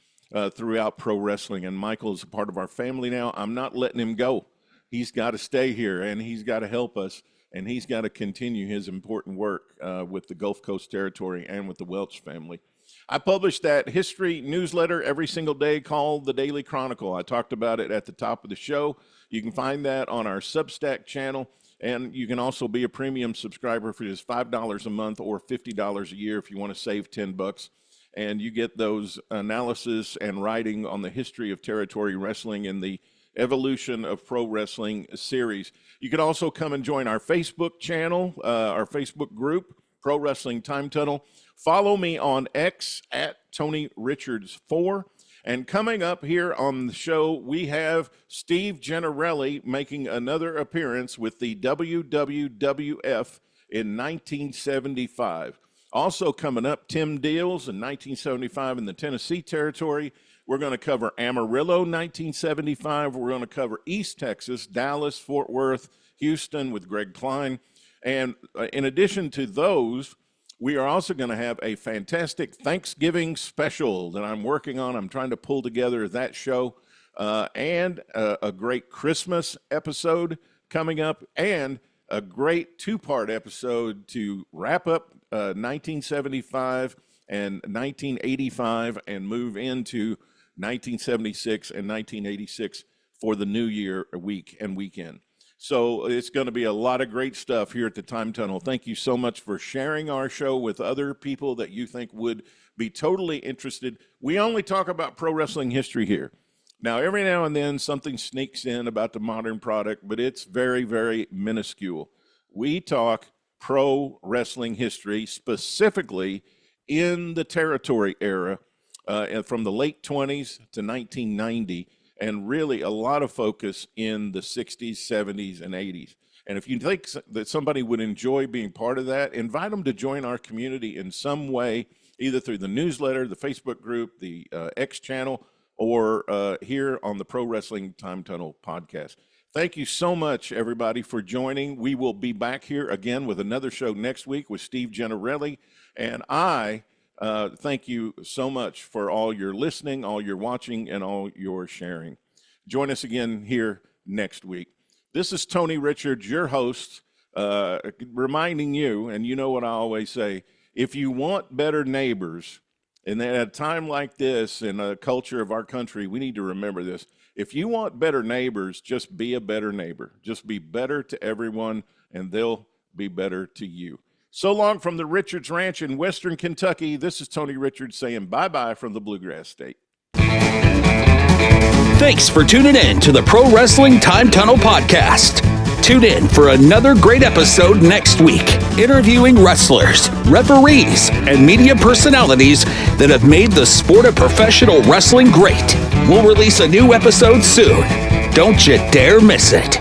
throughout pro wrestling. And Michael is a part of our family now. I'm not letting him go. He's got to stay here, and he's got to help us, and he's got to continue his important work with the Gulf Coast Territory and with the Welch family. I publish that history newsletter every single day called The Daily Chronicle. I talked about it at the top of the show. You can find that on our Substack channel, and you can also be a premium subscriber for just $5 a month or $50 a year if you want to save $10. And you get those analysis and writing on the history of territory wrestling in the Evolution of Pro Wrestling series. You can also come and join our Facebook channel, our Facebook group, Pro Wrestling Time Tunnel. Follow me on X at Tony Richards 4. And coming up here on the show, we have Steve Gennarelli making another appearance with the WWF in 1975. Also coming up, Tim Deals in 1975 in the Tennessee Territory. We're going to cover Amarillo, 1975. We're going to cover East Texas, Dallas, Fort Worth, Houston with Greg Klein. And in addition to those, we are also going to have a fantastic Thanksgiving special that I'm working on. I'm trying to pull together that show, and a great Christmas episode coming up, and a great two-part episode to wrap up 1975 and 1985 and move into 1976 and 1986 for the New Year week and weekend. So it's going to be a lot of great stuff here at the Time Tunnel. Thank you so much for sharing our show with other people that you think would be totally interested. We only talk about pro wrestling history here. Now, every now and then something sneaks in about the modern product, but it's very, very minuscule. We talk pro wrestling history, specifically in the territory era, from the late 20s to 1990, and really a lot of focus in the 60s, 70s, and 80s. And if you think that somebody would enjoy being part of that, invite them to join our community in some way, either through the newsletter, the Facebook group, the X channel, or here on the Pro Wrestling Time Tunnel podcast. Thank you so much, everybody, for joining. We will be back here again with another show next week with Steve Gennarelli. And I thank you so much for all your listening, all your watching, and all your sharing. Join us again here next week. This is Tony Richards, your host, reminding you, and you know what I always say, if you want better neighbors, and at a time like this in a culture of our country, we need to remember this. If you want better neighbors, just be a better neighbor. Just be better to everyone, and they'll be better to you. So long from the Richards Ranch in Western Kentucky. This is Tony Richards saying bye-bye from the Bluegrass State. Thanks for tuning in to the Pro Wrestling Time Tunnel Podcast. Tune in for another great episode next week, interviewing wrestlers, referees, and media personalities that have made the sport of professional wrestling great. We'll release a new episode soon. Don't you dare miss it.